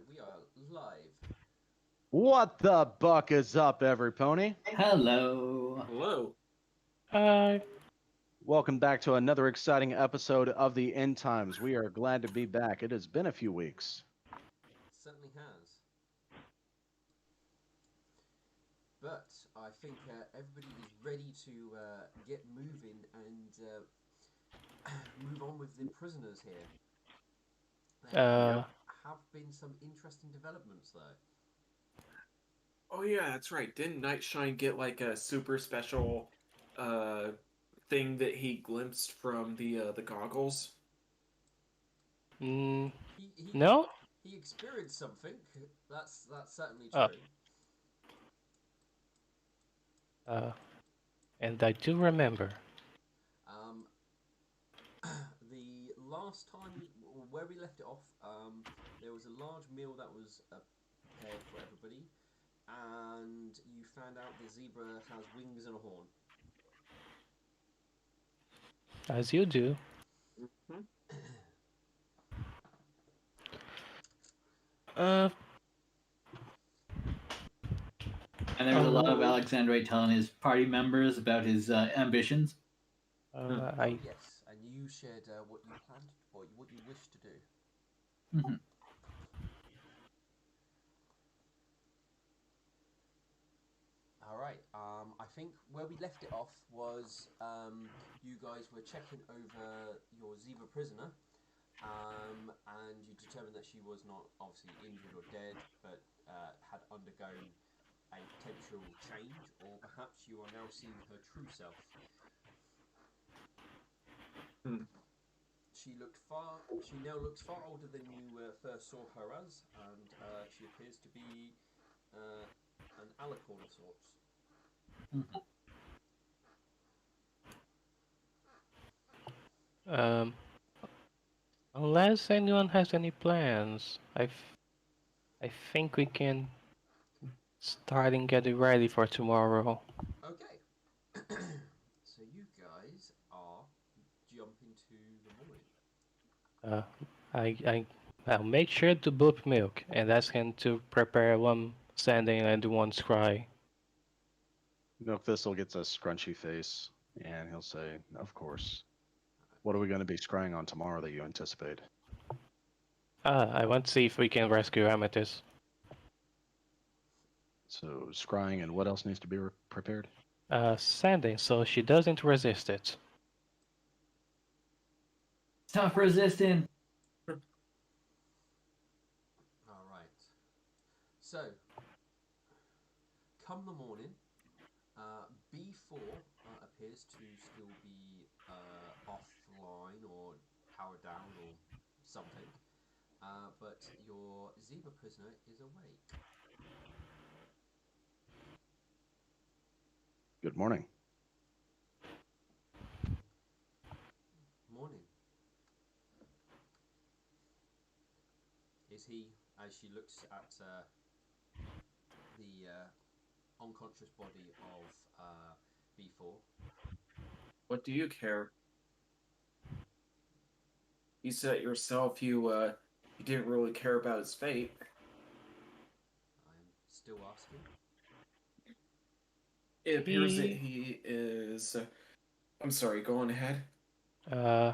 We are live. What the buck is up, every pony? Hello. Hello. Uh, Welcome back to another exciting episode of the End Times. We are glad to be back. It has been a few weeks. Certainly has. But I think everybody is ready to get moving and move on with the prisoners here. There uh, have been some interesting developments, though. Oh yeah, that's right. Didn't Nightshine get like a super special uh thing that he glimpsed from the goggles? mm, He he no? he experienced something. That's certainly Oh, true. uh, and I do remember. Um, the last time where we left it off, there was a large meal that was prepared for everybody, and you found out the zebra has wings and a horn. As you do. Hmm. Uh, And there was a lot of Alexandre telling his party members about his ambitions. uh, Oh I, yes, and you shared what you planned, or what you wish to do. Mhm. All right. I think where we left it off was you guys were checking over your zebra prisoner, and you determined that she was not obviously injured or dead, but had undergone a potential change, or perhaps you are now seeing her true self. Hmm. She now looks far older than you first saw her as, and she appears to be uh, an alicorn of sorts. Mhm. um, unless anyone has any plans, I think we can start and get it ready for tomorrow. Okay. So you guys are jumping to the morning. Uh, I, I'll make sure to book milk and ask him to prepare one sending and one scry. Milk Thistle gets a scrunchy face, and he'll say, "Of course. What are we going to be scrying on tomorrow that you anticipate?" I want to see if we can rescue Amethyst. So, scrying and what else needs to be prepared? Sending so she doesn't resist it. Stop resisting. All right. So come the morning, B4 appears to still be offline or powered down or something, but your zebra prisoner is awake. Good morning. Morning. Is he, as she looks at the unconscious body of B4? What do you care? You said it yourself you didn't really care about his fate. I'm still asking. It appears that He, he is I'm sorry, go on ahead. uh,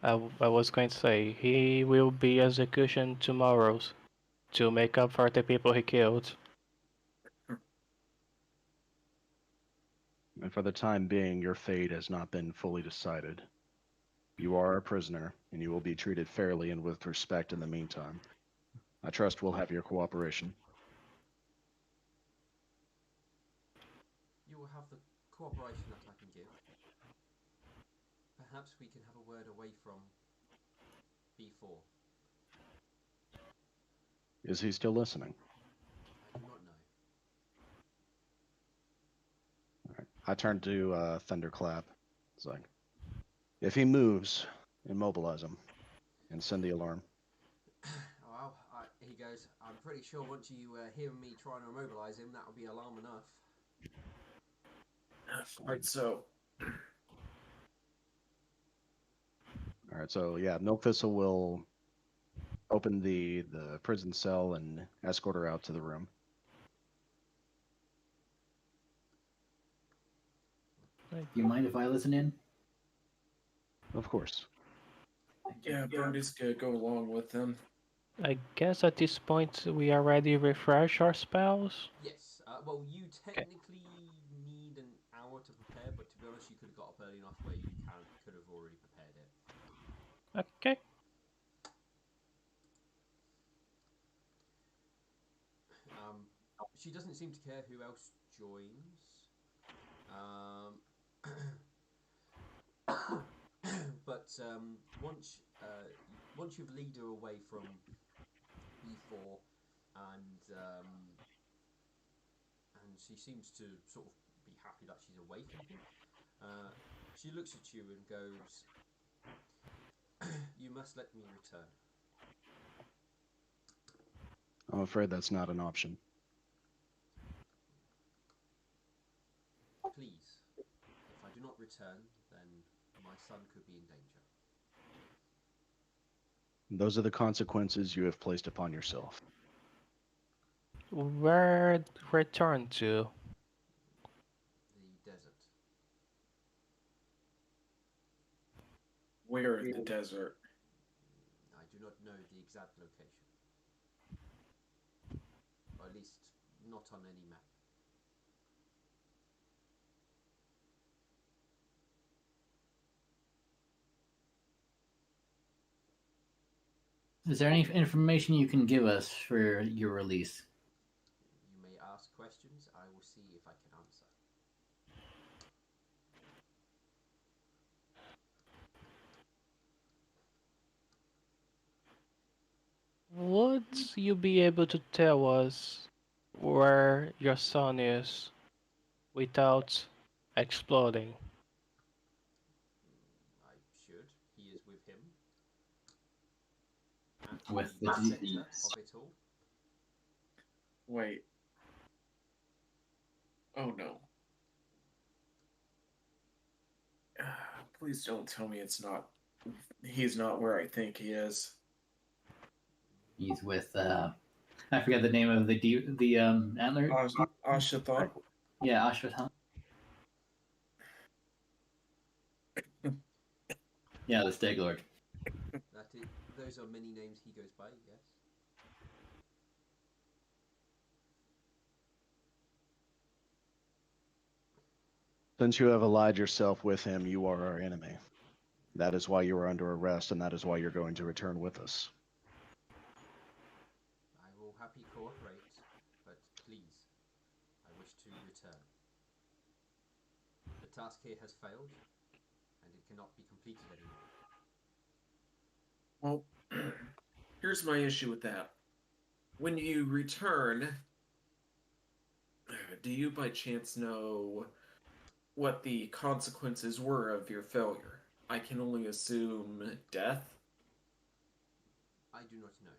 I was going to say he will be execution tomorrow to make up for the people he killed. And for the time being, your fate has not been fully decided. You are a prisoner, and you will be treated fairly and with respect in the meantime. I trust we'll have your cooperation. You will have the cooperation that I can give. Perhaps we can have a word away from B4. Is he still listening? I do not know. All right. I turn to Thunderclap. It's like, if he moves, immobilize him and send the alarm. Well, he goes, I'm pretty sure once you hear me trying to immobilise him, that'll be alarm enough. Right, so All right, so yeah, Milk Thistle will open the prison cell and escort her out to the room. Do you mind if I listen in? Of course. Yeah, Bernie's gonna go along with them. I guess at this point we already refresh our spells. Yes. Well, you technically need an hour to prepare, but to be honest, you could have got up early enough where you could have already prepared it. Okay. She doesn't seem to care who else joins. But once you've lead her away from B4, and she seems to sort of be happy that she's away from him, she looks at you and goes, "You must let me return." I'm afraid that's not an option. Please, if I do not return, then my son could be in danger. Those are the consequences you have placed upon yourself. Where return to? The desert. Where in the desert? I do not know the exact location. Or at least not on any map. Is there any information you can give us for your release? You may ask questions. I will see if I can answer. Would you be able to tell us where your son is without exploding? I should. He is with him. At With the the center disease. of it all. Wait. Oh no. Please don't tell me it's not. He's not where I think he is. He's with I forget the name of the antler. Ashatha. Yeah, Ashwatthana. Yeah, the Stag Lord. Those are many names he goes by. Yes. Since you have allied yourself with him, you are our enemy. That is why you are under arrest, and that is why you're going to return with us. I will happily cooperate, but please, I wish to return. The task here has failed, and it cannot be completed anymore. Well, here's my issue with that. When you return, do you by chance know what the consequences were of your failure? I can only assume death. I do not know.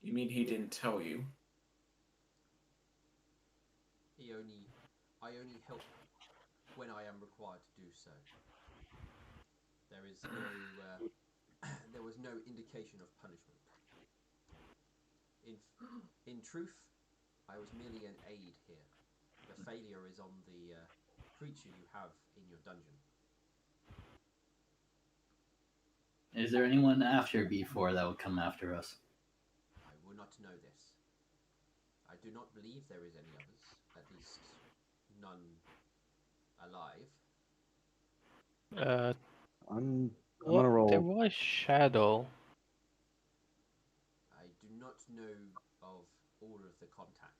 You mean he didn't tell you? I only help when I am required to do so. There is no, there was no indication of punishment. In truth, I was merely an aid here. The failure is on the creature you have in your dungeon. Is there anyone after B4 that will come after us? I will not know this. I do not believe there is any others, at least none alive. I'm What? gonna roll. There was Shadow. I do not know of all of the contacts.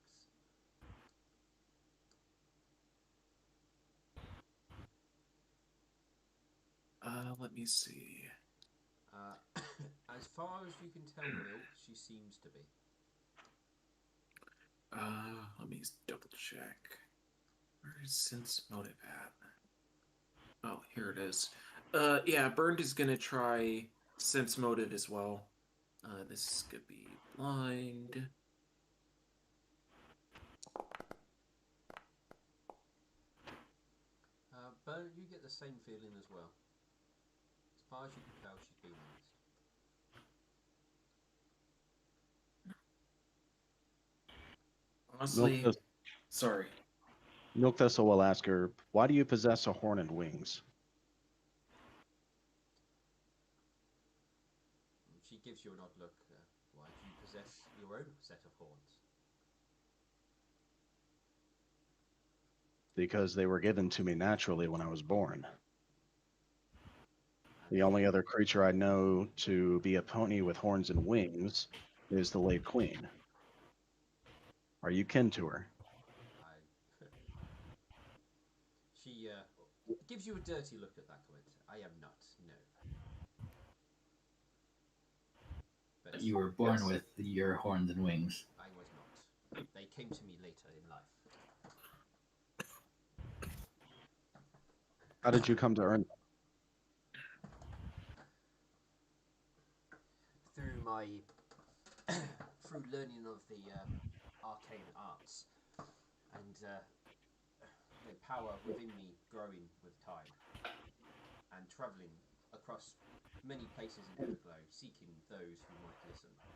Let me see. As far as you can tell, Milt, she seems to be. Let me double check. Where is sense motive at? Oh, here it is. Yeah, Burned is gonna try sense motive as well. This could be blind. But you get the same feeling as well. far as you can tell, she's being honest. Honestly, Milk, sorry. Milk Thistle will ask her, "Why do you possess a horn and wings?" She gives you an odd look. Why do you possess your own set of horns? Because they were given to me naturally when I was born. And The only other creature I know to be a pony with horns and wings is the late queen. Are you kin to her? I. She gives you a dirty look at that comment. I am not. No. But You were born yes, with your horns and wings. I was not. They came to me later in life. How did you come to earn them? Through my through learning of the arcane arts and the power within me growing with time and travelling across many places in Everglow seeking those who might listen, but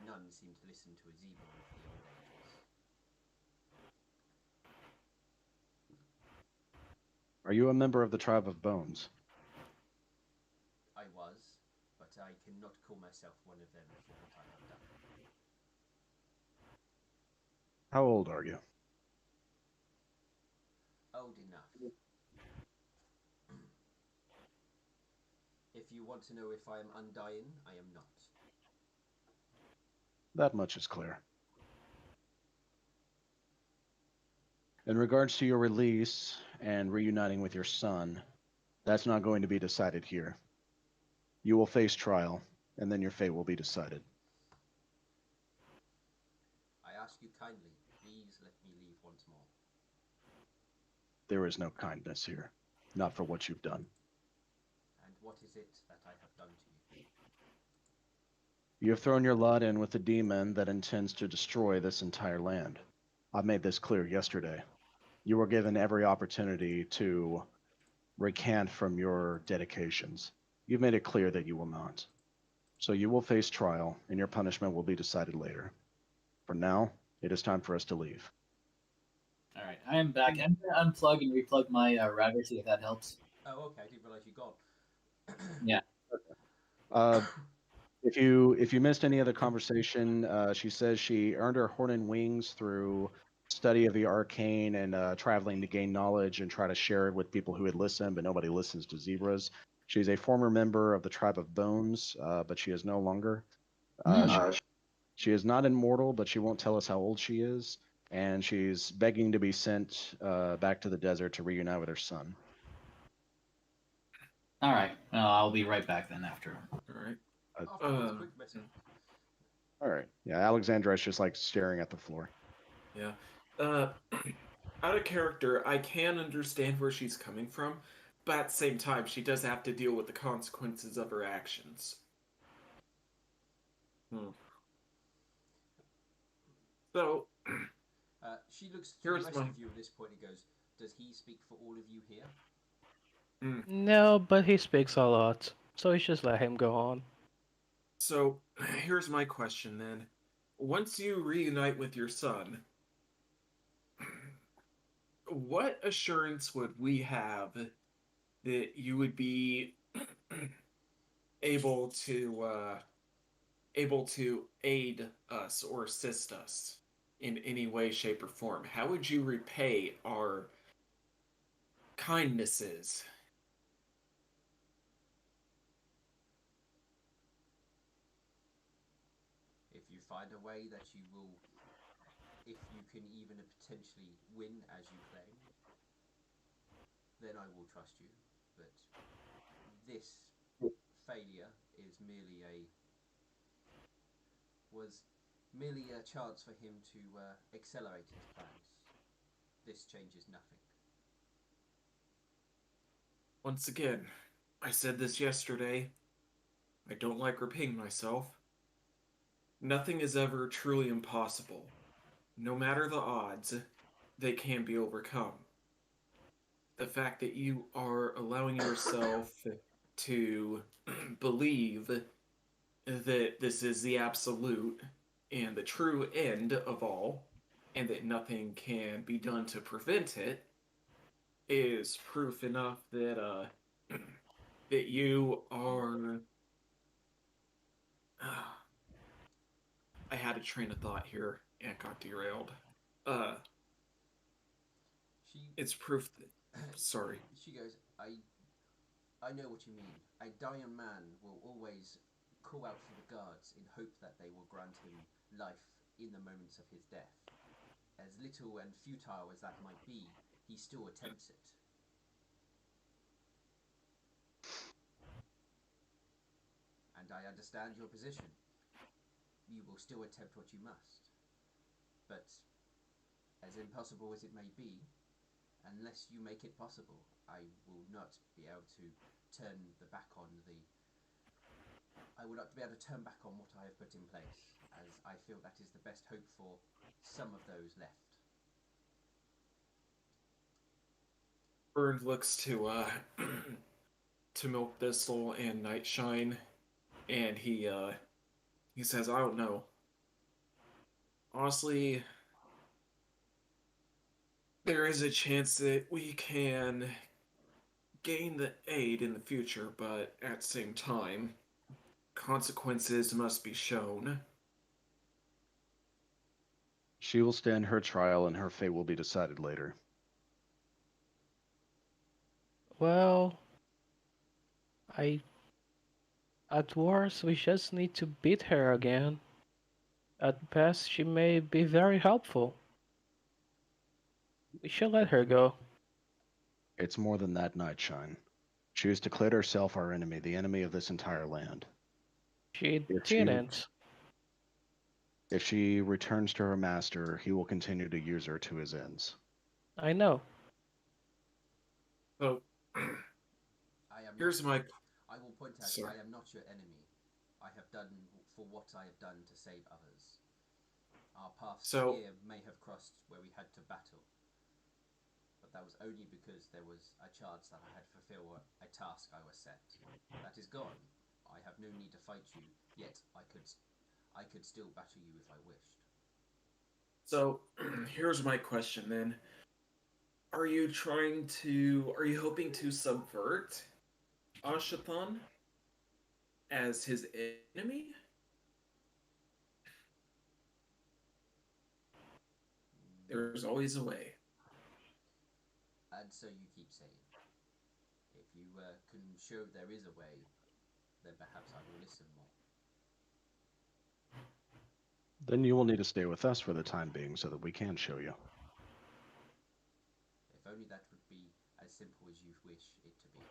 none seem to listen to a zebra of the old ages. Are you a member of the tribe of Bones? I was, but I cannot call myself one of them for what I have done. How old are you? Old enough. If you want to know if I am undying, I am not. That much is clear. In regards to your release and reuniting with your son, that's not going to be decided here. You will face trial, and then your fate will be decided. I ask you kindly, please let me leave once more. There is no kindness here, not for what you've done. And what is it that I have done to you? You have thrown your lot in with a demon that intends to destroy this entire land. I made this clear yesterday. You were given every opportunity to recant from your dedications. You've made it clear that you will not. So you will face trial, and your punishment will be decided later. For now, it is time for us to leave. All right, I am back. I'm gonna unplug and replug my router, see if that helps. Oh, okay, I didn't realise you'd gone. Yeah. Uh, if you missed any of the conversation, she says she earned her horn and wings through study of the arcane and traveling to gain knowledge and try to share it with people who would listen, but nobody listens to zebras. She's a former member of the tribe of Bones, but she is no longer. She is not immortal, but she won't tell us how old she is, and she's begging to be sent back to the desert to reunite with her son. All right. Well, I'll be right back then after. All right. After all this quick message. All right. Yeah, Alexandra is just like staring at the floor. Yeah. Out of character, I can understand where she's coming from, but at the same time, she does have to deal with the consequences of her actions. So, She looks through Here's the rest my- of you at this point and goes, does he speak for all of you here? No, but he speaks a lot, so we just let him go on. so here's my question then. Once you reunite with your son, what assurance would we have that you would be able to aid us or assist us in any way, shape, or form? How would you repay our kindnesses? If you find a way that you will, if you can even potentially win as you claim, then I will trust you. But this failure was merely a chance for him to accelerate his plans. This changes nothing. Once again, I said this yesterday. I don't like repeating myself. Nothing is ever truly impossible. No matter the odds, they can be overcome. The fact that you are allowing yourself to believe that this is the absolute and the true end of all, and that nothing can be done to prevent it, is proof enough that that you are. I had a train of thought here and got derailed. Uh, She it's proof that. Sorry. she goes, I know what you mean. A dying man will always call out for the guards in hope that they will grant him life in the moments of his death. As little and futile as that might be, he still attempts it. And I understand your position. You will still attempt what you must. But, as impossible as it may be, unless you make it possible, I will not be able to turn the back on the. I will not be able to turn back on what I have put in place, as I feel that is the best hope for some of those left. Burns looks to to Milk Thistle and Nightshine, and he says, "I don't know. Honestly, there is a chance that we can gain the aid in the future, but at the same time, consequences must be shown." She will stand her trial, and her fate will be decided later. Well, I at worst we just need to beat her again. At best, she may be very helpful. We should let her go. It's more than that, Nightshine. She has declared herself our enemy, the enemy of this entire land. She If she didn't. if she returns to her master, he will continue to use her to his ends. I know. So, I am here's not. my. I will point out. Sorry. I am not your enemy. I have done for what I have done to save others. Our paths So- here may have crossed where we had to battle, but that was only because there was a chance that I had to fulfill a task I was set. That is gone. I have no need to fight you, yet I could still battle you if I wished. So, here's my question then. Are you hoping to subvert Ashathan as his enemy? There's always a way. And so you keep saying. If you can show there is a way, then perhaps I will listen more. Then you will need to stay with us for the time being so that we can show you. If only that would be as simple as you wish it to be.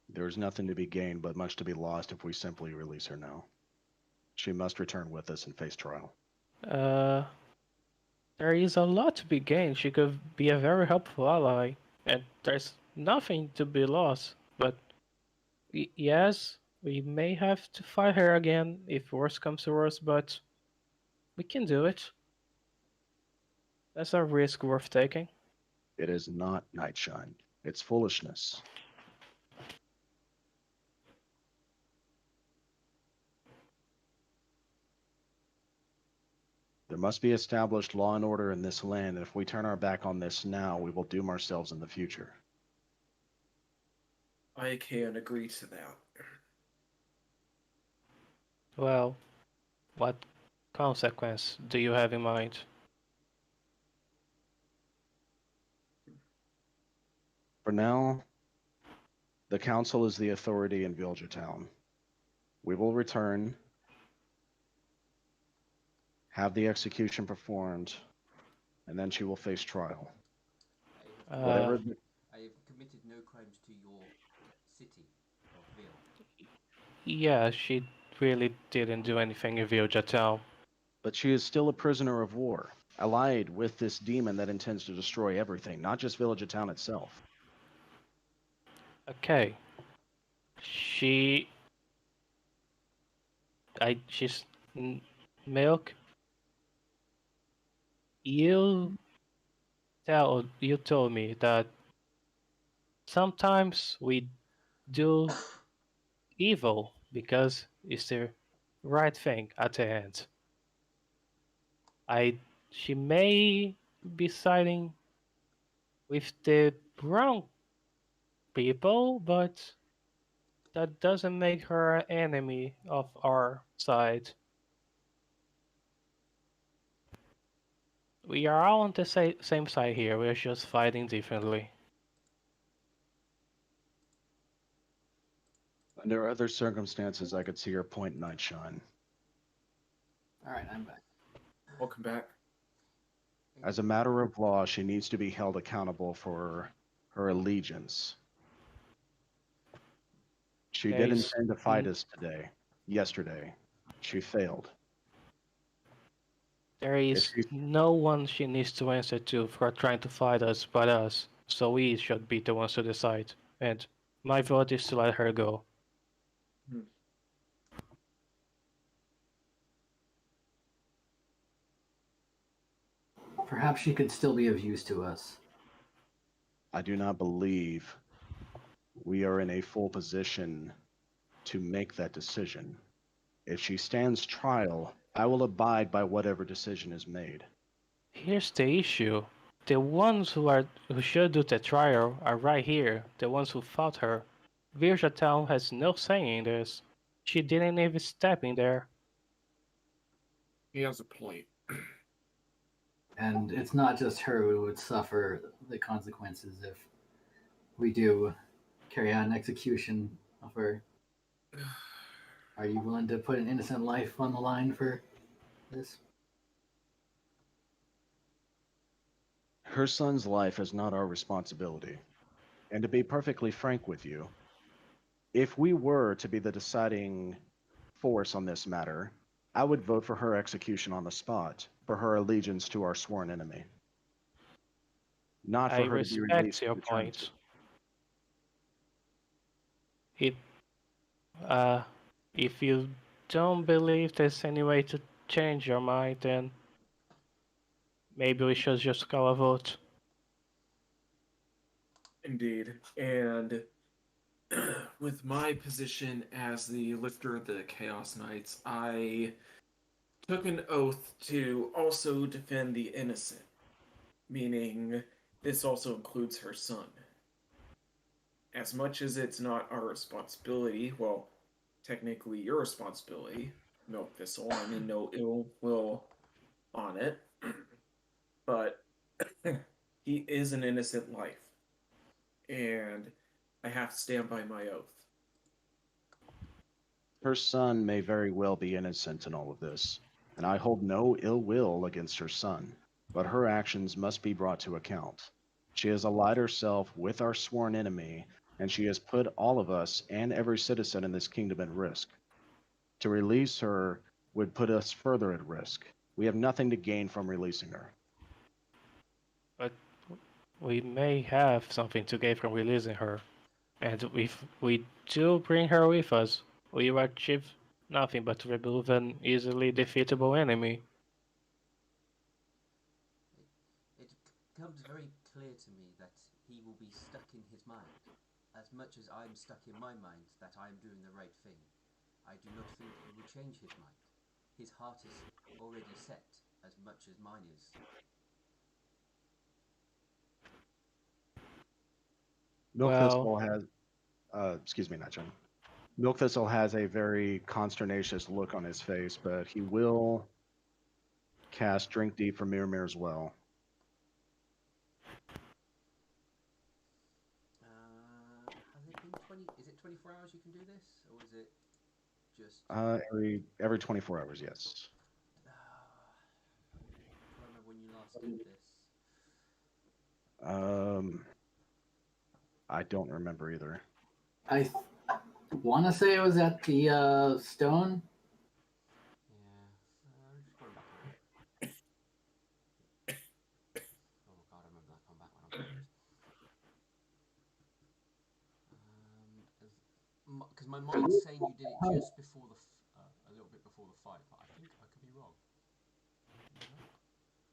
There is nothing to be gained but much to be lost if we simply release her now. She must return with us and face trial. Uh, there is a lot to be gained. She could be a very helpful ally, and there's nothing to be lost. But yes, we may have to fight her again if worse comes to worse, but we can do it. That's a risk worth taking. It is not Nightshine. It's foolishness. There must be established law and order in this land, and if we turn our back on this now, we will doom ourselves in the future. I can agree to that. Well, what consequence do you have in mind? For now, the council is the authority in Villager Town. We will return, have the execution performed, and then she will face trial. I have, Uh, Whatever I have committed no crimes to your city or ville. yeah, she really didn't do anything in Viljatel. but she is still a prisoner of war, allied with this demon that intends to destroy everything, not just Villager Town itself. Okay. She... she's... Milk... You you told me that sometimes we do evil because it's the right thing at the end. I She may be siding with the wrong people, but that doesn't make her an enemy of our side. We are all on the same side here, we're just fighting differently. Under other circumstances, I could see your point, Nightshine. All right, I'm back. Welcome back. As a matter of law, she needs to be held accountable for her allegiance. She There did is intend to fight us yesterday. She failed. there If is she, no one she needs to answer to for trying to fight us but us, so we should be the ones to decide. And my vote is to let her go. Perhaps she could still be of use to us. I do not believe we are in a full position to make that decision. If she stands trial, I will abide by whatever decision is made. Here's the issue. The ones who should do the trial are right here, the ones who fought her. Virja Town has no say in this. She didn't even step in there. He has a point. And it's not just her who would suffer the consequences if we do carry out an execution of her. Are you willing to put an innocent life on the line for this? Her son's life is not our responsibility. And to be perfectly frank with you, if we were to be the deciding force on this matter, I would vote for her execution on the spot for her allegiance to our sworn enemy. Not I for her to be respect released your to eternity. point. It, uh, if you don't believe there's any way to change your mind, then maybe we should just call a vote. Indeed. And with my position as the lifter of the Chaos Knights, I took an oath to also defend the innocent, meaning this also includes her son. As much as it's not our responsibility, well, technically your responsibility, Milk Thistle, I mean no ill will on it, but he is an innocent life, and I have to stand by my oath. Her son may very well be innocent in all of this, and I hold no ill will against her son, but her actions must be brought to account. She has allied herself with our sworn enemy, and she has put all of us and every citizen in this kingdom at risk. To release her would put us further at risk. We have nothing to gain from releasing her. But we may have something to gain from releasing her. And if we do bring her with us, we will achieve nothing but to remove an easily defeatable enemy. It becomes very clear to me that he will be stuck in his mind, as much as I'm stuck in my mind that I am doing the right thing. I do not think he will change his mind. His heart is already set, as much as mine is. Milk Thistle has, excuse me, Nightshine. Milk Thistle has a very consternacious look on his face, but he will cast Drink Deep for Mirror as well. Has it been 20? Is it 24 hours you can do this, or is it just? Every 24 hours, yes. I'm trying to remember when you last did this. I don't remember either. I want to say it was at the stone. Yeah, I'm just going back a bit. Oh god, I remember that combat when I'm confused. Because my mind's saying you did it just before a little bit before the fight, but I think I could be wrong. No, I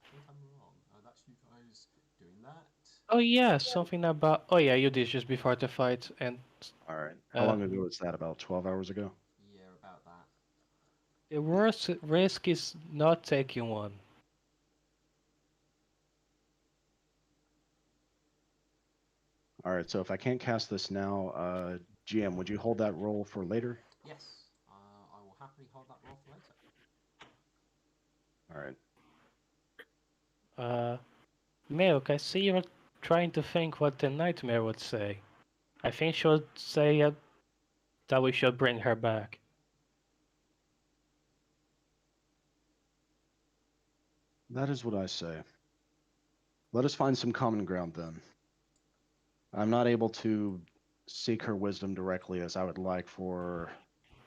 think I'm wrong. That's you guys doing that. Oh yeah, something about. Oh yeah, you did just before the fight, and All right. How long ago was that? About 12 hours ago? Yeah, about that. the worst risk is not taking one. All right. So if I can't cast this now, GM, would you hold that roll for later? Yes, I will happily hold that roll for later. All right. Milk, I see you're trying to think what the nightmare would say. I think she'll say that we should bring her back. That is what I say. Let us find some common ground then. I'm not able to seek her wisdom directly as I would like for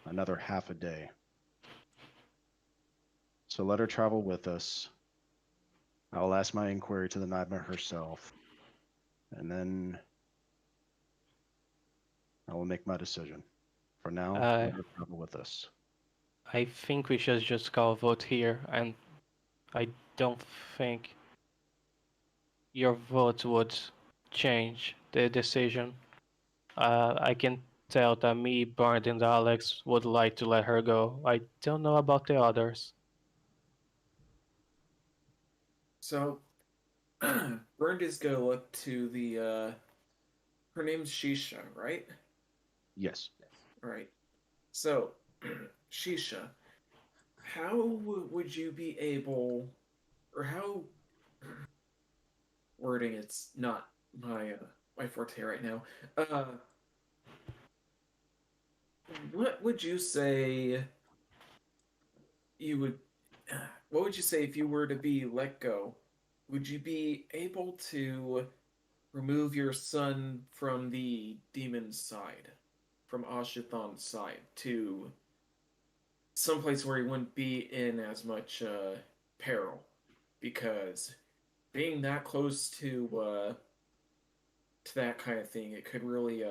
another half a day. So let her travel with us. I will ask my inquiry to the nightmare herself, and then I will make my decision. For now, Uh, let her travel with us. I think we should just call a vote here, and I don't think your vote would change the decision. I can tell that me, Barnes, and Alex would like to let her go. I don't know about the others. So, Bernd is gonna look to the. Her name's Shisha, right? Yes. Yes. Right. So, Shisha, how would you be able, or how wording? It's not my forte right now. Uh, what would you say you would? What would you say if you were to be let go? Would you be able to remove your son from the demon's side, from Ashithan's side, to someplace where he wouldn't be in as much peril? Because being that close to that kind of thing, it could really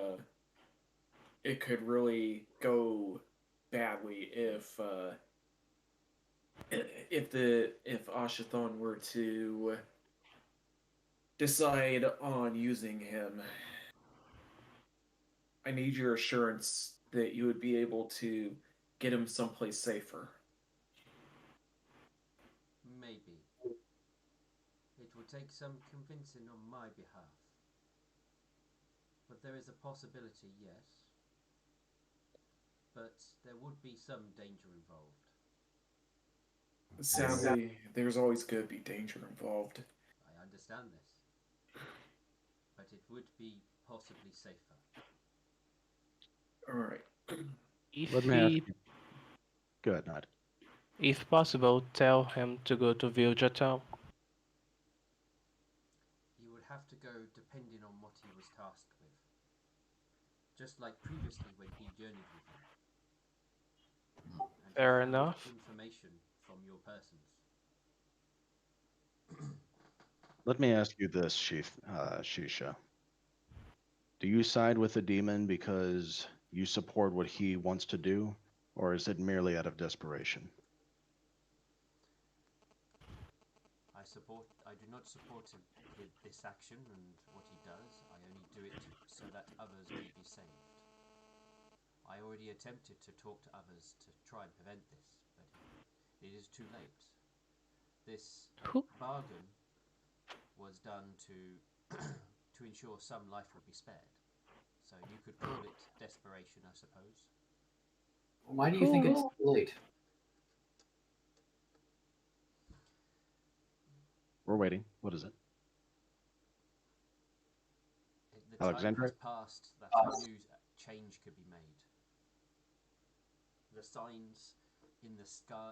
go badly if Ashithon were to decide on using him. I need your assurance that you would be able to get him someplace safer. Maybe. It would take some convincing on my behalf. But there is a possibility, yes. But there would be some danger involved. Sadly, there's always going to be danger involved. I understand this. But it would be possibly safer. All right. Let If me ask he, you. Go ahead, Nod. if possible, tell him to go to Vilja Town. He would have to go depending on what he was tasked with. Just like previously when he journeyed with you. And he Fair found enough. information from your persons. Let me ask you this, Shisha. Do you side with the demon because you support what he wants to do, or is it merely out of desperation? I do not support this action and what he does. I only do it so that others may be saved. I already attempted to talk to others to try and prevent this, but it is too late. This Who? bargain was done to to ensure some life would be spared. So you could call it desperation, I suppose. Why do you think it's Who? too late? We're waiting. What is it? The time has Alexandra? passed that I knew change could be made. The signs in the sky,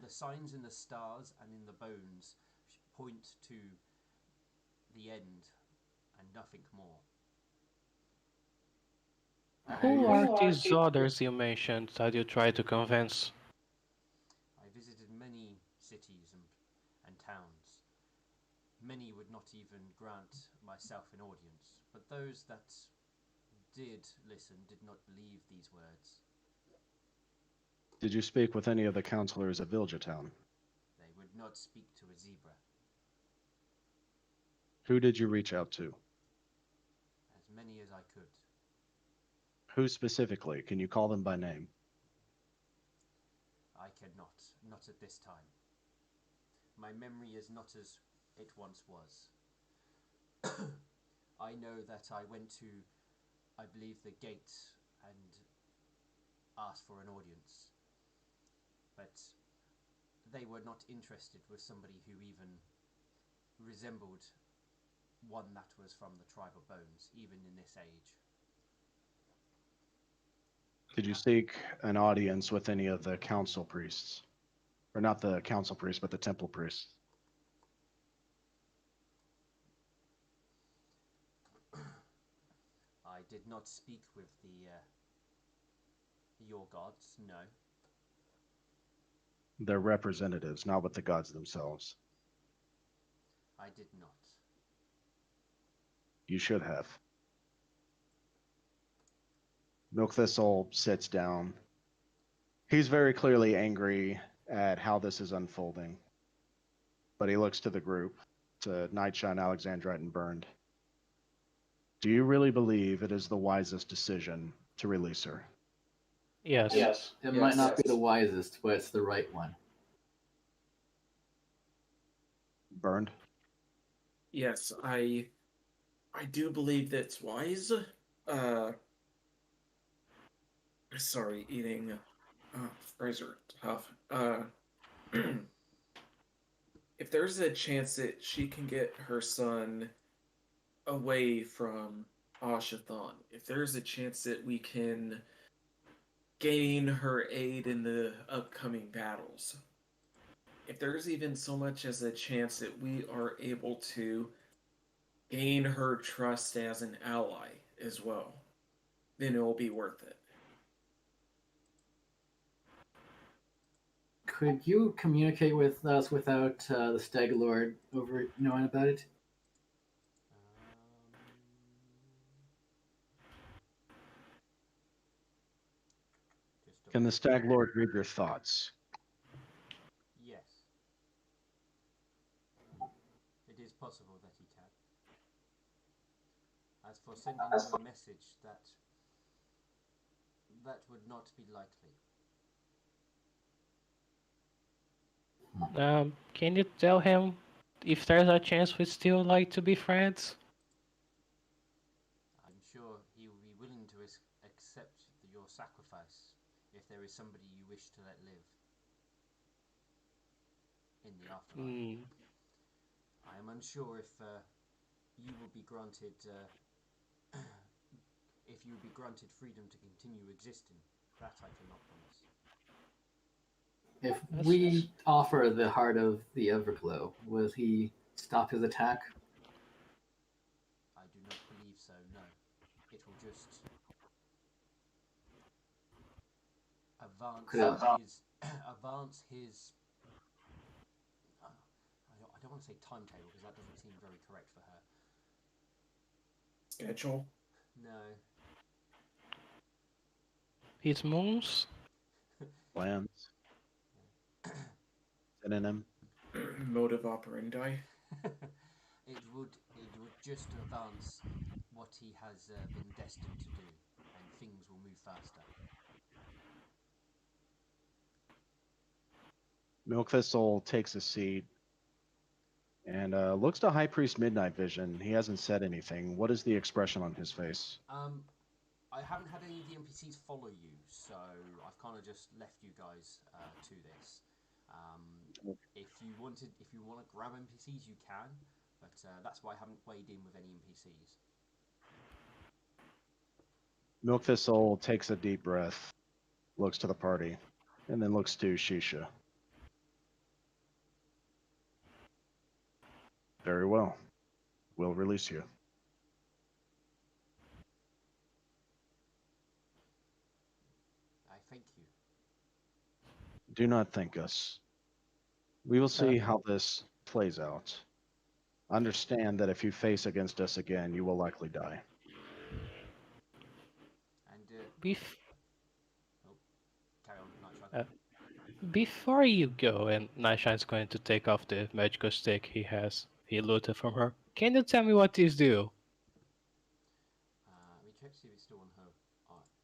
the signs in the stars and in the bones point to the end and nothing more. Who are these others you mentioned that you try to convince? I visited many cities and towns. Many would not even grant myself an audience, but those that did listen did not believe these words. Did you speak with any of the counselors at Villager Town? They would not speak to a zebra. Who did you reach out to? As many as I could. Who specifically? Can you call them by name? I cannot. Not at this time. My memory is not as it once was. I know that I went to, I believe, the gate and asked for an audience. But they were not interested with somebody who even resembled one that was from the tribe of Bones, even in this age. Did you seek an audience with any of the council priests? Or not the council priests, but the temple priests? I did not speak with the your gods, no. Their representatives, not with the gods themselves. I did not. You should have. Milk Thistle sits down. He's very clearly angry at how this is unfolding. But he looks to the group, to Nightshine, Alexandrite, and Burned. Do you really believe it is the wisest decision to release her? Yes. It might not be the wisest, but it's the right one. Burned? Yes, I do believe that's wise. Sorry, eating fries are tough. If there's a chance that she can get her son away from Ashathon, if there's a chance that we can gain her aid in the upcoming battles, if there's even so much as a chance that we are able to gain her trust as an ally as well, then it will be worth it. Could you communicate with us without the Stag Lord over knowing about it? Can the Stag Lord read your thoughts? Yes. It is possible that he can. As for sending you a message, that would not be likely. Can you tell him if there's a chance we'd still like to be friends? I'm sure he will be willing to accept your sacrifice if there is somebody you wish to let live in the afterlife. I am unsure if you will be granted if you will be granted freedom to continue existing. That I cannot promise. If we offer the heart of the Everglow, will he stop his attack? I do not believe so, no. It will just advance his I don't want to say timetable because that doesn't seem very correct for her. Schedule? No. His moons? Plans? Synonym? Motive operandi? it would just advance what he has been destined to do, and things will move faster. Milk Thistle takes a seat and looks to High Priest Midnight Vision. He hasn't said anything. What is the expression on his face? I haven't had any of the NPCs follow you, so I've kind of just left you guys to this. If you want to grab NPCs, you can, but that's why I haven't weighed in with any NPCs. Milk Thistle takes a deep breath, looks to the party, and then looks to Shisha. Very well. We'll release you. I thank you. Do not thank us. We will see how this plays out. Understand that if you face against us again, you will likely die. And carry on, Nightshine. Before you go, and Nightshine's going to take off the magical stick he looted from her. Can you tell me what these do? Let me check to see if it's still on her.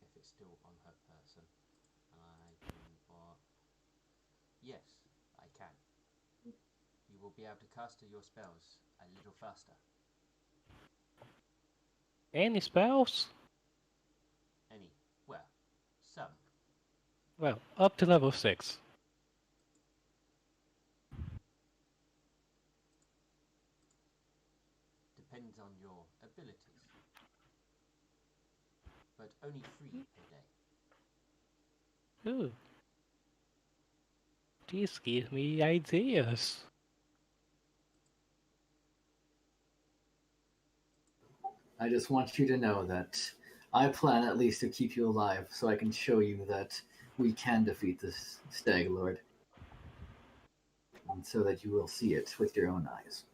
If it's still on her person. I can. Yes, I can. You will be able to cast your spells a little faster. Any spells? Any. Well, some. Well, up to level 6. Depends on your abilities. But only 3 per day. Ooh. These give me ideas. I just want you to know that I plan at least to keep you alive so I can show you that we can defeat this Stag Lord. And so that you will see it with your own eyes.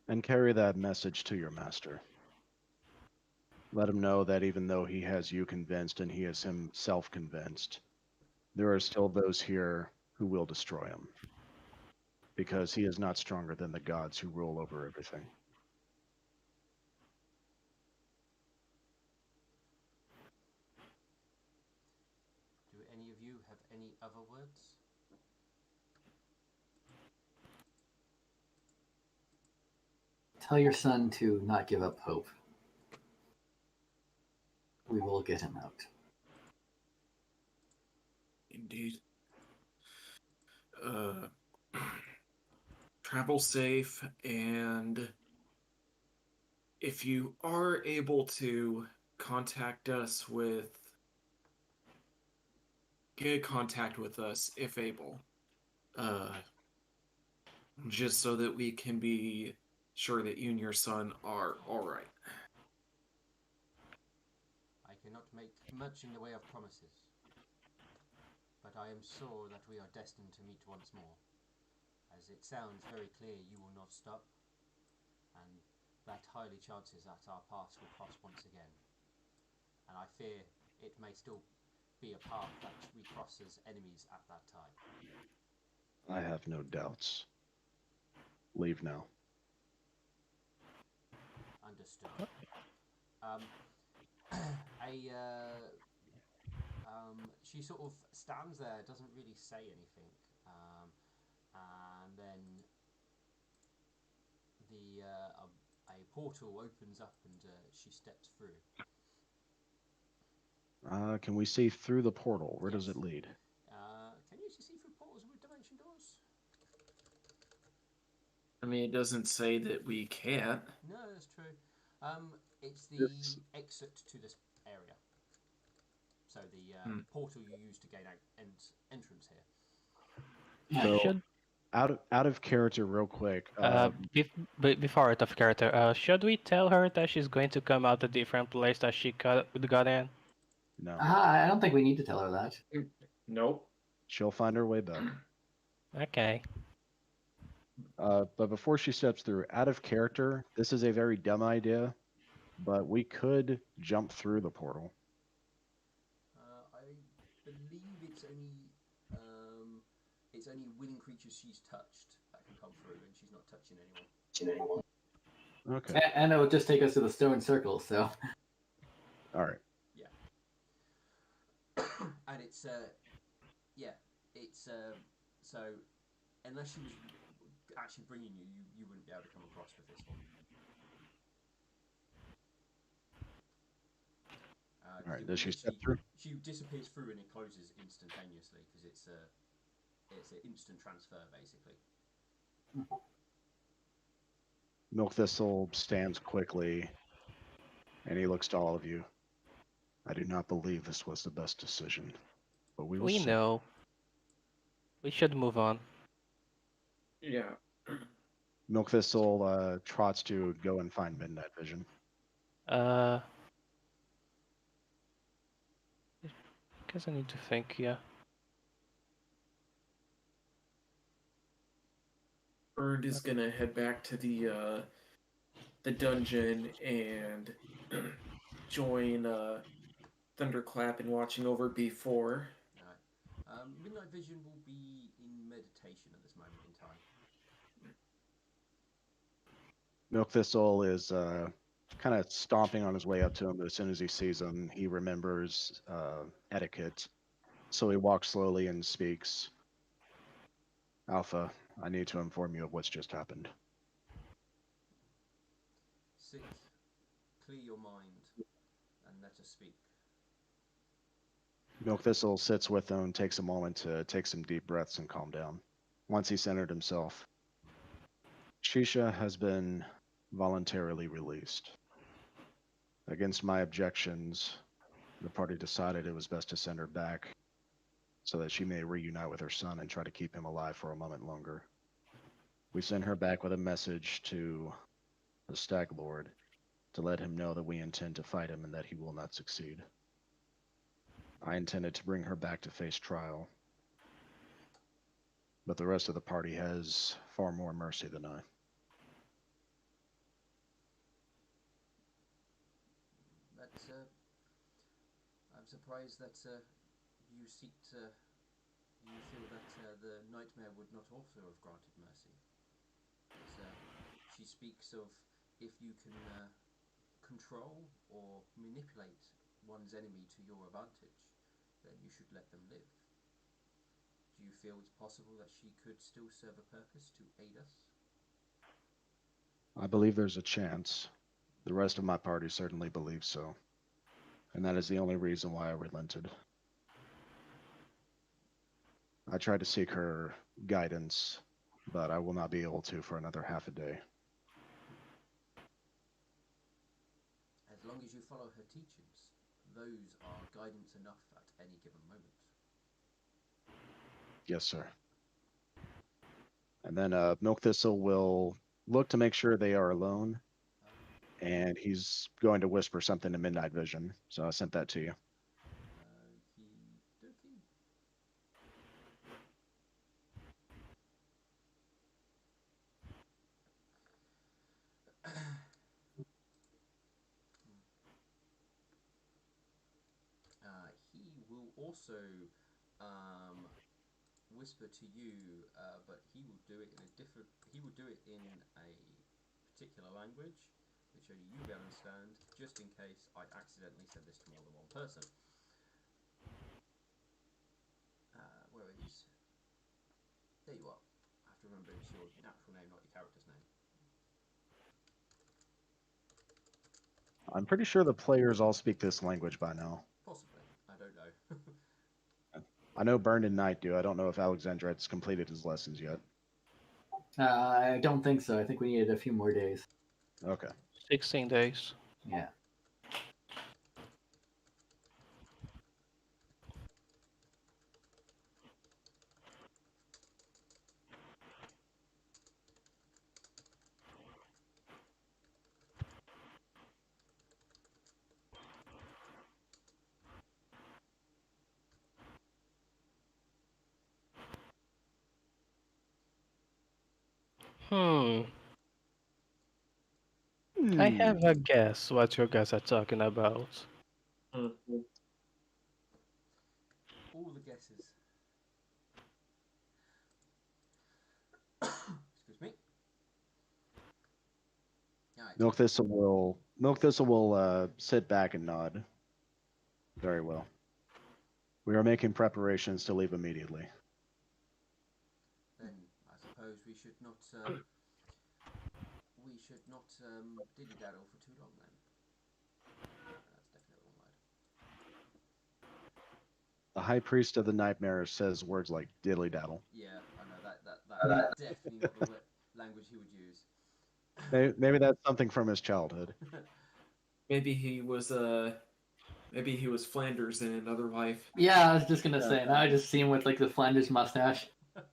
And carry that message to your master. Let him know that even though he has you convinced and he is himself convinced, there are still those here who will destroy him. Because he is not stronger than the gods who rule over everything. Do any of you have any other words? Tell your son to not give up hope. We will get him out. Indeed. Travel safe, and if you are able to contact us get contact with us if able. Just so that we can be sure that you and your son are alright. I cannot make much in the way of promises. But I am sure that we are destined to meet once more. As it sounds very clear you will not stop. And that highly chances that our paths will cross once again. And I fear it may still be a path that we cross as enemies at that time. I have no doubts. Leave now. Understood. She sort of stands there, doesn't really say anything, and then a portal opens up and she steps through. Can we see through the portal? Where does Yes. it lead? Can you see through portals with dimension doors? I mean, it doesn't say that we can't. No, that's true. It's the This- exit to this area. So the portal you use to gain entrance here. So, Should out of character, real quick. before out of character, should we tell her that she's going to come out a different place that she got in? No, I don't think we need to tell her that. Nope. she'll find her way back. Okay. But before she steps through, out of character, this is a very dumb idea, but we could jump through the portal. I believe it's only willing creatures she's touched that can come through, and she's not touching anyone. Okay. And it would just take us to the stone circle, so. All right. Yeah. And it's so unless she was actually bringing you, you wouldn't be able to come across with this one. All right. Does she step through? She disappears through and it closes instantaneously because it's an instant transfer basically. Milk Thistle stands quickly, and he looks to all of you. I do not believe this was the best decision, but we will We see. know. We should move on. Yeah. Milk Thistle trots to go and find Midnight Vision. Guess I need to think, yeah. Bernd is gonna head back to the dungeon and join Thunderclap in watching over B4. Right. Midnight Vision will be in meditation at this moment in time. Milk Thistle is kind of stomping on his way up to him, but as soon as he sees him, he remembers etiquette. So he walks slowly and speaks. Alpha, I need to inform you of what's just happened. Sit, clear your mind, and let us speak. Milk Thistle sits with him, takes a moment to take some deep breaths and calm down. Once he centered himself, Shisha has been voluntarily released. Against my objections, the party decided it was best to send her back so that she may reunite with her son and try to keep him alive for a moment longer. We sent her back with a message to the Stag Lord to let him know that we intend to fight him and that he will not succeed. I intended to bring her back to face trial, but the rest of the party has far more mercy than I. But I'm surprised that you seek to. You feel that the nightmare would not also have granted mercy. As, she speaks of if you can control or manipulate one's enemy to your advantage, then you should let them live. Do you feel it's possible that she could still serve a purpose to aid us? I believe there's a chance. The rest of my party certainly believes so. And that is the only reason why I relented. I tried to seek her guidance, but I will not be able to for another half a day. As long as you follow her teachings, those are guidance enough at any given moment. Yes, sir. And then Milk Thistle will look to make sure they are alone, and he's going to whisper something to Midnight Vision. So I sent that to you. Okie dokie. He will also whisper to you, but he will do it in a different. He will do it in a particular language, which only you will understand. Just in case I accidentally send this to more than one person. Where is? There you are. I have to remember it's your natural name, not your character's name. I'm pretty sure the players all speak this language by now. Possibly. I don't know. I know Burned and Knight do. I don't know if Alexandra has completed his lessons yet. I don't think so. I think we needed a few more days. Okay. 16 days. Yeah. I have a guess what you guys are talking about. All the guesses. Excuse me. Right. Milk Thistle will sit back and nod. Very well. We are making preparations to leave immediately. Then I suppose we should not dilly daddle for too long then. That's definitely the wrong word. The High Priest of the Nightmare says words like diddly daddle. Yeah, I know that is definitely not the language he would use. Maybe that's something from his childhood. Maybe he was Flanders in another life. Yeah, I was just gonna say. Now I just see him with like the Flanders mustache.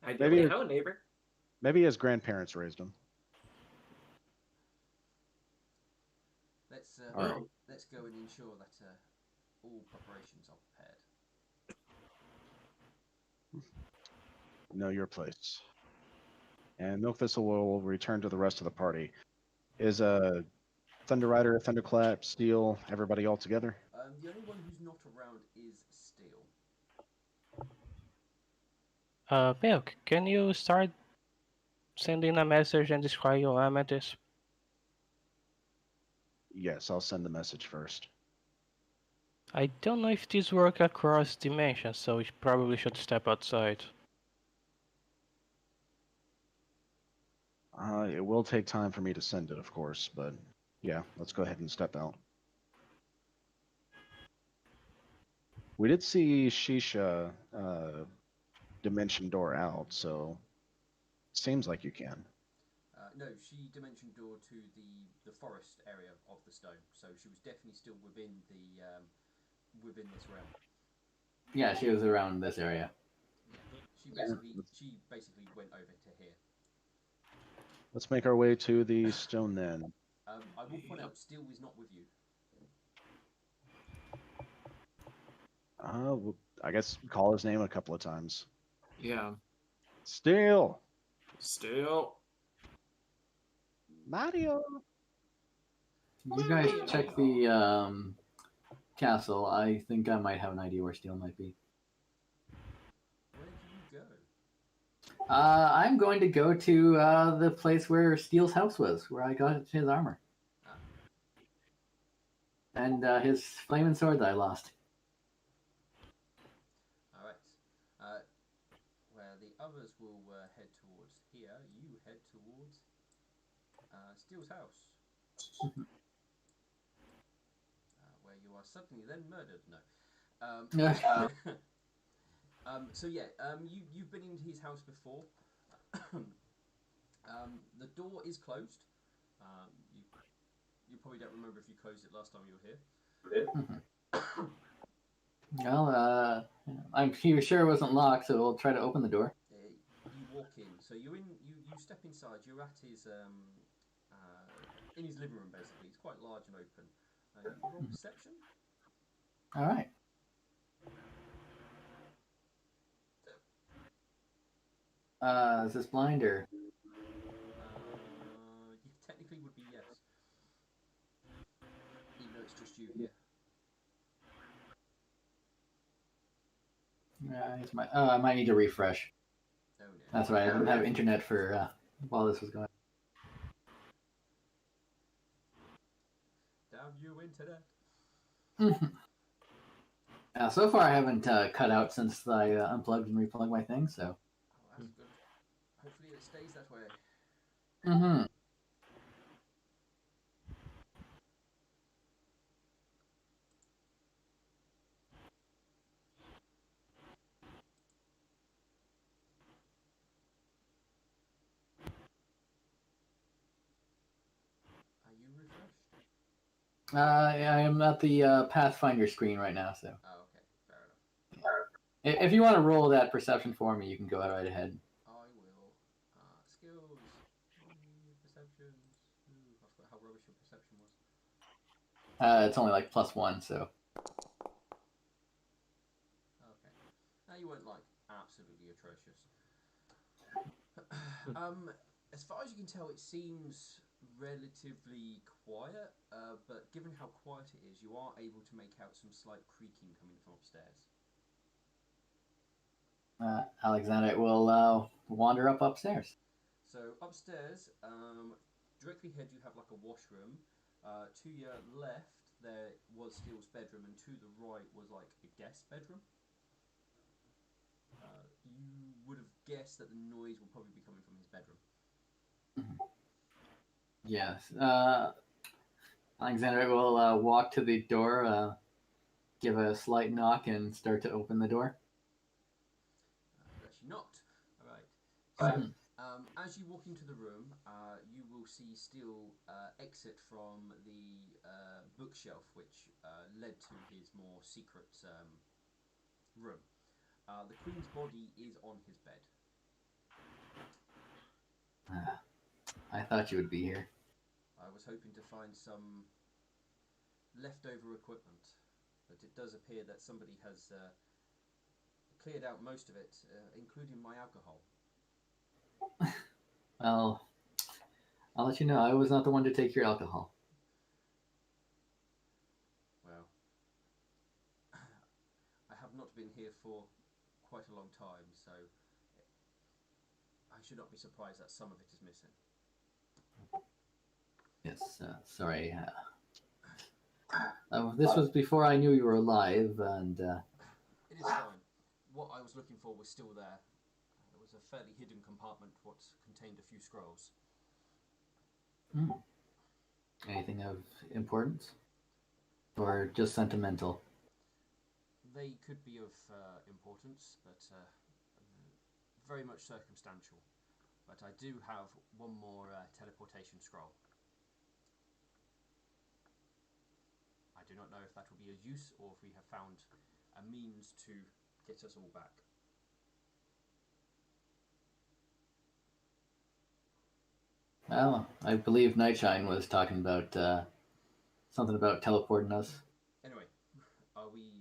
I Maybe don't it- know, neighbor. Maybe his grandparents raised him. Let's Alright. let's go and ensure that all preparations are prepared. Know your place. And Milk Thistle will return to the rest of the party. Is Thunder Rider, Thunderclap, Steel, everybody all together? The only one who's not around is Steel. Milk, can you start sending a message and describe your amethyst? Yes, I'll send the message first. I don't know if these work across dimensions, so we probably should step outside. It will take time for me to send it, of course, but yeah, let's go ahead and step out. We did see Shisha dimension door out, so seems like you can. No, she dimension door to the forest area of the stone, so she was definitely still within the within this realm. Yeah, she was around this area. Yeah, she basically went over to here. Let's make our way to the stone then. I will point out, Steel is not with you. I guess call his name a couple of times. Yeah. Still, Still. Mario. You guys check the castle. I think I might have an idea where Steel might be. Where do you go? I'm going to go to the place where Steel's house was, where I got his armor. Ah. And his flaming sword that I lost. Alright. Where the others will head towards here, you head towards Steel's house. Where you are suddenly then murdered. No. So yeah, you've been into his house before. The door is closed. You probably don't remember if you closed it last time you were here. Well, I'm sure it wasn't locked, so we'll try to open the door. You walk in. So you're in. You step inside. You're at his in his living room. Basically, it's quite large and open. You can roll perception. All right. Is this blind or? Technically would be yes. Even though it's just you here. I might need to refresh. Oh, no. That's right. I didn't have internet for while this was going. Damn you, internet. So far, I haven't cut out since I unplugged and replugged my thing. So. Oh, that's good. Hopefully, it stays that way. Mm-hmm. Are you refreshed? I am at the Pathfinder screen right now. So. Oh, okay. Fair enough. If you want to roll that perception for me, you can go right ahead. I will. Skills. Perceptions. Ooh, I forgot how rubbish your perception was. It's only like +1, so. Okay. Now you weren't like absolutely atrocious. As far as you can tell, it seems relatively quiet. But given how quiet it is, you are able to make out some slight creaking coming from upstairs. Alexander will wander upstairs. So upstairs, directly ahead you have like a washroom. To your left there was Steele's bedroom, and to the right was like a guest bedroom. You would have guessed that the noise will probably be coming from his bedroom. Yes. Alexander will walk to the door, give a slight knock, and start to open the door. Actually not. Alright. So, as you walk into the room, you will see Steele exit from the bookshelf which led to his more secret room. The Queen's body is on his bed. I thought you would be here. I was hoping to find some leftover equipment, but it does appear that somebody has cleared out most of it, including my alcohol. Well, I'll let you know. I was not the one to take your alcohol. Well, I have not been here for quite a long time, so I should not be surprised that some of it is missing. Yes, sorry. This was before I knew you were alive, and It is fine. What I was looking for was still there. It was a fairly hidden compartment what contained a few scrolls. anything of importance, or just sentimental? They could be of importance, but very much circumstantial. But I do have one more teleportation scroll. I do not know if that will be of use or if we have found a means to get us all back. Well, I believe Nightshine was talking about something about teleporting us. Anyway, are we?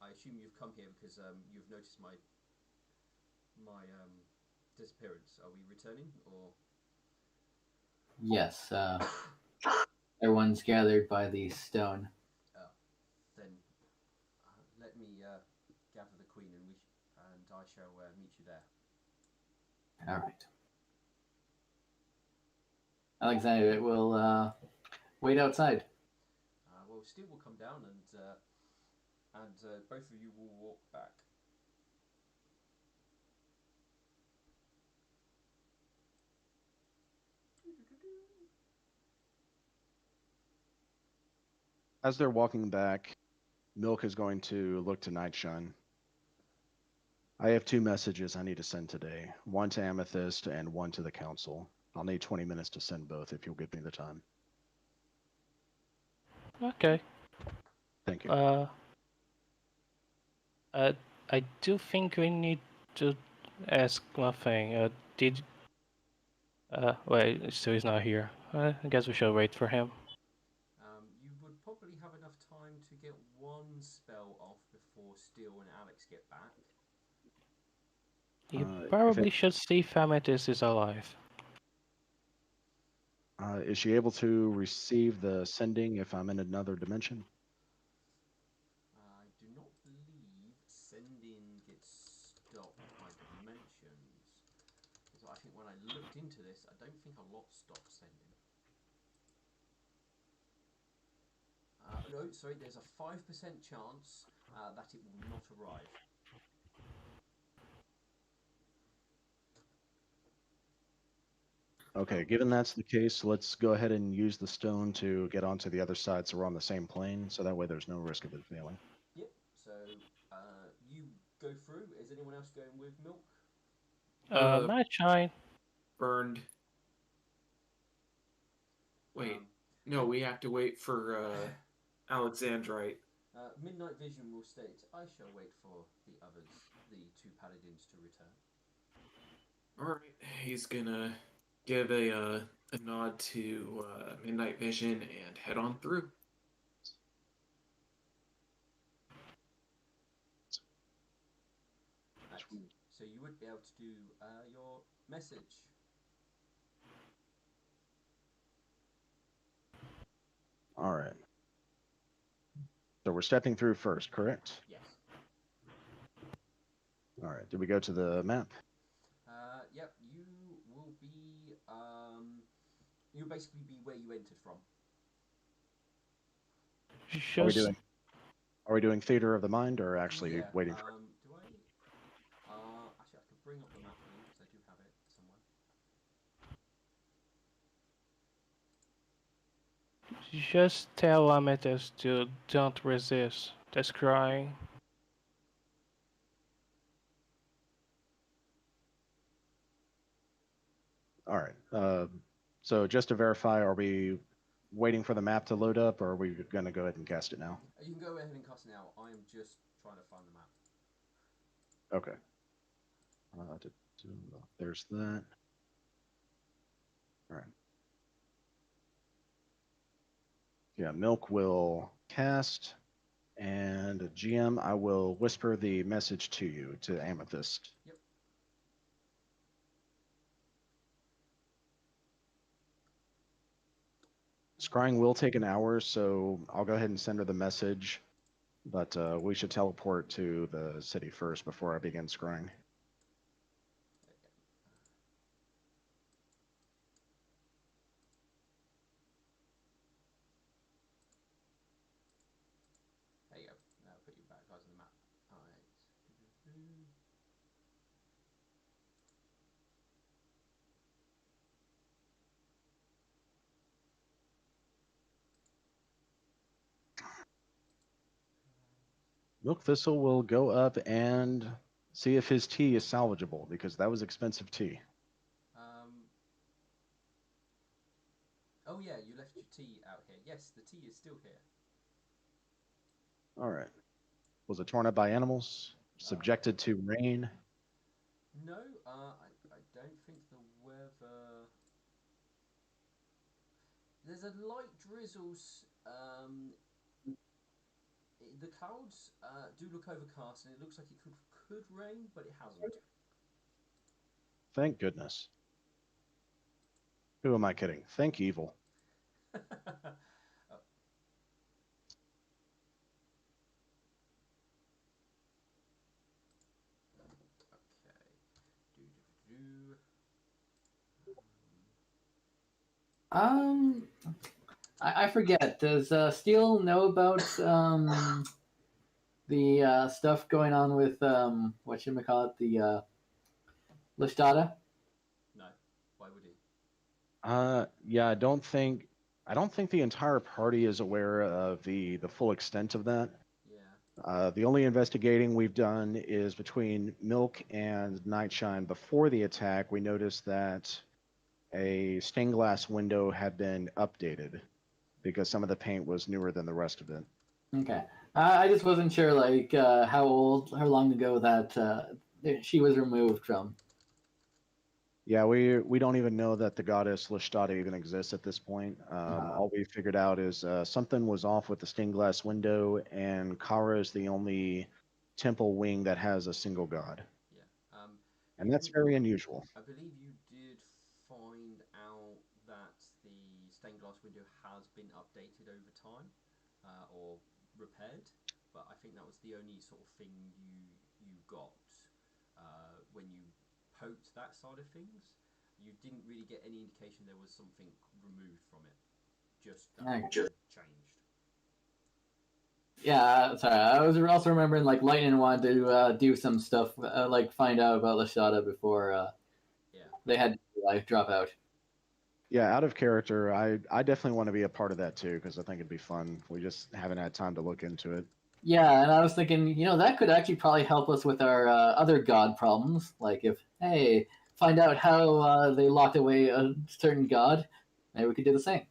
I assume you've come here because you've noticed my disappearance. Are we returning or? Yes, everyone's gathered by the stone. Then let me gather the queen and I shall meet you there. All right. Alexander will wait outside. Well, Steel will come down and both of you will walk back. As they're walking back, Milk is going to look to Nightshine. I have 2 messages I need to send today. One to Amethyst and one to the council. I'll need 20 minutes to send both if you'll give me the time. Okay. Thank you. I do think we need to ask one thing. Wait, so he's not here. I guess we should wait for him. You would probably have enough time to get one spell off before Steel and Alex get back. You probably should see if Amethyst is alive. Is she able to receive the sending if I'm in another dimension? I do not believe sending gets stopped by dimensions. So I think when I looked into this, I don't think a lot stopped sending. No, sorry, there's a 5% chance that it will not arrive. Okay, given that's the case, let's go ahead and use the stone to get onto the other side so we're on the same plane, so that way there's no risk of it failing. Yep, so you go through. Is anyone else going with Milk? Nightshine. Burned. Wait, no, we have to wait for Alexandrite. Midnight Vision will state, I shall wait for the others, the 2 paladins, to return. Alright, he's gonna give a nod to Midnight Vision and head on through. Right. So you would be able to do your message. All right. So we're stepping through first, correct? Yes. All right. Did we go to the map? Yep. You will be. You'll basically be where you entered from. Are we doing theater of the mind or actually waiting for? Do I? Actually, I could bring up the map for you because I do have it somewhere. Just tell Amethyst to don't resist. That's crying. All right. So just to verify, are we waiting for the map to load up, or are we going to go ahead and cast it now? You can go ahead and cast it now. I am just trying to find the map. Okay. There's that. All right. Yeah, Milk will cast, and GM, I will whisper the message to you, to Amethyst. Yep. Scrying will take an hour, so I'll go ahead and send her the message, but we should teleport to the city first before I begin scrying. Milk Thistle will go up and see if his tea is salvageable because that was expensive tea. Um, oh yeah, you left your tea out here. Yes, the tea is still here. All right. Was it torn up by animals? Subjected to rain? No, I don't think the weather. There's a light drizzles. The clouds do look overcast, and it looks like it could rain, but it hasn't. Thank goodness. Who am I kidding? Thank evil. Oh, okay. Do do do. Um, I forget. Does Steele know about the stuff going on with what should we call it, the Lishtada? No, why would he? Yeah, I don't think the entire party is aware of the full extent of that. Yeah. The only investigating we've done is between Milk and Nightshine. Before the attack, we noticed that a stained glass window had been updated because some of the paint was newer than the rest of it. Okay. I just wasn't sure, like, how long ago that she was removed from. Yeah, we don't even know that the goddess Leshtata even exists at this point. All we figured out is something was off with the stained glass window, and Kara is the only temple wing that has a single god, Yeah. and that's very unusual. I believe you did find out that the stained glass window has been updated over time, or repaired. But I think that was the only sort of thing you got when you poked that side of things. You didn't really get any indication there was something removed from it. Just that Okay. window changed. Yeah, sorry. I was also remembering, like, Lightning wanted to do some stuff, like find out about Lashada before Yeah. they had to, like, drop out. Yeah, out of character, I definitely want to be a part of that too because I think it'd be fun. We just haven't had time to look into it. Yeah, and I was thinking, that could actually probably help us with our other god problems. Like, if, hey, find out how they locked away a certain god, maybe we could do the same.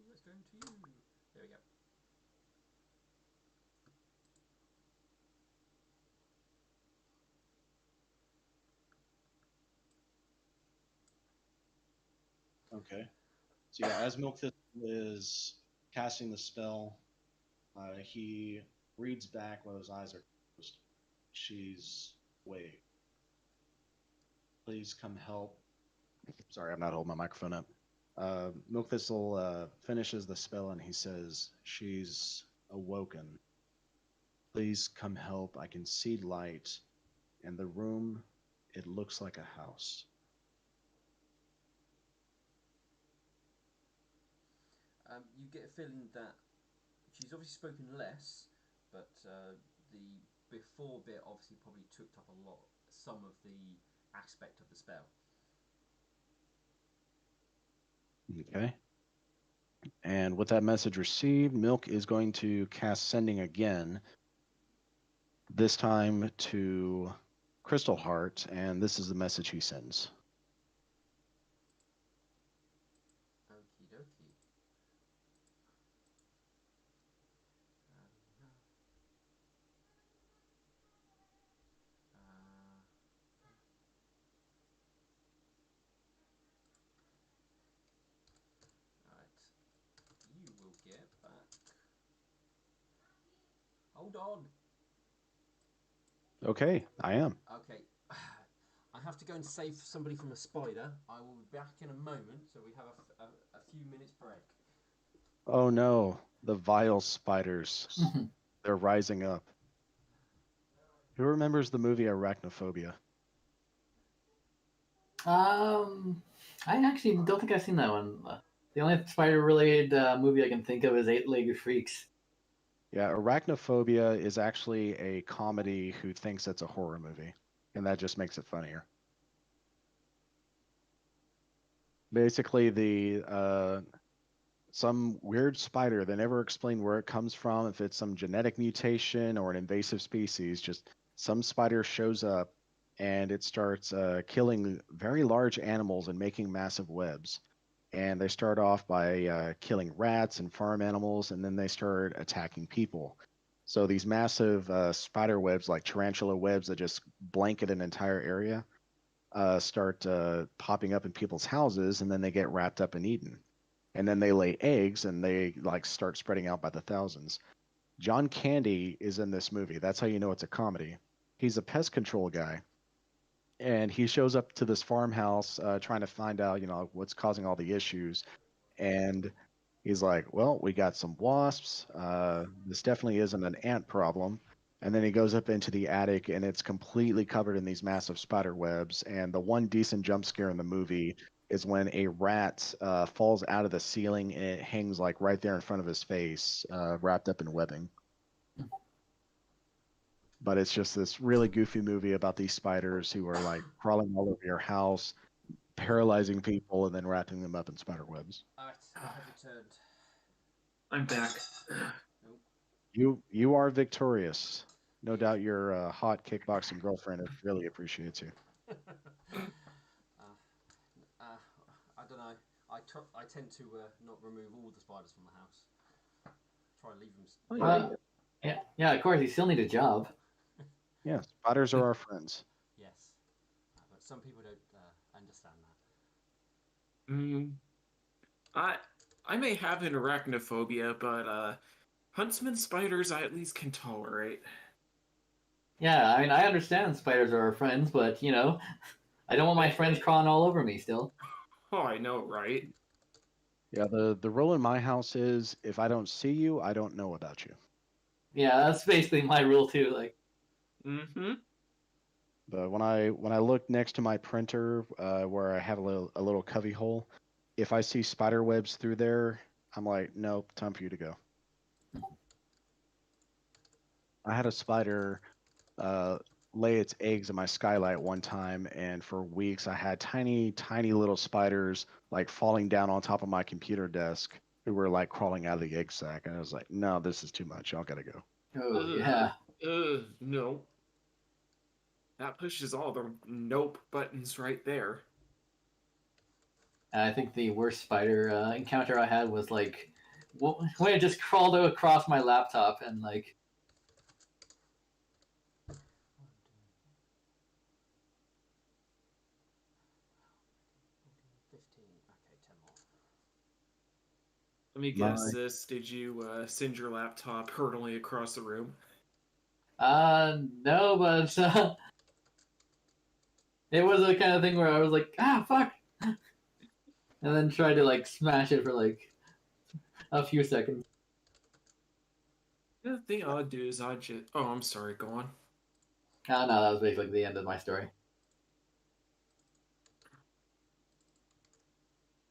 Let's go into you. There we go. Okay. So yeah, as Milk Thistle is casting the spell, he reads back while his eyes are closed. She's awake. Please come help. Sorry, I'm not holding my microphone up. Milk Thistle finishes the spell and he says, "She's awoken. Please come help. I can see light. And the room, it looks like a house." You get a feeling that she's obviously spoken less, but the before bit obviously probably took up a lot, some of the aspect of the spell. Okay. And with that message received, Milk is going to cast Sending again, this time to Crystal Heart, and this is the message he sends. Okie dokie. Uh, right. You will get back. Hold on. Okay, I am. Okay. I have to go and save somebody from a spider. I will be back in a moment, so we have a few minutes break. Oh no, the vile spiders. They're rising up. Who remembers the movie Arachnophobia? I actually don't think I've seen that one. The only spider-related movie I can think of is Eight-Legged Freaks. Yeah, Arachnophobia is actually a comedy who thinks it's a horror movie, and that just makes it funnier. Basically, some weird spider, they never explain where it comes from, if it's some genetic mutation or an invasive species, just some spider shows up and it starts killing very large animals and making massive webs. And they start off by killing rats and farm animals, and then they start attacking people. So these massive spider webs, like tarantula webs that just blanket an entire area, start popping up in people's houses, and then they get wrapped up and eaten. And then they lay eggs, and they like start spreading out by the thousands. John Candy is in this movie. That's how you know it's a comedy. He's a pest control guy, and he shows up to this farmhouse trying to find out, what's causing all the issues. And he's like, "Well, we got some wasps. This definitely isn't an ant problem." And then he goes up into the attic, and it's completely covered in these massive spider webs. And the one decent jump scare in the movie is when a rat falls out of the ceiling and it hangs like right there in front of his face, wrapped up in webbing. But it's just this really goofy movie about these spiders who are like crawling all over your house, paralyzing people, and then wrapping them up in spider webs. Alright, I have returned. I'm back. You are victorious. No doubt your hot kickboxing girlfriend really appreciates you. I don't know. I tend to not remove all the spiders from the house. Try to leave them. Well, yeah, of course. You still need a job. Yeah, spiders are our friends. Yes, but some people don't understand that. I may have an arachnophobia, but huntsman spiders I at least can tolerate. Yeah, I mean, I understand spiders are our friends, but I don't want my friends crawling all over me still. Oh, I know, right? Yeah, the rule in my house is if I don't see you, I don't know about you. Yeah, that's basically my rule too. Like, But when I look next to my printer, where I have a little cubby hole, if I see spider webs through there, I'm like, nope, time for you to go. I had a spider lay its eggs in my skylight one time, and for weeks I had tiny, tiny little spiders like falling down on top of my computer desk who were like crawling out of the egg sac, and I was like, no, this is too much. Y'all gotta go. oh yeah. No. That pushes all the nope buttons right there. And I think the worst spider encounter I had was like when it just crawled across my laptop and like. 15. Okay, 10 more. Let me guess this. Did you send your laptop hurtling across the room? No, but it was the kind of thing where I was like, fuck, and then tried to like smash it for like a few seconds. The thing I'll do is I just. Oh, I'm sorry. Go on. Oh no, that was basically the end of my story.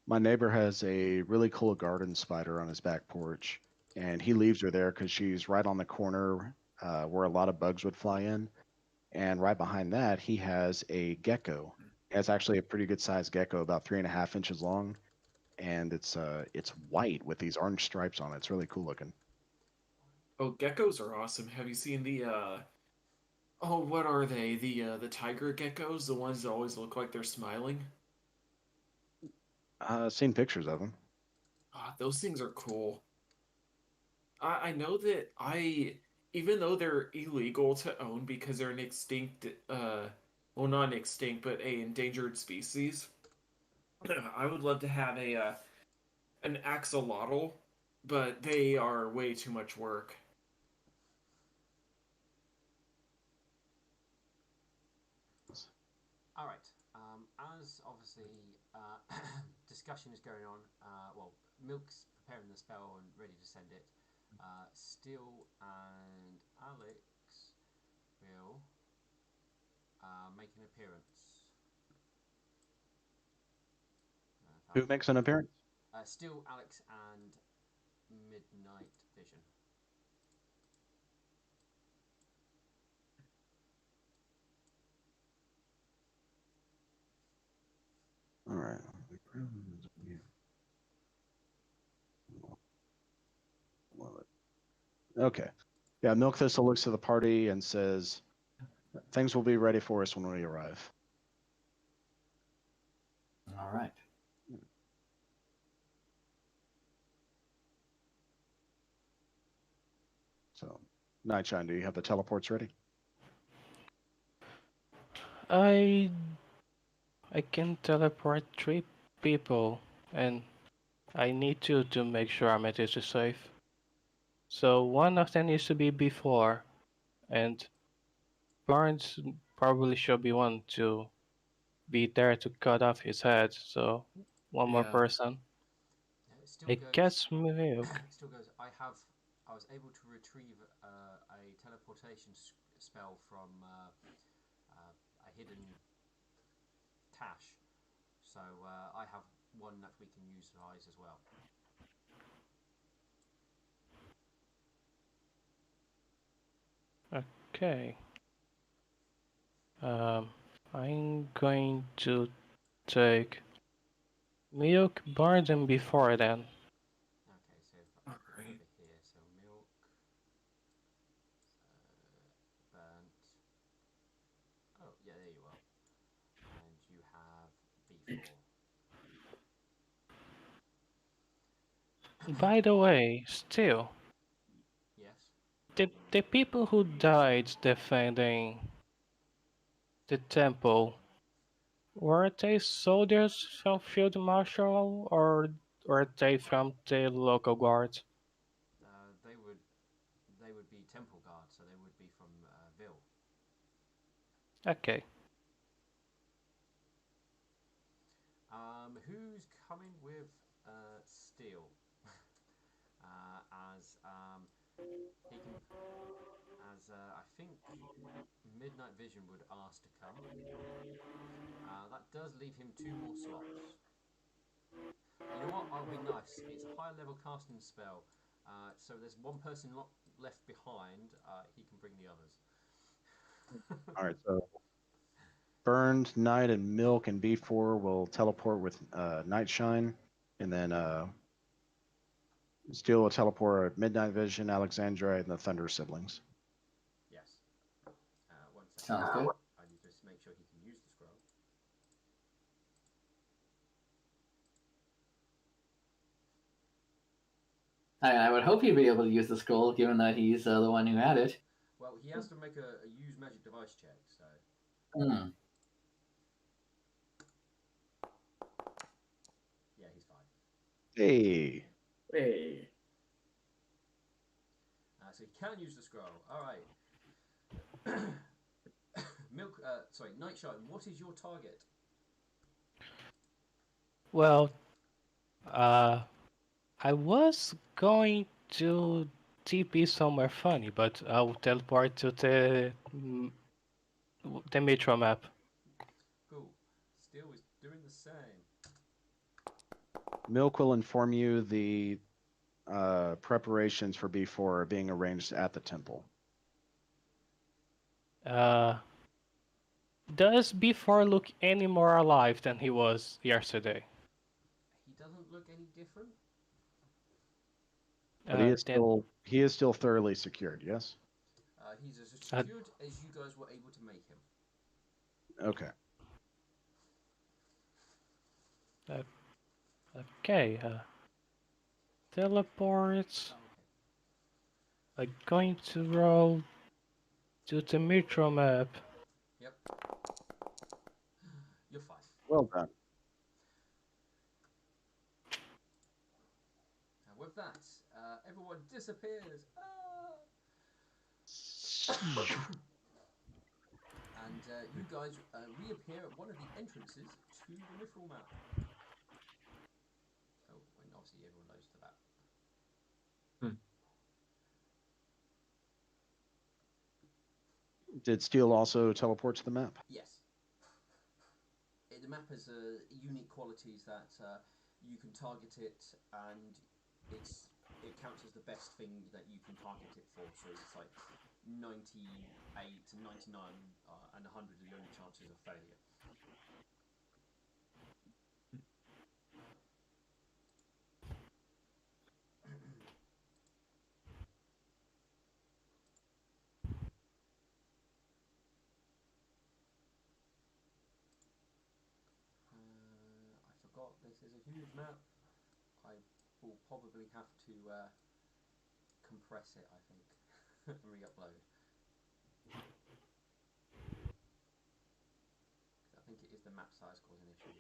My neighbor has a really cool garden spider on his back porch, and he leaves her there because she's right on the corner where a lot of bugs would fly in. And right behind that, he has a gecko. It's actually a pretty good sized gecko, about 3.5 inches long, and it's white with these orange stripes on it. It's really cool looking. Oh, geckos are awesome. Have you seen the Oh, what are they? The tiger geckos, the ones that always look like they're smiling? Seen pictures of them. Ah, those things are cool. I know that even though they're illegal to own because they're an extinct well, not an extinct, but a endangered species. I would love to have an axolotl, but they are way too much work. All right. as obviously discussion is going on, well, Milk's preparing the spell and ready to send it. Steel and Alex will make an appearance. Who makes an appearance? Steel, Alex, and Midnight Vision. All right. Okay. Yeah, Milk Thistle looks to the party and says, "Things will be ready for us when we arrive." All right. So, Nightshine, do you have the teleports ready? I can teleport 3 people, and I need to make sure our message is safe. So one of them needs to be before, and Barnes probably should be one to be there to cut off his head. So one more Yeah. person. It still I goes. guess Milk. Still goes. I was able to retrieve a teleportation spell from a hidden cache, so I have one that we can utilize as well. Okay. I'm going to take Milk, Barnes, and before then. Okay, so if I go Alright. over here, so Milk, Burnt. Oh, yeah, there you are. And you have B4. By the way, still, Yes. the people who died defending the temple, were they soldiers from Field Marshal or were they from the local guard? They would be temple guards, so they would be from Ville. Okay. Who's coming with Steel? As he can, as I think Midnight Vision would ask to come. That does leave him 2 more slots. You know what? I'll be nice. It's a high level casting spell, so there's one person left behind. He can bring the others. All right, so Burned, Night, and Milk and B4 will teleport with Nightshine, and then Steel will teleport with Midnight Vision, Alexandra, and the Thunder siblings. Yes. 1 second. Sounds good. I need to just make sure he can use the scroll. I would hope he'd be able to use the scroll, given that he's the one who had it. Well, he has to make a use magic device check, so. Hmm. Yeah, he's fine. Hey. Hey. So he can use the scroll. All right. Milk. Sorry, Nightshine. What is your target? Well, I was going to TP somewhere funny, but I'll teleport to the metro map. Cool. Steel is doing the same. Milk will inform you the preparations for B4 are being arranged at the temple. Does B4 look any more alive than he was yesterday? He doesn't look any different. But he is still thoroughly secured, yes? He's as secured as you guys were able to make him. Okay. Okay. Teleports. I'm going to roll to the metro map. Yep. You're fine. Well done. And with that, everyone disappears. And you guys reappear at one of the entrances to the Mithril map. Oh, and obviously everyone knows to that. Did Steel also teleport to the map? Yes. The map has unique qualities that you can target it, and it counts as the best thing that you can target it for. So it's like 98 to 99 and 100 are the only chances of failure. I forgot this is a huge map. I will probably have to compress it, I think, and re-upload. I think it is the map size causing issues.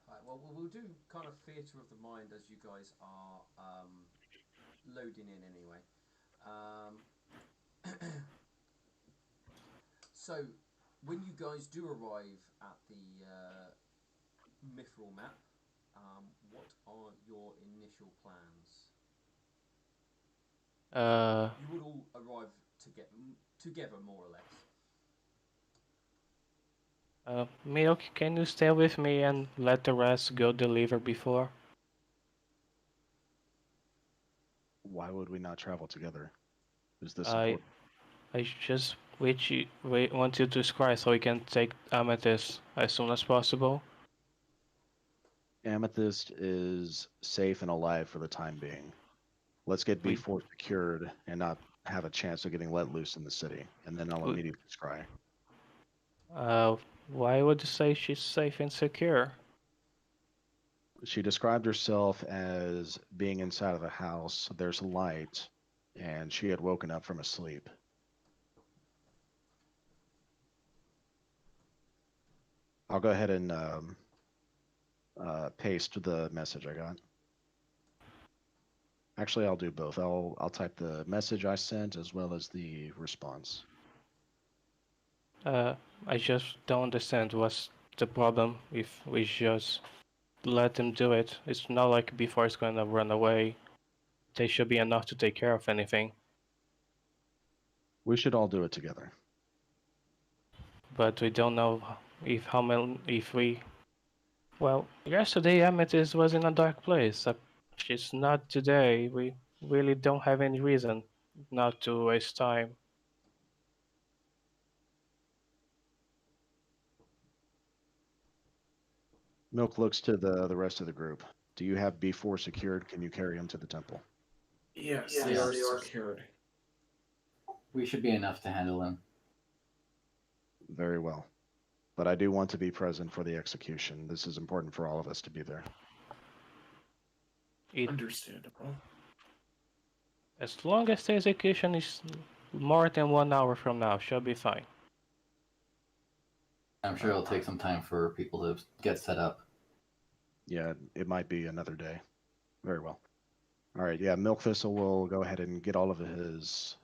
Right, well, we'll do kind of theatre of the mind as you guys are loading in anyway. So, when you guys do arrive at the Mithril map, what are your initial plans? You would all arrive together, more or less. Milk, can you stay with me and let the rest go deliver before? Why would we not travel together? Is this I important? I just want you to scry so we can take Amethyst as soon as possible. Amethyst is safe and alive for the time being. Let's get We B4 secured and not have a chance of getting let loose in the city, and then I'll we immediately scry. why would you say she's safe and secure? She described herself as being inside of a house. There's light, and she had woken up from a sleep. I'll go ahead and paste the message I got. Actually, I'll do both. I'll type the message I sent as well as the response. I just don't understand what's the problem if we just let them do it. It's not like before it's gonna run away. They should be enough to take care of anything. We should all do it together. But we don't know if we. Well, yesterday Amethyst was in a dark place. She's not today. We really don't have any reason not to waste time. Milk looks to the rest of the group. Do you have B4 secured? Can you carry him to the temple? Yes, they are secured. We should be enough to handle him. Very well. But I do want to be present for the execution. This is important for all of us to be there. Understandable. As long as the execution is more than 1 hour from now, she'll be fine. I'm sure it'll take some time for people to get set up. Yeah, it might be another day. Very well. All right, yeah, Milk Thistle will go ahead and get all of his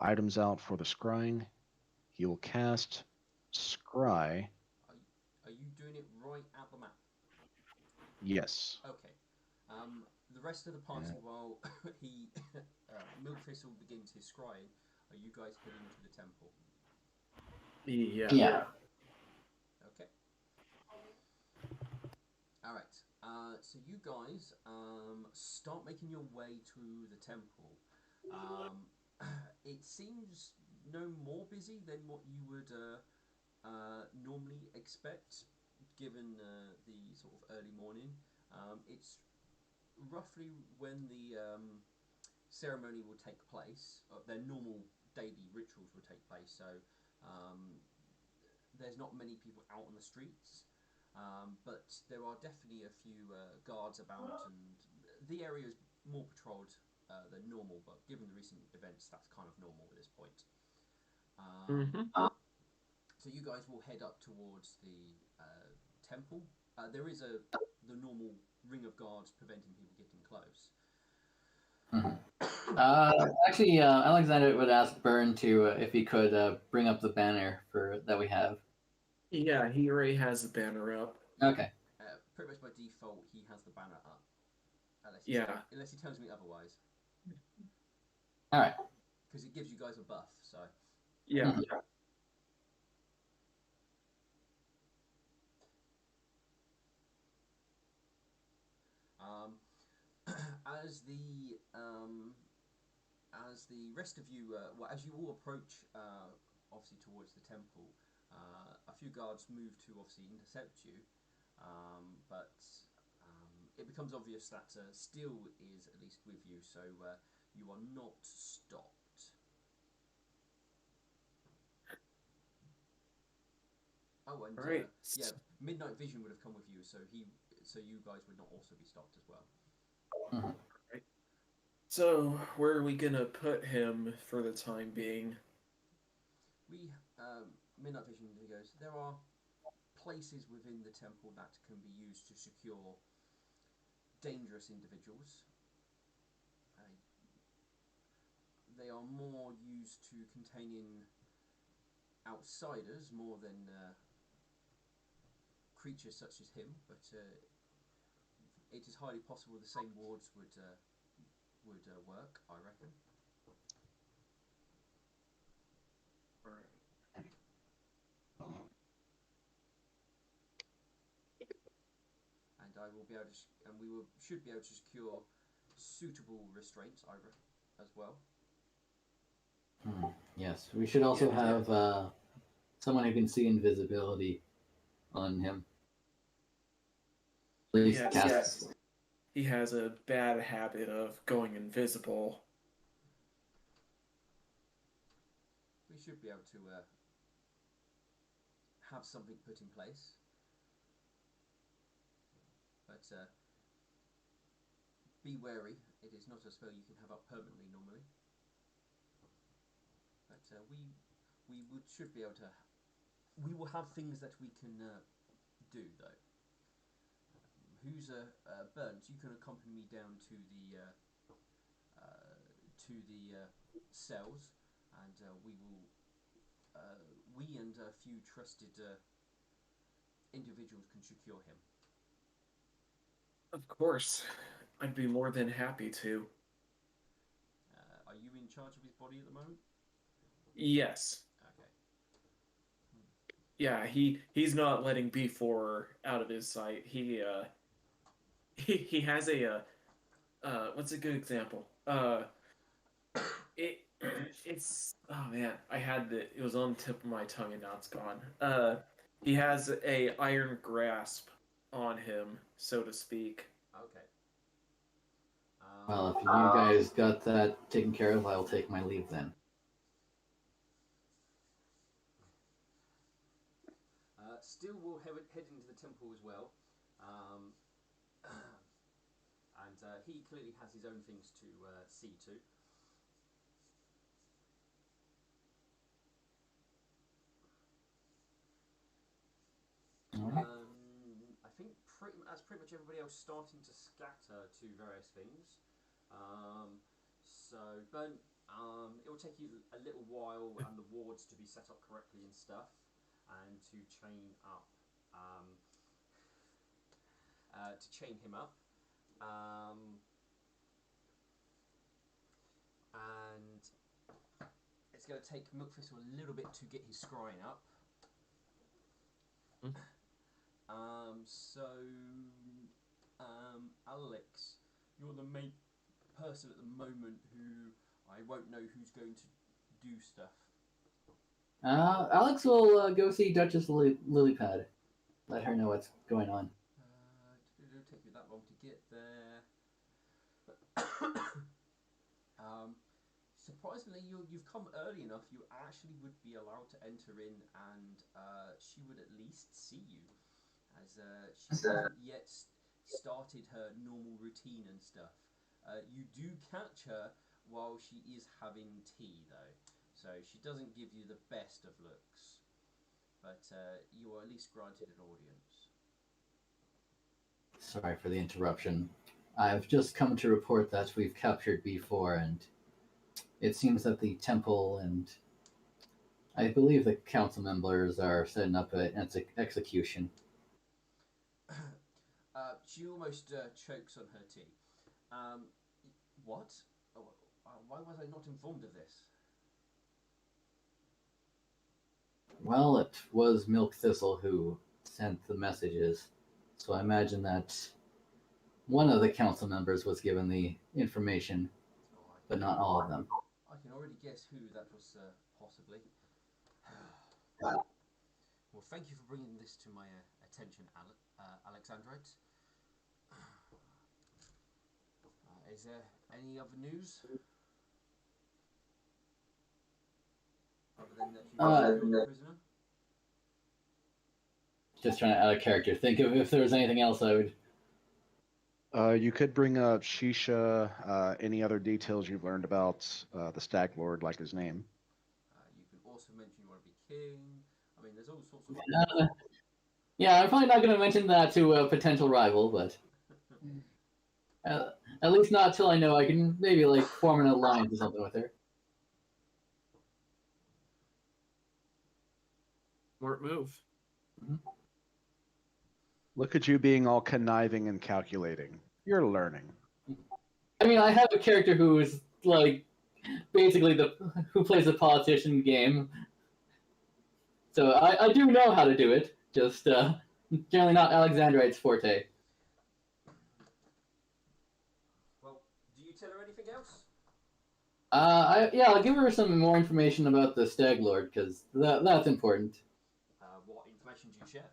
items out for the scrying. He will cast Scry. Are you doing it right at the map? Yes. Okay. The rest of the party, while he Milkfist begins his scrying, are you guys heading to the temple? Yeah. Okay. All right. So you guys start making your way to the temple. It seems no more busy than what you would normally expect, given the sort of early morning. It's roughly when the ceremony will take place. Their normal daily rituals will take place. So there's not many people out on the streets. But there are definitely a few guards about, and the area is more patrolled than normal. But given the recent events, that's kind of normal at this point. So you guys will head up towards the temple. There is the normal ring of guards preventing people getting close. Actually, Alexander would ask Byrne to if he could bring up the banner that we have. Yeah, he already has the banner up. Okay. Pretty much by default, he has the banner up. Unless he tells me otherwise. All right. Because it gives you guys a buff, so. Yeah. As the rest of you, as you all approach, obviously towards the temple, a few guards move to obviously intercept you, but it becomes obvious that Steel is at least with you, so you are not stopped. Oh, and Right. yeah, Midnight Vision would have come with you, so you guys would not also be stopped as well. Right. So where are we gonna put him for the time being? Midnight Vision goes. There are places within the temple that can be used to secure dangerous individuals. They are more used to containing outsiders more than creatures such as him, but it is highly possible the same wards would work, I reckon. And I will be able to, and we should be able to secure suitable restraints, as well. Yes, we should also have someone who can see invisibility on him. At least yes. He has a bad habit of going invisible. We should be able to have something put in place. But be wary, it is not a spell you can have up permanently normally. But should be able to. We will have things that we can do though. Who's Burns? You can accompany me down to the cells, and we will. We and a few trusted individuals can secure him. Of course, I'd be more than happy to. Are you in charge of his body at the moment? Yes. Okay. Yeah, he's not letting B4 out of his sight. He has a what's a good example? It's oh man, it was on the tip of my tongue and now it's gone. He has a iron grasp on him, so to speak. Okay. Well, if you guys got that taken care of, I'll take my leave then. Still will head into the temple as well. And he clearly has his own things to see to. I think as pretty much everybody else starting to scatter to various things. So, Burn, it will take you a little while and the wards to be set up correctly and stuff, and to chain him up. And it's going to take Milkfistle a little bit to get his scrying up. Alex, you're the main person at the moment who I won't know who's going to do stuff. Alex will go see Duchess Lilypad. Let her know what's going on. It'll take you that long to get there. Surprisingly, you've come early enough. You actually would be allowed to enter in, and she would at least see you, as she hasn't yet started her normal routine and stuff. You do catch her while she is having tea, though. So she doesn't give you the best of looks, but you are at least granted an audience. Sorry for the interruption. I've just come to report that we've captured B4, and it seems that the temple and I believe the council members are setting up an execution. She almost chokes on her tea. What? Oh, why was I not informed of this? Well, it was Milk Thistle who sent the messages, so I imagine that one of the council members was given the information, Oh, but not all of them. I can already guess who that was, possibly. Well, thank you for bringing this to my attention, Alexandrite. Is there any other news? Other than that you killed the prisoner? Just trying to add a character. Think of if there was anything else I would. You could bring up Shisha, any other details you've learned about the Stag Lord, like his name. You can also mention you want to be king. I mean, there's all sorts of... Yeah, I'm probably not going to mention that to a potential rival, but at least not till I know I can maybe like form an alliance or something with her. Smart move. Look at you being all conniving and calculating. You're learning. I mean, I have a character who is like basically who plays the politician game, so I do know how to do it. Just generally not Alexandrite's forte. Well, do you tell her anything else? I'll give her some more information about the Stag Lord because that's important. What information do you share?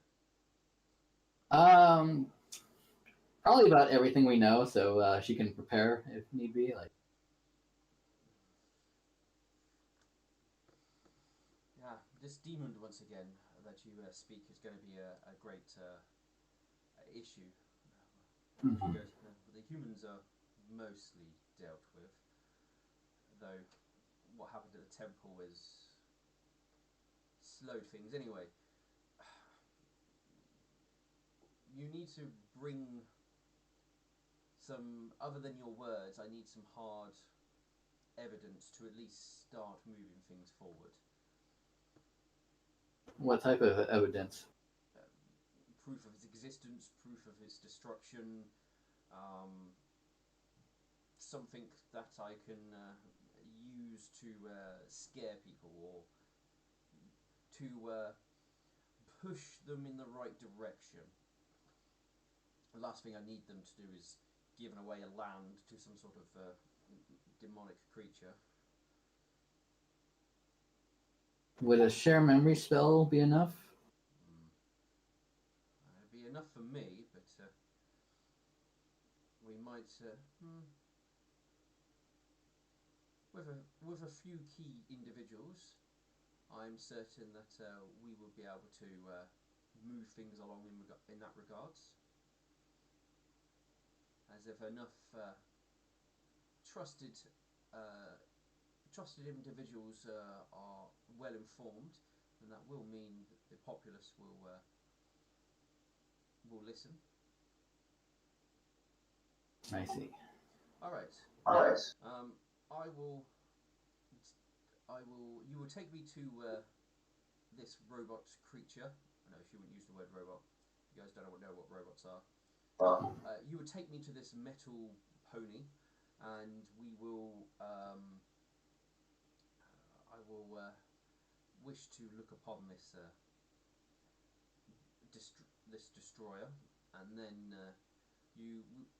Probably about everything we know, so she can prepare if need be. Like, Yeah, this demon once again that you speak is going to be a great issue. Mhm. The humans are mostly dealt with, though what happened at the temple is slowed things. Anyway, you need to bring some, other than your words, I need some hard evidence to at least start moving things forward. What type of evidence? Proof of his existence, proof of his destruction, something that I can use to scare people or to push them in the right direction. The last thing I need them to do is giving away a land to some sort of demonic creature. Would a share memory spell be enough? It'd be enough for me, but we might, with a few key individuals, I'm certain that we will be able to move things along in that regards. As if enough trusted trusted individuals are well informed, then that will mean that the populace will listen. I see. All right. Alright. I will. You will take me to this robot creature. No, she wouldn't use the word robot. You guys don't know what robots are. You would take me to this metal pony, and we will. I will wish to look upon this this destroyer, and then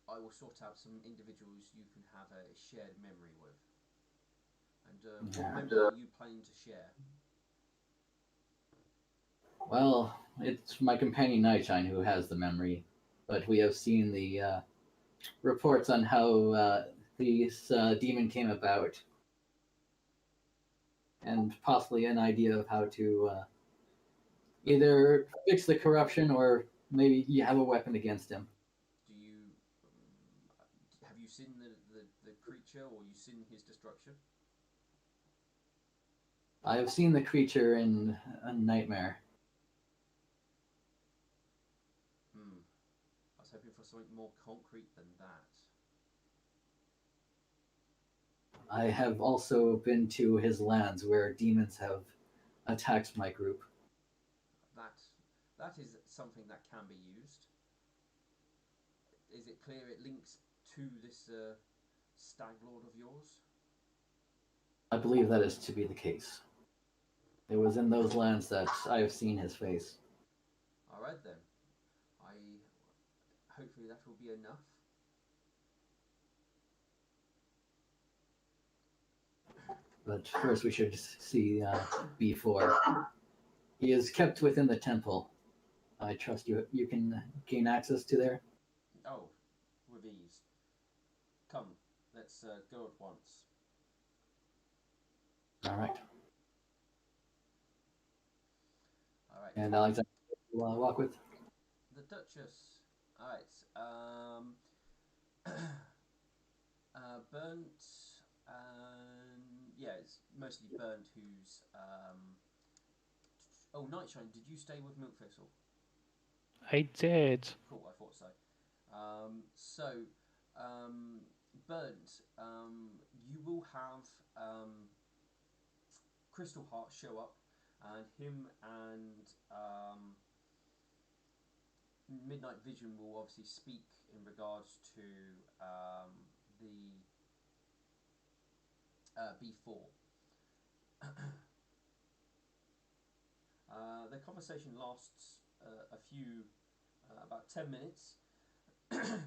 I will sort out some individuals you can have a shared memory with. And what memory are you planning to share? Well, it's my companion Nightshine who has the memory, but we have seen the reports on how this demon came about, and possibly an idea of how to either fix the corruption or maybe you have a weapon against him. Do you have you seen the creature, or you seen his destruction? I have seen the creature in a nightmare. I was hoping for something more concrete than that. I have also been to his lands where demons have attacked my group. That is something that can be used. Is it clear it links to this stag lord of yours? I believe that is to be the case. It was in those lands that I have seen his face. All right then. Hopefully that will be enough. But first, we should see B4. He is kept within the temple. I trust you. You can gain access to there. Oh, with ease. Come, let's go at once. All right. All right. And Alexander, will walk with. The Duchess. All right. Burnt. And yeah, it's mostly Burnt. Who's Oh, Nightshine. Did you stay with Milk Thistle? I did. Cool. I thought so. Burnt. You will have Crystal Heart show up, and him and Midnight Vision will obviously speak in regards to the B4. The conversation lasts about 10 minutes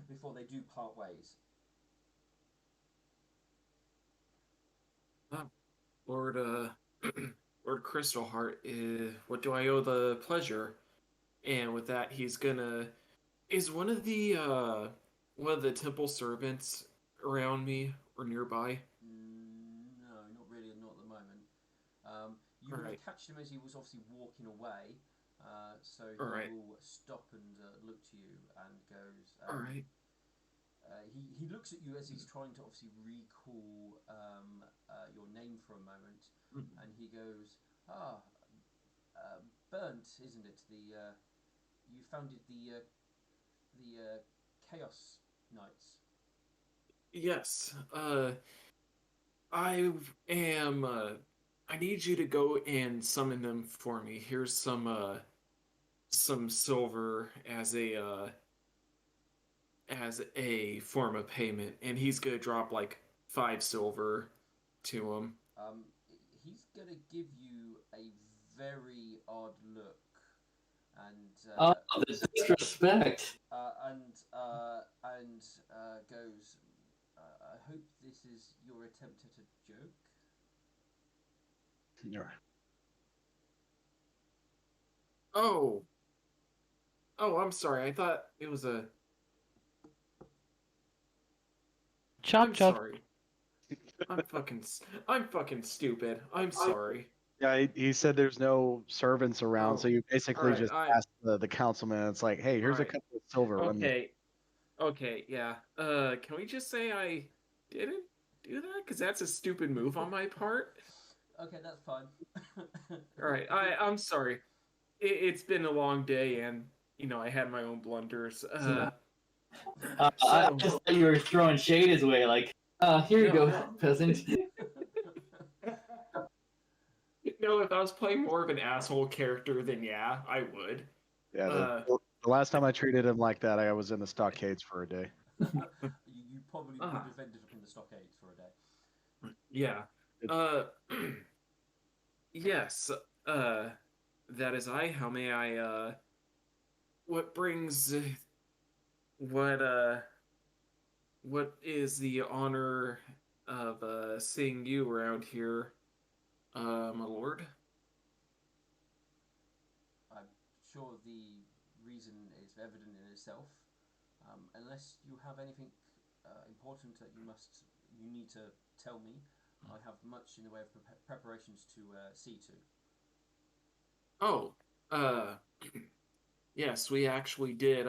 before they do part ways. Lord, Lord Crystalheart, what do I owe the pleasure? And with that, he's gonna. Is one of the temple servants around me or nearby? No, not really, not at the moment. You All would right. have catched him as he was obviously walking away, so he All right. will stop and look to you and goes. All right. He looks at you as he's trying to obviously recall your name for a moment, and he goes, Burnt, isn't it? You founded the Chaos Knights. Yes. I am. I need you to go and summon them for me. Here's some silver as a form of payment, and he's gonna drop like 5 silver to him. He's gonna give you a very odd look, and Oh, the disrespect! and goes, I hope this is your attempt at a joke. You're Oh, oh, I'm sorry. I thought it was a. Chop I'm chop. sorry. I'm fucking stupid. I'm sorry. Yeah, he said there's no servants around, so Oh, you all basically right. just ask the councilman. It's like, hey, All here's a right. couple of silver. Run this. Okay. Okay. Yeah. Can we just say I didn't do that? Because that's a stupid move on my part. Okay, that's fine. All right. I'm sorry. It's been a long day, and I had my own blunders. I So just thought you were throwing shade his way, like, here you No, go, no. peasant. If I was playing more of an asshole character, then yeah, I would. Yeah, Uh, the last time I treated him like that, I was in the stockades for a day. You probably would have ended up in the stockades for a day. yeah. Uh, yes. Uh, that is I. How may I? What brings? What? What is the honor of seeing you around here, my lord? I'm sure the reason is evident in itself. Unless you have anything important that you need to tell me, I have much in the way of preparations to see to. Oh, uh, yes, we actually did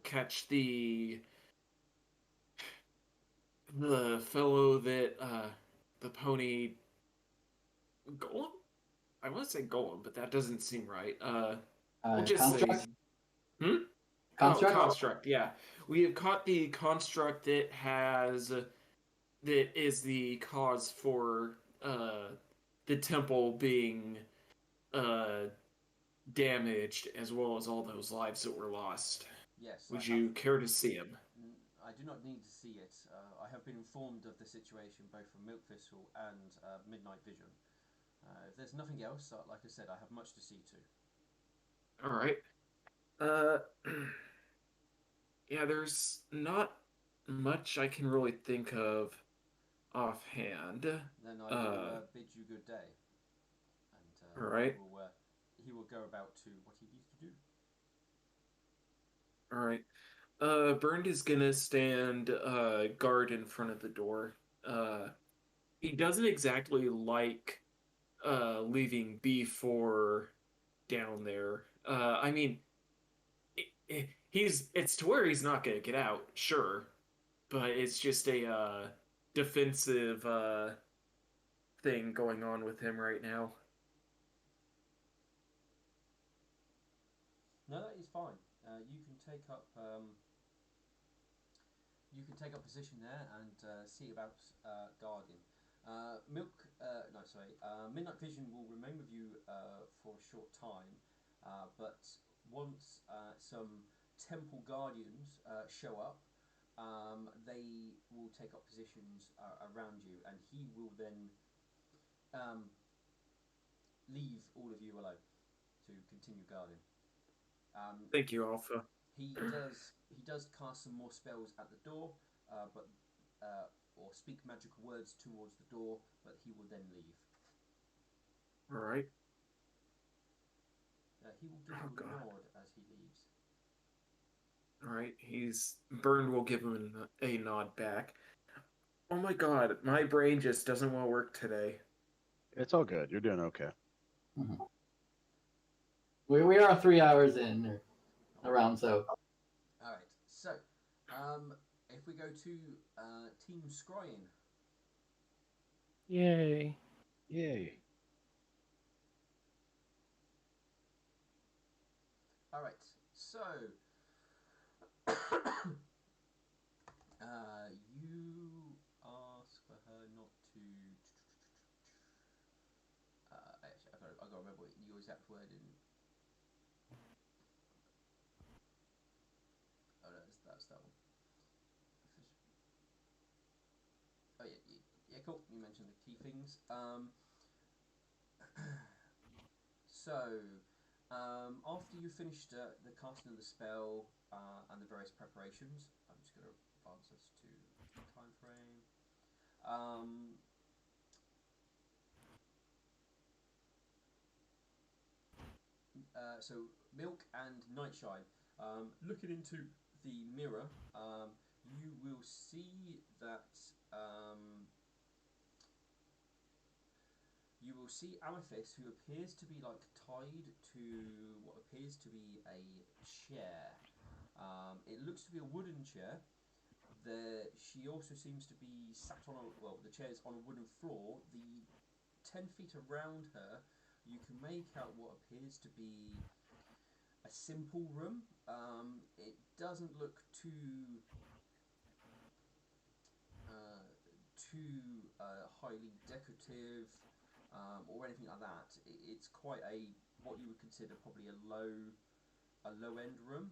catch the fellow that the pony Golem? I want to say golem, but that doesn't seem right. We'll just say, Construct. hmm? Oh, Construct. construct. Yeah, we have caught the construct that is the cause for the temple being uh damaged, as well as all those lives that were lost. Yes, I Would have. you care to see him? I do not need to see it. I have been informed of the situation both from Milk Thistle and Midnight Vision. If there's nothing else, like I said, I have much to see to. All right. Uh, yeah, there's not much I can really think of offhand. Then I will Uh, bid you good day, and all right, he will go about to what he needs to do. all right. Bernd is gonna stand guard in front of the door. Uh, he doesn't exactly like leaving B4 down there. I mean, it's to where he's not gonna get out, sure, but it's just a defensive thing going on with him right now. No, that is fine. You can take up position there and see about guarding. Midnight Vision will remain with you for a short time, but once some temple guardians show up, they will take up positions around you, and he will then um, leave all of you alone to continue guarding. Thank you, Alpha. He does cast some more spells at the door, but or speak magical words towards the door, but he will then leave. All right. He will give Oh, you a God. nod as he leaves. All right. Burn will give him a nod back. Oh my God, my brain just doesn't want to work today. It's all good. You're doing okay. Mhm. We are 3 hours in, or around so. All right. So, if we go to Team Scryin, Yay. Yay. all right. So, you ask for her not to. Actually, I got to remember what your exact wording. Oh, no, that's that one. Oh yeah, cool. You mentioned the key things. So, after you finished the casting of the spell and the various preparations, I'm just going to advance us to time frame. So Milk and Nightshine, looking into the mirror, you will see that you will see Amethyst, who appears to be like tied to what appears to be a chair. It looks to be a wooden chair. She also seems to be sat on the chair's on a wooden floor. The 10 feet around her, you can make out what appears to be a simple room. It doesn't look uh, too highly decorative or anything like that. It's quite what you would consider probably a low end room,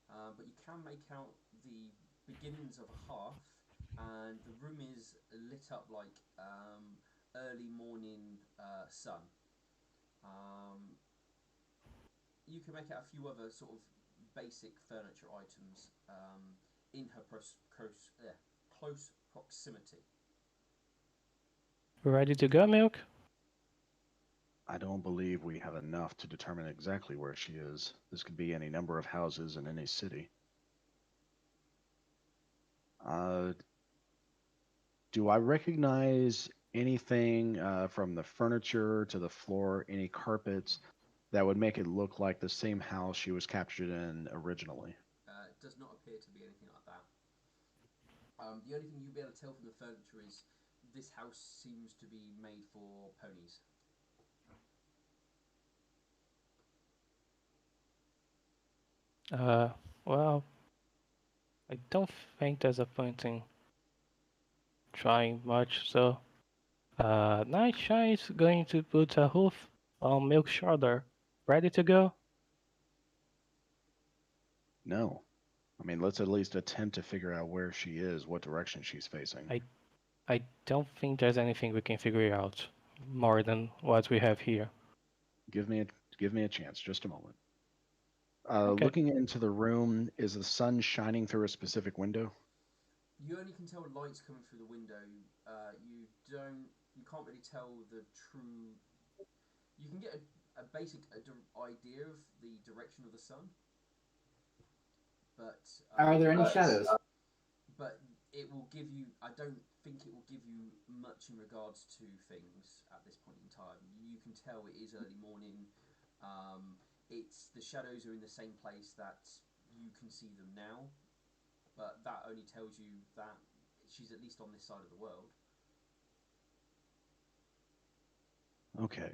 but you can make out the beginnings of a hearth, and the room is lit up like early morning sun. Um, you can make out a few other sort of basic furniture items in her close proximity. Ready to go, Milk? I don't believe we have enough to determine exactly where she is. This could be any number of houses in any city. Uh, do I recognize anything from the furniture to the floor, any carpets that would make it look like the same house she was captured in originally? It does not appear to be anything like that. The only thing you'll be able to tell from the furniture is this house seems to be made for ponies. Uh, well, I don't think there's a point in trying much, so Nightshine is going to put a hoof on Milk Shoulder. Ready to go? No. I mean, let's at least attempt to figure out where she is, what direction she's facing. I don't think there's anything we can figure out more than what we have here. Give me a give me a chance, just a moment. Okay. Looking into the room, is the sun shining through a specific window? You only can tell lights coming through the window. You can't really tell the true. You can get a basic idea of the direction of the sun, but Are there any shadows? but it will give you. I don't think it will give you much in regards to things at this point in time. You can tell it is early morning. It's the shadows are in the same place that you can see them now, but that only tells you that she's at least on this side of the world. Okay.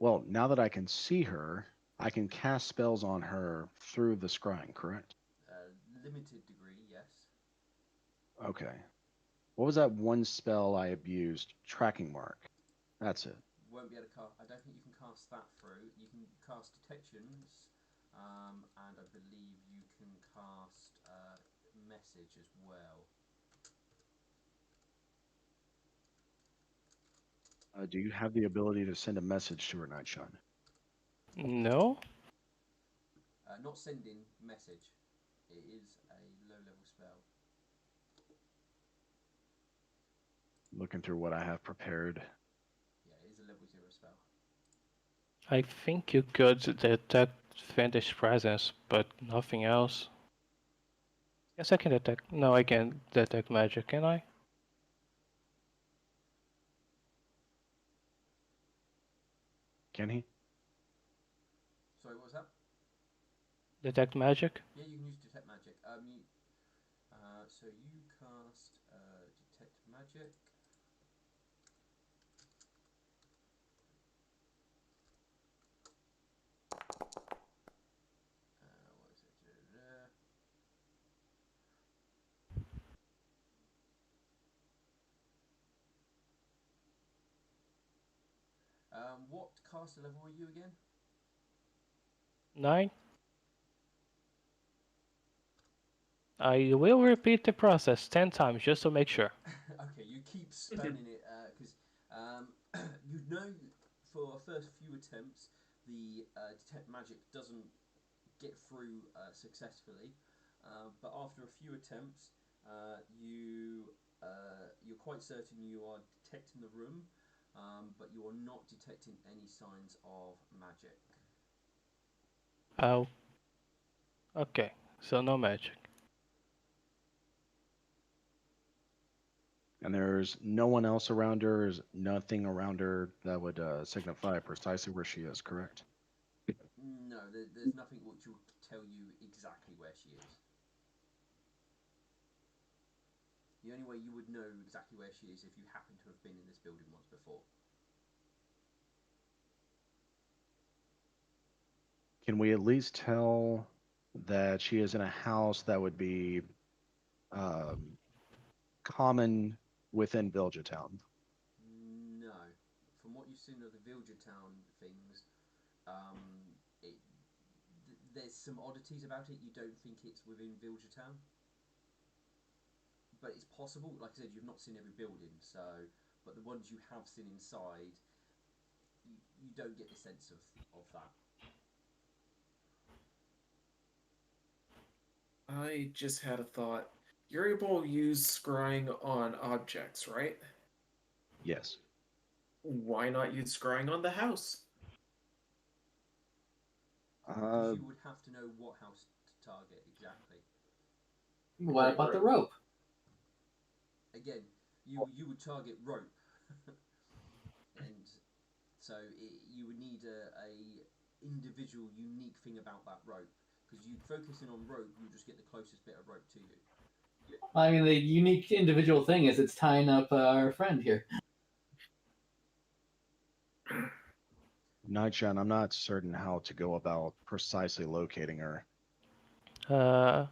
Well, now that I can see her, I can cast spells on her through the scrying, correct? Limited degree, yes. Okay. What was that one spell I abused? Tracking mark. That's it. Won't be able to cast. I don't think you can cast that through. You can cast detections, and I believe you can cast message as well. Do you have the ability to send a message to her, Nightshine? No? Not sending message. It is a low level spell. Looking through what I have prepared. Yeah, it is a level 0 spell. I think you could detect Fiendish presence, but nothing else. Yes, I can detect. No, I can't detect magic, can I? Can he? Sorry, what was that? Detect magic? Yeah, you can use detect magic. So you cast detect magic. What is it? What caster level are you again? 9? I will repeat the process 10 times just to make sure. Okay, you keep spanning it because you know for first few attempts the detect magic doesn't get through successfully, but after a few attempts, you're quite certain you are detecting the room, but you are not detecting any signs of magic. Oh, okay. So no magic. And there's no one else around her. There's nothing around her that would signify precisely where she is, correct? No, there's nothing which will tell you exactly where she is. The only way you would know exactly where she is if you happen to have been in this building once before. Can we at least tell that she is in a house that would be um, common within Villager Town? No. From what you've seen of the Villager Town things, it there's some oddities about it. You don't think it's within Villager Town, but it's possible. Like I said, you've not seen every building, so but the ones you have seen inside, you don't get the sense of that. I just had a thought. You're able to use scrying on objects, right? Yes. Why not use scrying on the house? Because Uh, you would have to know what house to target exactly. What about the rope? Again, you would target rope, and so you would need a individual, unique thing about that rope. Because you focusing on rope, you'll just get the closest bit of rope to you. I mean, the unique individual thing is it's tying up our friend here. Nightshine, I'm not certain how to go about precisely locating her. I'm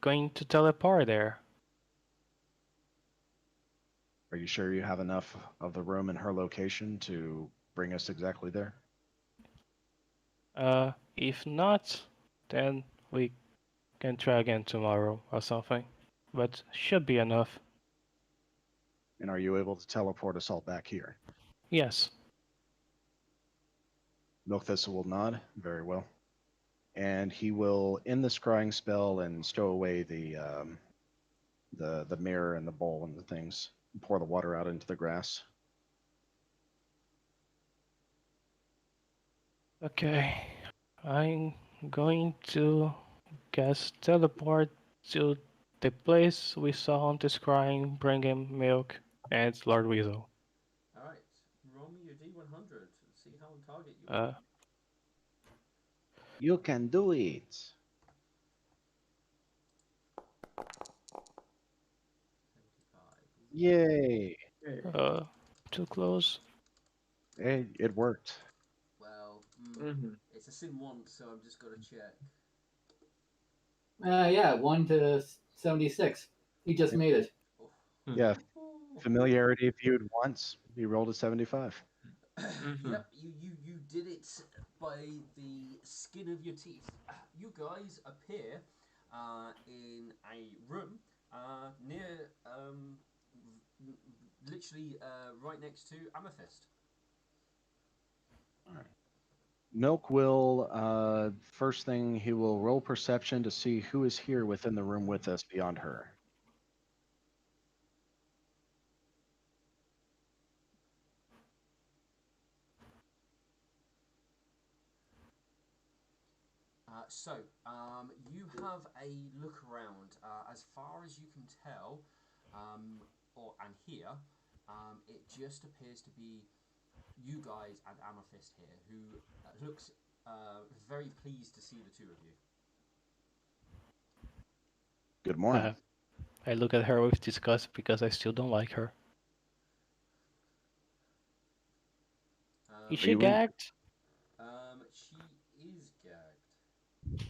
going to teleport there. Are you sure you have enough of the room in her location to bring us exactly there? If not, then we can try again tomorrow or something. But should be enough. And are you able to teleport us all back here? Yes. Milk Thistle will nod. Very well. And he will end the scrying spell and stow away the mirror and the bowl and the things. And pour the water out into the grass. Okay. I'm going to guess teleport to the place we saw on the scrying, bring him milk and Lord Weasel. Alright, roll me your D100. See how on target you Uh, are. You can do it. 75. Yay! uh, too close. Hey, it worked. Well, Mm-hmm. it's a sim once, so I'm just got to check. Yeah, 1 to 76. He just made it. Oh. Yeah, familiarity viewed once. He rolled a 75. Yep, you did it by the skin of your teeth. You guys appear in a room near, literally right next to Amethyst. Milk will, first thing, he will roll perception to see who is here within the room with us beyond her. You have a look around. As far as you can tell, and hear, it just appears to be you guys and Amethyst here, who looks very pleased to see the two of you. Good morning. I look at her with disgust because I still don't like her. Is Are she you in? gagged? She is gagged.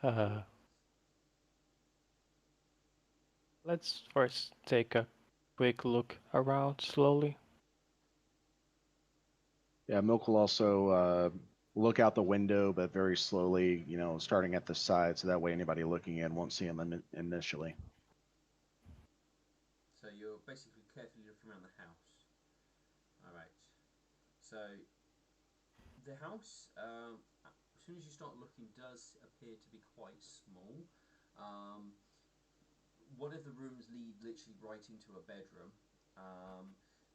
Uh, let's first take a quick look around slowly. Yeah, Milk will also look out the window, but very slowly, starting at the side, so that way anybody looking in won't see him initially. So you're basically carefully looking around the house. Alright. So the house, as soon as you start looking, does appear to be quite small. Um, One of the rooms lead literally right into a bedroom.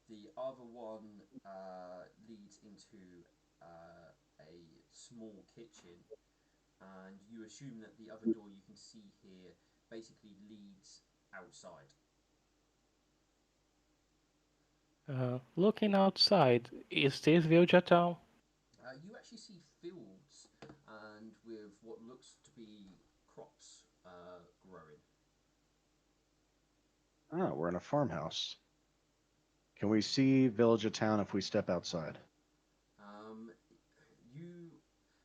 The other one leads into a small kitchen, and you assume that the other door you can see here basically leads outside. Looking outside, is this Vilja town? You actually see fields and with what looks to be crops growing. Ah, we're in a farmhouse. Can we see Village of Town if we step outside? Um, you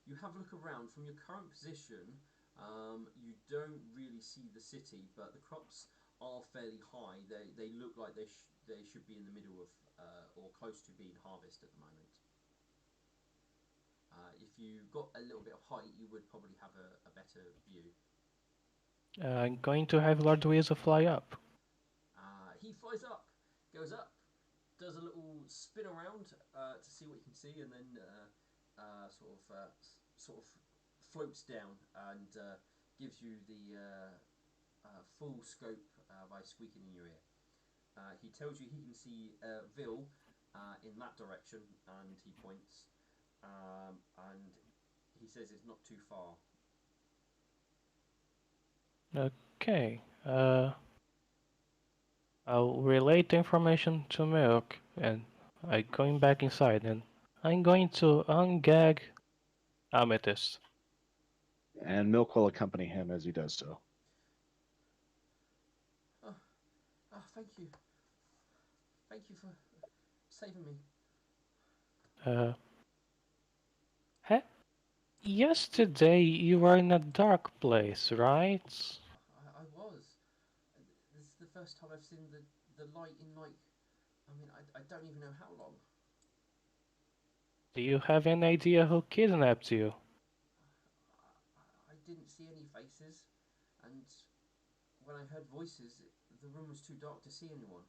you have a look around from your current position. You don't really see the city, but the crops are fairly high. They look like they should be in the middle of or close to being harvested at the moment. If you got a little bit of height, you would probably have a better view. I'm going to have Lord Weasel fly up. He flies up, goes up, does a little spin around to see what he can see, and then sort of floats down and gives you the full scope by squeaking in your ear. He tells you he can see Vil in that direction, and he points, and he says it's not too far. Okay. I'll relate the information to Milk, and I'm going back inside, and I'm going to ungag Amethyst. And Milk will accompany him as he does so. Thank you. Thank you for saving me. Uh, Yesterday you were in a dark place, right? I was. This is the first time I've seen the light in like. I mean, I don't even know how long. Do you have any idea who kidnapped you? I didn't see any faces, and when I heard voices, the room was too dark to see anyone.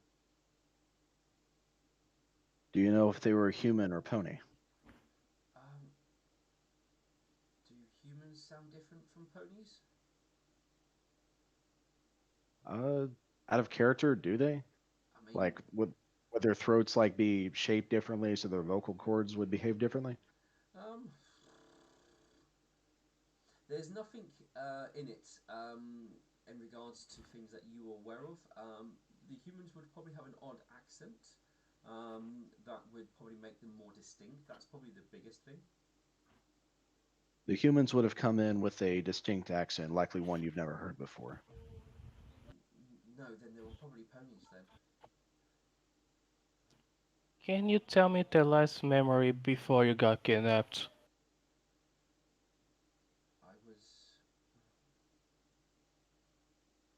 Do you know if they were human or pony? Um, do humans sound different from ponies? Uh, Out of character, do they? I mean, Like, would their throats like be shaped differently so their vocal cords would behave differently? um, there's nothing in it in regards to things that you are aware of. The humans would probably have an odd accent that would probably make them more distinct. That's probably the biggest thing. The humans would have come in with a distinct accent, likely one you've never heard before. No, then they were probably ponies then. Can you tell me the last memory before you got kidnapped? I was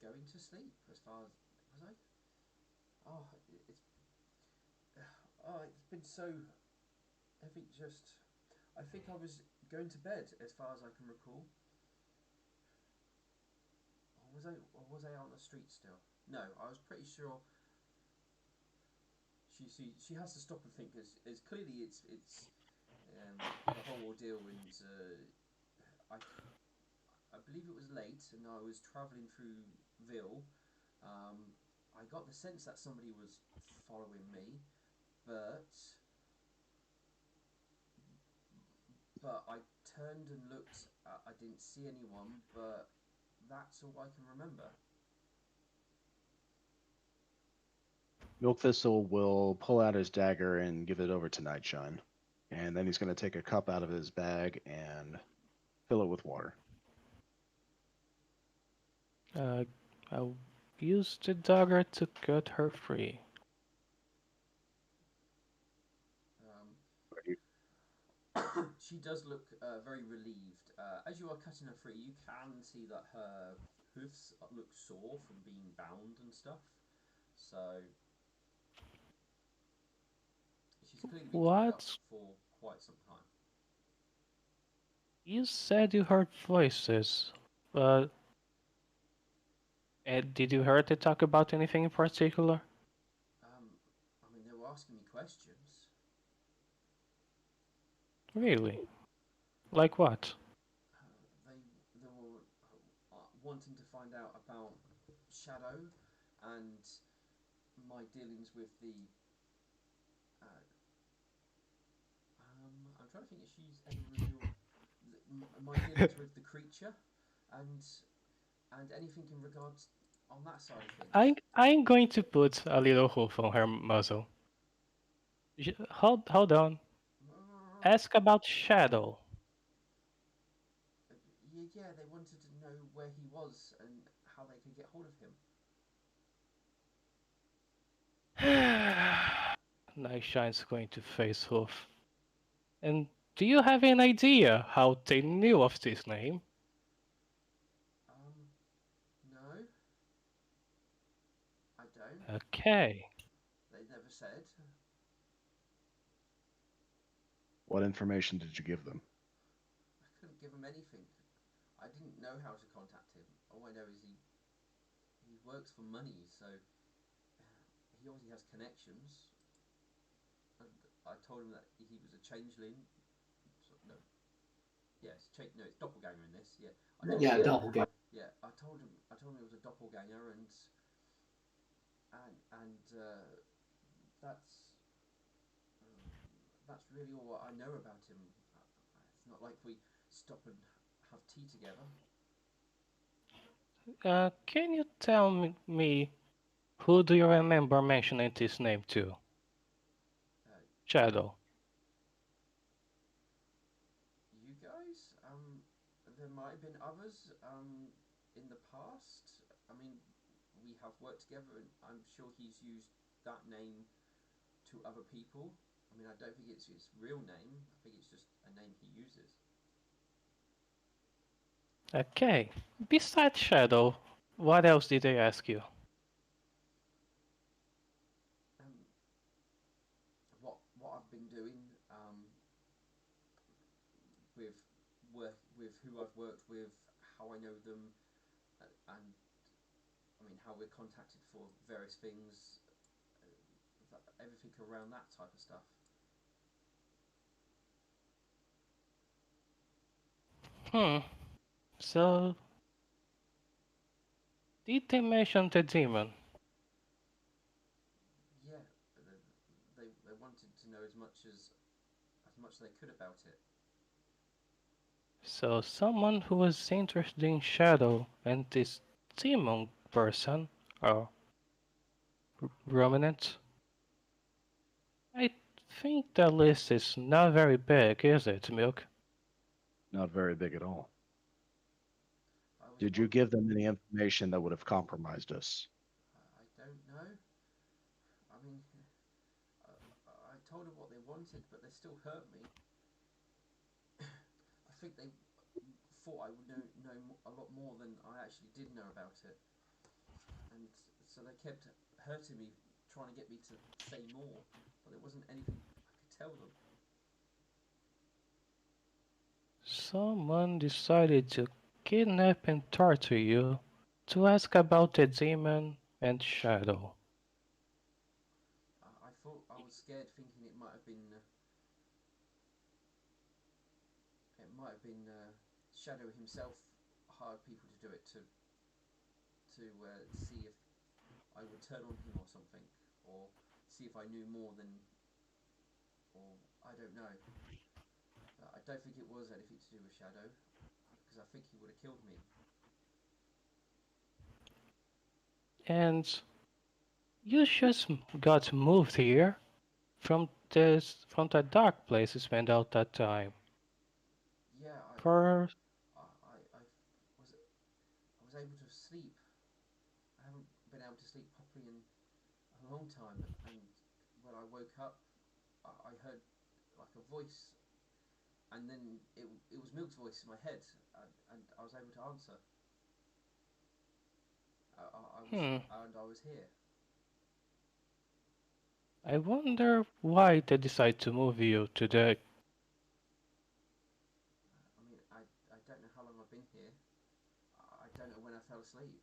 going to sleep as far as was I? Oh, it's it's been so. I think just. I think I was going to bed as far as I can recall. Or was I on the street still? No, I was pretty sure. She has to stop and think as clearly the whole ordeal and I believe it was late and I was travelling through Ville. Um, I got the sense that somebody was following me, but I turned and looked. I didn't see anyone, but that's all I can remember. Milk Thistle will pull out his dagger and give it over to Nightshine. And then he's going to take a cup out of his bag and fill it with water. Uh, I'll use the dagger to cut her free. She does look very relieved. As you are cutting her free, you can see that her hoofs look sore from being bound and stuff. So she's clearly been tied up What? for quite some time. You said you heard voices, but did you hear they talk about anything in particular? I mean, they were asking me questions. Really? Like what? They were wanting to find out about Shadow and my dealings with the. Uh, I'm trying to think if she's ever revealed my dealings with the creature and anything in regards on that side of things. I'm going to put a little hoof on her muzzle. Hold on. Uh, Ask about Shadow. yeah, they wanted to know where he was and how they could get hold of him. Night Shine's going to face hoof. And do you have an idea how they knew of this name? Um, no, I don't. Okay. They never said. What information did you give them? I couldn't give him anything. I didn't know how to contact him. All I know is he works for money, so he obviously has connections. And I told him that he was a changeling. So, no, yes, no, it's doppelganger in this. Yeah, I told Yeah, him. doppelganger. Yeah, I told him. I told him it was a doppelganger, that's that's really all I know about him. It's not like we stop and have tea together. Can you tell me who do you remember mentioning this name to? Uh, Shadow. you guys, there might have been others in the past. I mean, we have worked together, and I'm sure he's used that name to other people. I mean, I don't think it's his real name. I think it's just a name he uses. Okay. Besides Shadow, what else did they ask you? Um, what I've been doing with with who I've worked with, how I know them, and I mean how we're contacted for various things, everything around that type of stuff. Hmm. So, did they mention the demon? Yeah, they wanted to know as much as they could about it. So, someone who was interested in Shadow and this demon person, or Ruminant? I think the list is not very big, is it, Milk? Not very big at all. I was Did you wondering. give them any information that would have compromised us? I don't know. I mean, I told them what they wanted, but they still hurt me. I think they thought I would know a lot more than I actually did know about it, and so they kept hurting me, trying to get me to say more, but there wasn't anything I could tell them. Someone decided to kidnap and torture you to ask about the demon and Shadow. I thought I was scared, thinking it might have been Shadow himself hired people to do it to see if I would turn on him or something, or see if I knew more than, or I don't know. But I don't think it was anything to do with Shadow, because I think he would have killed me. And you just got moved here from the dark place you spent out that time. Yeah, For I was able to sleep. I haven't been able to sleep properly in a long time, and when I woke up, I heard like a voice, and then it was Milk's voice in my head, and I was able to answer. hmm, I was here. I wonder why they decide to move you to the. I mean, I don't know how long I've been here. I don't know when I fell asleep.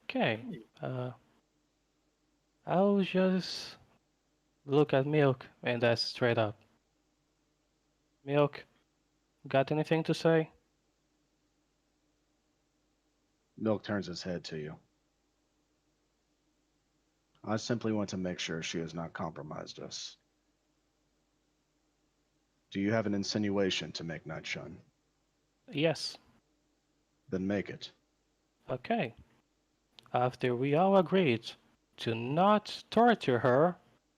Okay, I'll just look at Milk and ask straight up. Milk, got anything to say? Milk turns his head to you. I simply want to make sure she has not compromised us. Do you have an insinuation to make, Night Shun? Yes. Then make it. Okay. After we all agreed to not torture her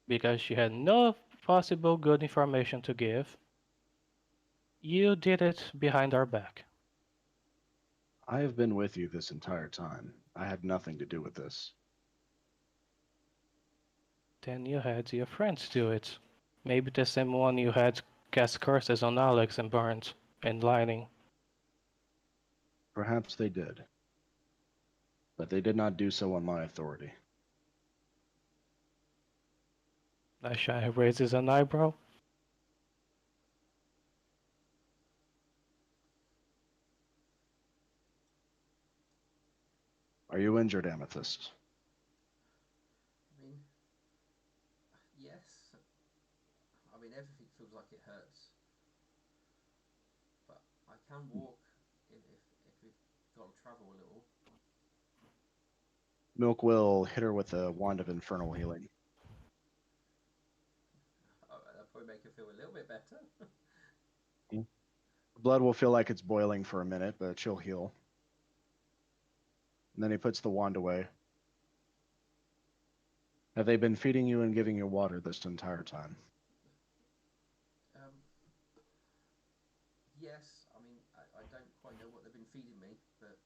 because she had no possible good information to give, you did it behind our back. I have been with you this entire time. I had nothing to do with this. Then you had your friends do it. Maybe the same one you had cast curses on Alex and Barnes and Lightning. Perhaps they did, but they did not do so on my authority. Ashai raises an eyebrow. Are you injured, Amethyst? I mean, yes. I mean, everything feels like it hurts, but I can walk if we've got to travel a little. Milk will hit her with a wand of infernal healing. That'll probably make her feel a little bit better. Blood will feel like it's boiling for a minute, but she'll heal. And then he puts the wand away. Have they been feeding you and giving you water this entire time? Um, yes, I mean, I don't quite know what they've been feeding me, but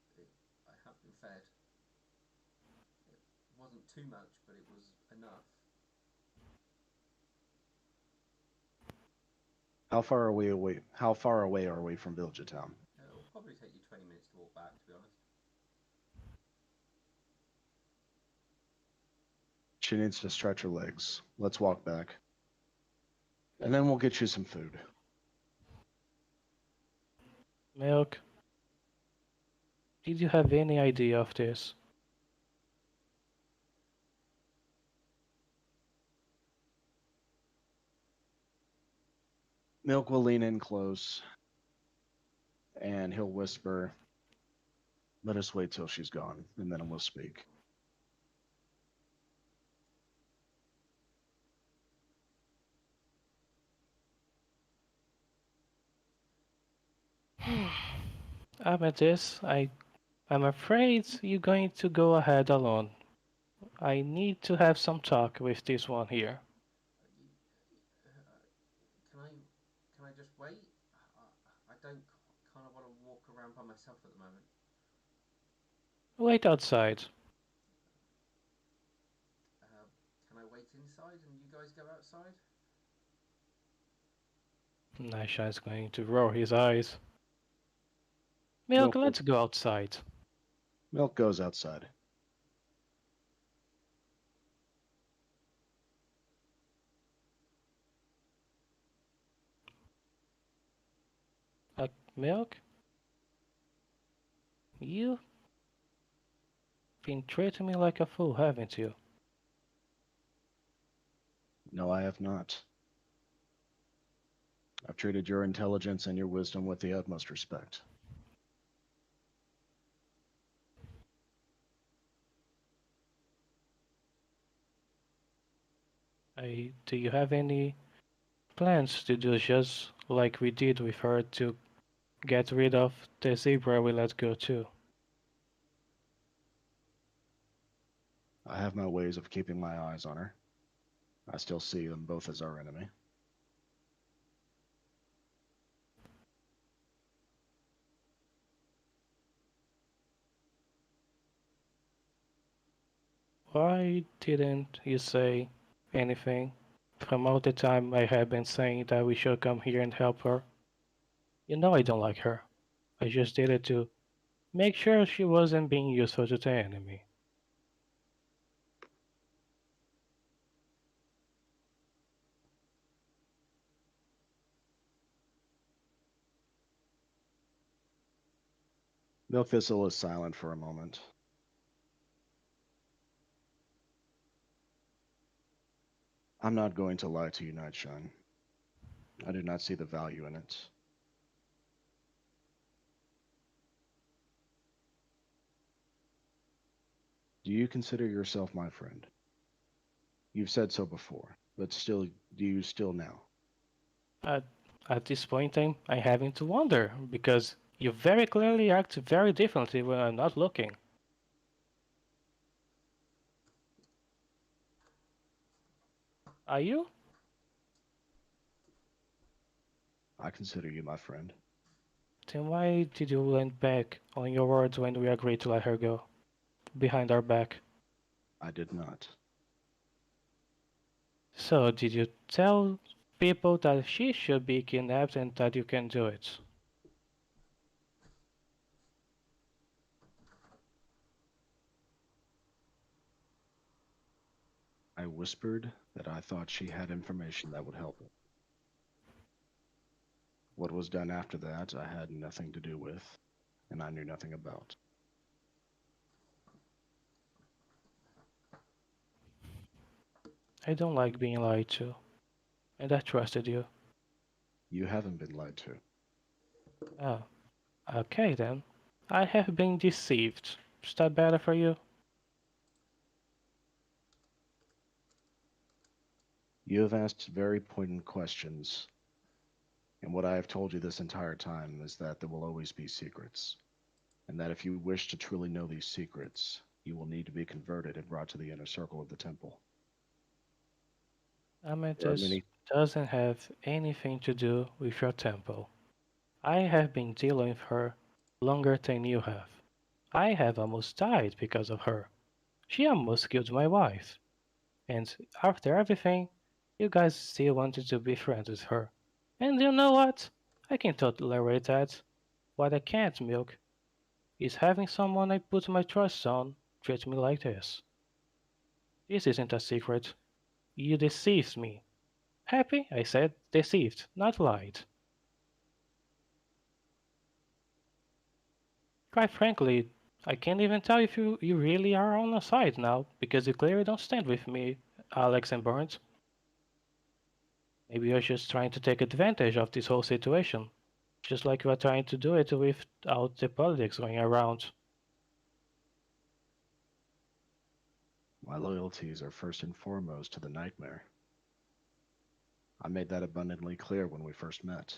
I have been fed. It wasn't too much, but it was enough. How far away are we from Village Town? Oh, take you 20 minutes to walk back, to be honest. She needs to stretch her legs. Let's walk back. And then we'll get you some food. Milk, did you have any idea of this? Milk will lean in close, and he'll whisper, "Let us wait till she's gone, and then we'll speak." Amethyst, I'm afraid you're going to go ahead alone. I need to have some talk with this one here. Can I, can I just wait? I don't kind of want to walk around by myself at the moment. Wait outside. Can I wait inside and you guys go outside? Nasha going to roll his eyes. Milk, Milk, let's go outside. Milk goes outside. Milk? You've been treating me like a fool, haven't you? No, I have not. I've treated your intelligence and your wisdom with the utmost respect. Do you have any plans to do just like we did with her to get rid of the zebra we let go too? I have my ways of keeping my eyes on her. I still see them both as our enemy. Why didn't you say anything from all the time I have been saying that we should come here and help her? You know I don't like her. I just did it to make sure she wasn't being useful to the enemy. Milkthistle is silent for a moment. I'm not going to lie to you, Nightshine. I do not see the value in it. Do you consider yourself my friend? You've said so before, but still, do you still now? At, at this point I'm having to wonder, because you very clearly act very differently when I'm not looking. Are you? I consider you my friend. Then why did you lean back on your words when we agreed to let her go? Behind our back. I did not. So did you tell people that she should be kidnapped and that you can do it? I whispered that I thought she had information that would help her. What was done after that, I had nothing to do with, and I knew nothing about. I don't like being lied to, and I trusted you. You haven't been lied to. Oh, okay then. I have been deceived. Is that better for you? You have asked very poignant questions, and what I have told you this entire time is that there will always be secrets, and that if you wish to truly know these secrets, you will need to be converted and brought to the inner circle of the temple. There are Amethyst many. doesn't have anything to do with your temple. I have been dealing with her longer than you have. I have almost died because of her. She almost killed my wife. And after everything, you guys still wanted to be friends with her. And you know what? I can tolerate that. What I can't, Milk, is having someone I put my trust on treat me like this. This isn't a secret. You deceived me. Happy? I said deceived, not lied. Quite frankly, I can't even tell if you really are on our side now, because you clearly don't stand with me, Alex and Burns. Maybe you're just trying to take advantage of this whole situation, just like you are trying to do it without the politics going around. My loyalties are first and foremost to the Nightmare. I made that abundantly clear when we first met,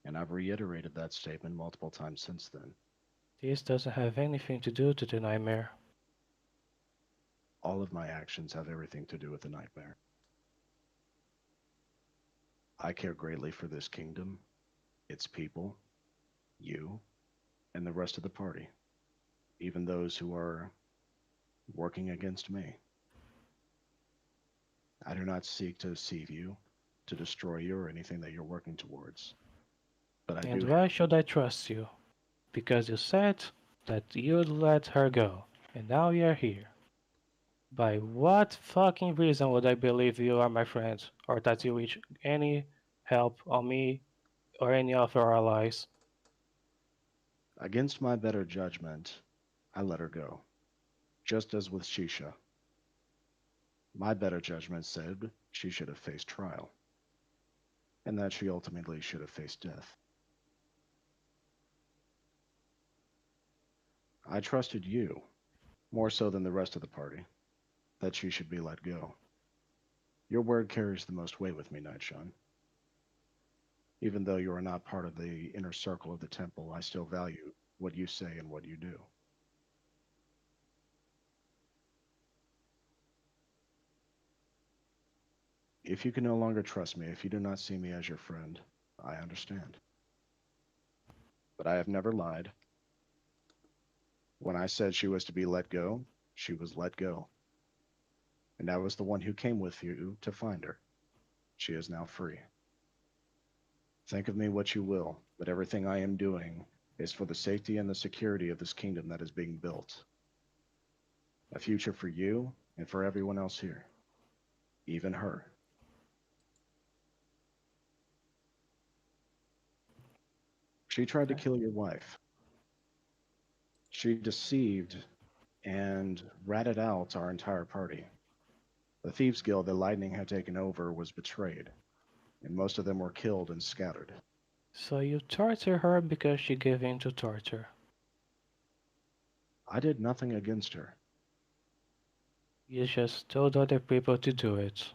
and I've reiterated that statement multiple times since then. This doesn't have anything to do to the nightmare. All of my actions have everything to do with the Nightmare. I care greatly for this kingdom, its people, you, and the rest of the party, even those who are working against me. I do not seek to deceive you, to destroy you, or anything that you're working towards. But I And do. why should I trust you? Because you said that you'd let her go, and now you're here. By what fucking reason would I believe you are my friend, or that you wish any help on me or any of our allies? Against my better judgment, I let her go, just as with Shisha. My better judgment said she should have faced trial, and that she ultimately should have faced death. I trusted you, more so than the rest of the party, that she should be let go. Your word carries the most weight with me, Nightshine. Even though you are not part of the inner circle of the temple, I still value what you say and what you do. If you can no longer trust me, if you do not see me as your friend, I understand. But I have never lied. When I said she was to be let go, she was let go. And I was the one who came with you to find her. She is now free. Think of me what you will, but everything I am doing is for the safety and the security of this kingdom that is being built. A future for you and for everyone else here, even her. She tried to Okay. kill your wife. She deceived and ratted out our entire party. The Thieves Guild that Lightning had taken over was betrayed, and most of them were killed and scattered. So you torture her because she gave in to torture. I did nothing against her. You just told other people to do it.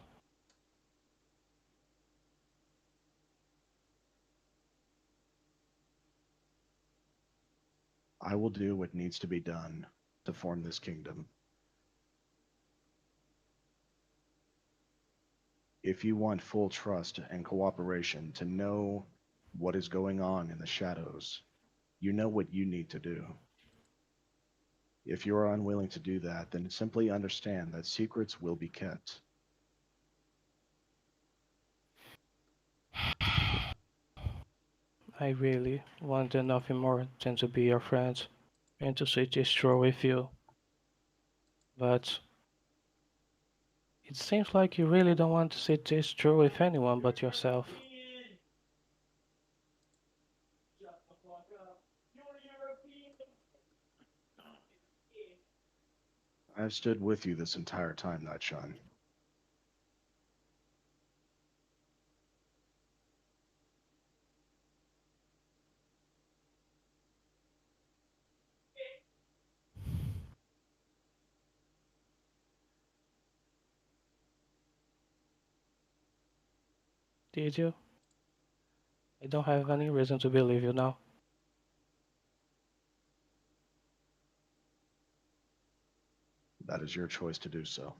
I will do what needs to be done to form this kingdom. If you want full trust and cooperation to know what is going on in the shadows, you know what you need to do. If you are unwilling to do that, then simply understand that secrets will be kept. I really wanted nothing more than to be your friend and to sit this through with you. But it seems like you really don't want to sit this through with anyone but yourself. I have stood with you this entire time, Nightshine. Did you? I don't have any reason to believe you now. That is your choice to do so.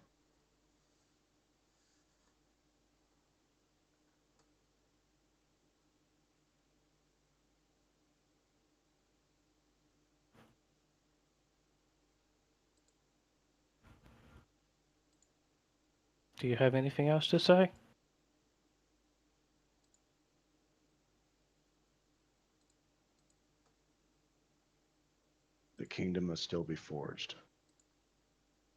Do you have anything else to say? kingdom must still be forged,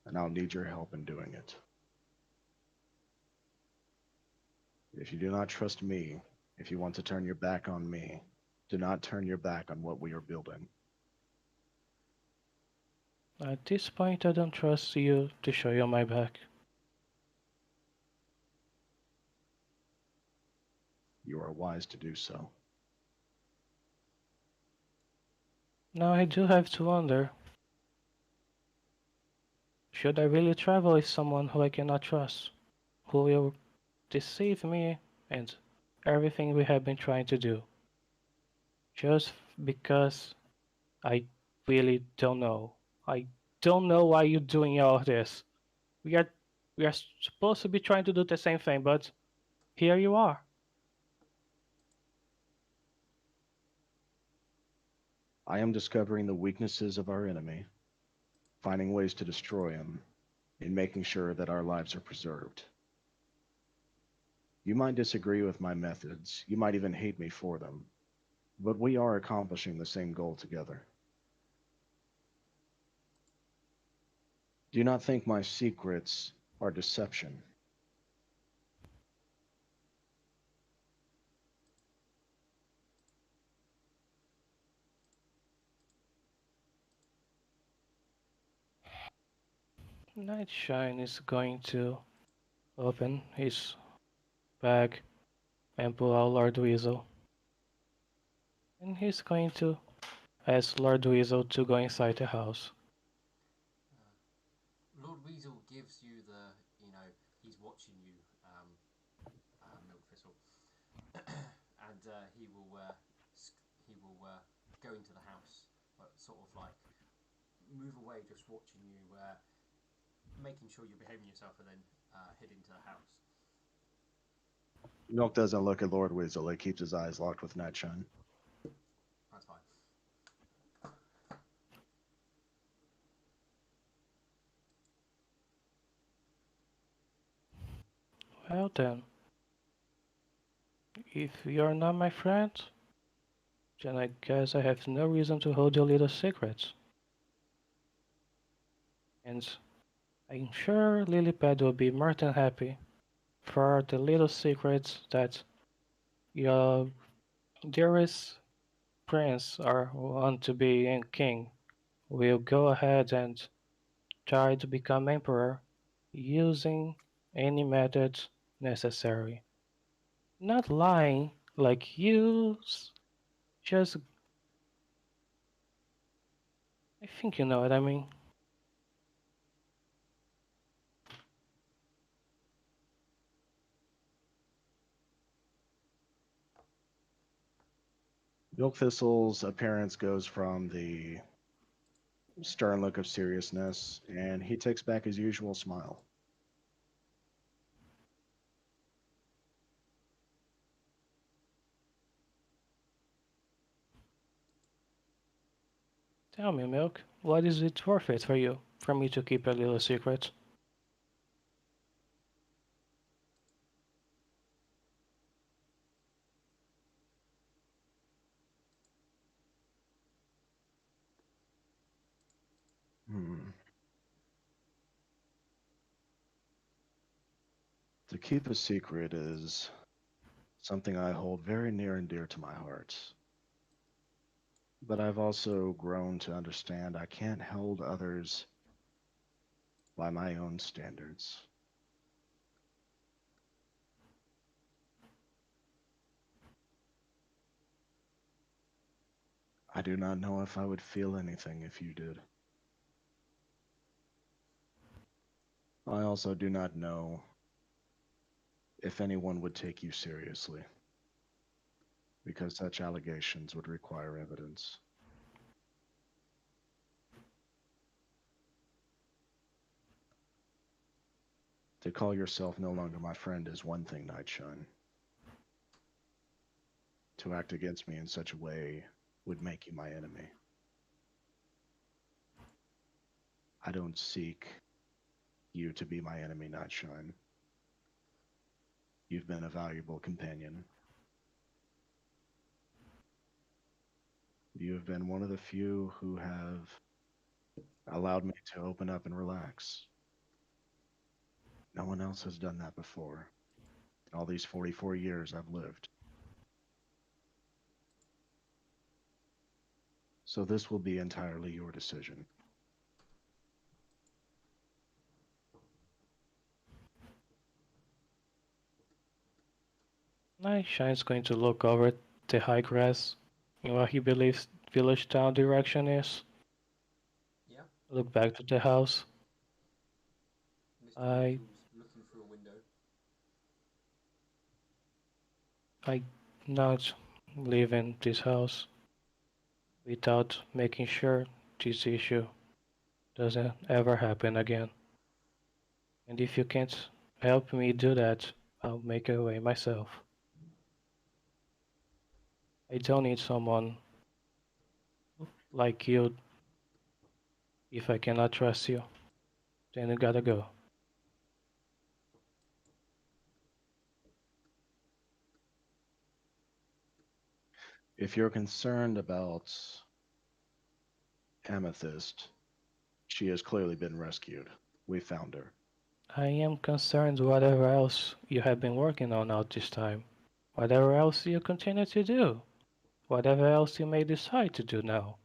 and I'll need your help in doing it. If you do not trust me, if you want to turn your back on me, do not turn your back on what we are building. At this point, I don't trust you to show you my back. You are wise to do so. Now I do have to wonder, should I really travel with someone who I cannot trust, who will deceive me and everything we have been trying to do, just because I really don't know. I don't know why you're doing all this. We are we are supposed to be trying to do the same thing, but here you are. I am discovering the weaknesses of our enemy, finding ways to destroy him, and making sure that our lives are preserved. You might disagree with my methods, you might even hate me for them, but we are accomplishing the same goal together. Do not think my secrets are deception. Nightshine is going to open his bag and pull out Lord Weasel. And he's going to ask Lord Weasel to go inside the house. Lord Weasel gives you the, he's watching you, Milk Thistle, and he will go into the house, but sort of like move away, just watching you, making sure you're behaving yourself, and then head into the house. Milk doesn't look at Lord Weasel, he keeps his eyes locked with Nightshine. That's fine. Well then, if you're not my friend, then I guess I have no reason to hold your little secrets. And I'm sure Lilypad will be more than happy for the little secrets that your dearest prince or want to be a king will go ahead and try to become emperor using any methods necessary. Not lying like you, just I think you know what I mean. Milk Thistle's appearance goes from the stern look of seriousness, and he takes back his usual smile. Tell me, Milk, what is it worth it for you, for me to keep a little secret? Hmm. To keep a secret is something I hold very near and dear to my heart. But I've also grown to understand I can't hold others by my own standards. I do not know if I would feel anything if you did. I also do not know if anyone would take you seriously, because such allegations would require evidence. To call yourself no longer my friend is one thing, Nightshine. To act against me in such a way would make you my enemy. I don't seek you to be my enemy, Nightshine. You've been a valuable companion. You have been one of the few who have allowed me to open up and relax. No one else has done that before. In all these 44 years I've lived. So this will be entirely your decision. Nightshine's going to look over the high grass in what he believes village town direction is. Yeah. Look back to the house. Mr. I Mitchell's looking through a window. I not leaving this house without making sure this issue doesn't ever happen again. And if you can't help me do that, I'll make a way myself. I don't need someone like you if I cannot trust you. Then you gotta go. If you're concerned about Amethyst, she has clearly been rescued. We found her. I am concerned whatever else you have been working on all this time. Whatever else you continue to do. Whatever else you may decide to do now.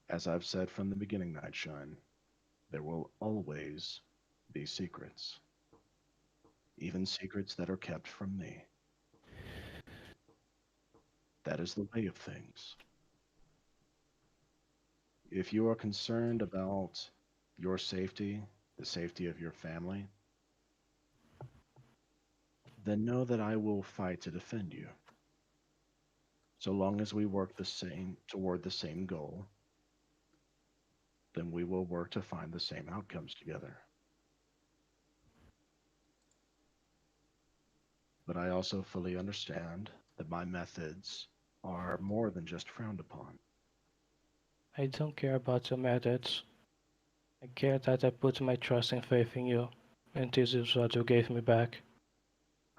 As I've said from the beginning, Nightshine, there will always be secrets. Even secrets that are kept from me. That is the way of things. If you are concerned about your safety, the safety of your family, then know that I will fight to defend you. So long as we work the same toward the same goal, then we will work to find the same outcomes together. But I also fully understand that my methods are more than just frowned upon. I don't care about your methods. I care that I put my trust and faith in you, and this is what you gave me back.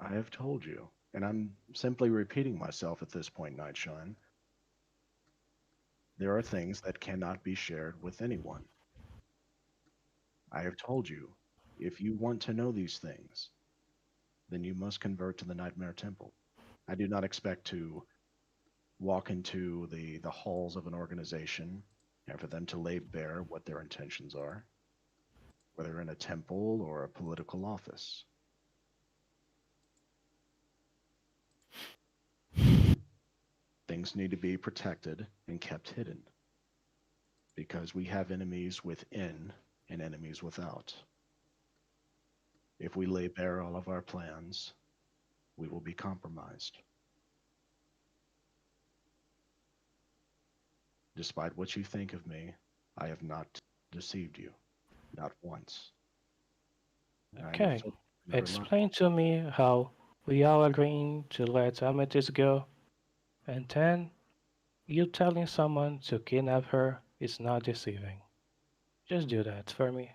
I have told you, and I'm simply repeating myself at this point, Nightshine. There are things that cannot be shared with anyone. I have told you, if you want to know these things, then you must convert to the Nightmare Temple. I do not expect to walk into the halls of an organization and for them to lay bare what their intentions are, whether in a temple or a political office. Things need to be protected and kept hidden because we have enemies within and enemies without. If we lay bare all of our plans, we will be compromised. Despite what you think of me, I have not deceived you, not once. I am Okay, so never mind. explain to me how we all agreeing to let Amethyst go, and then you telling someone to kidnap her is not deceiving. Just do that for me.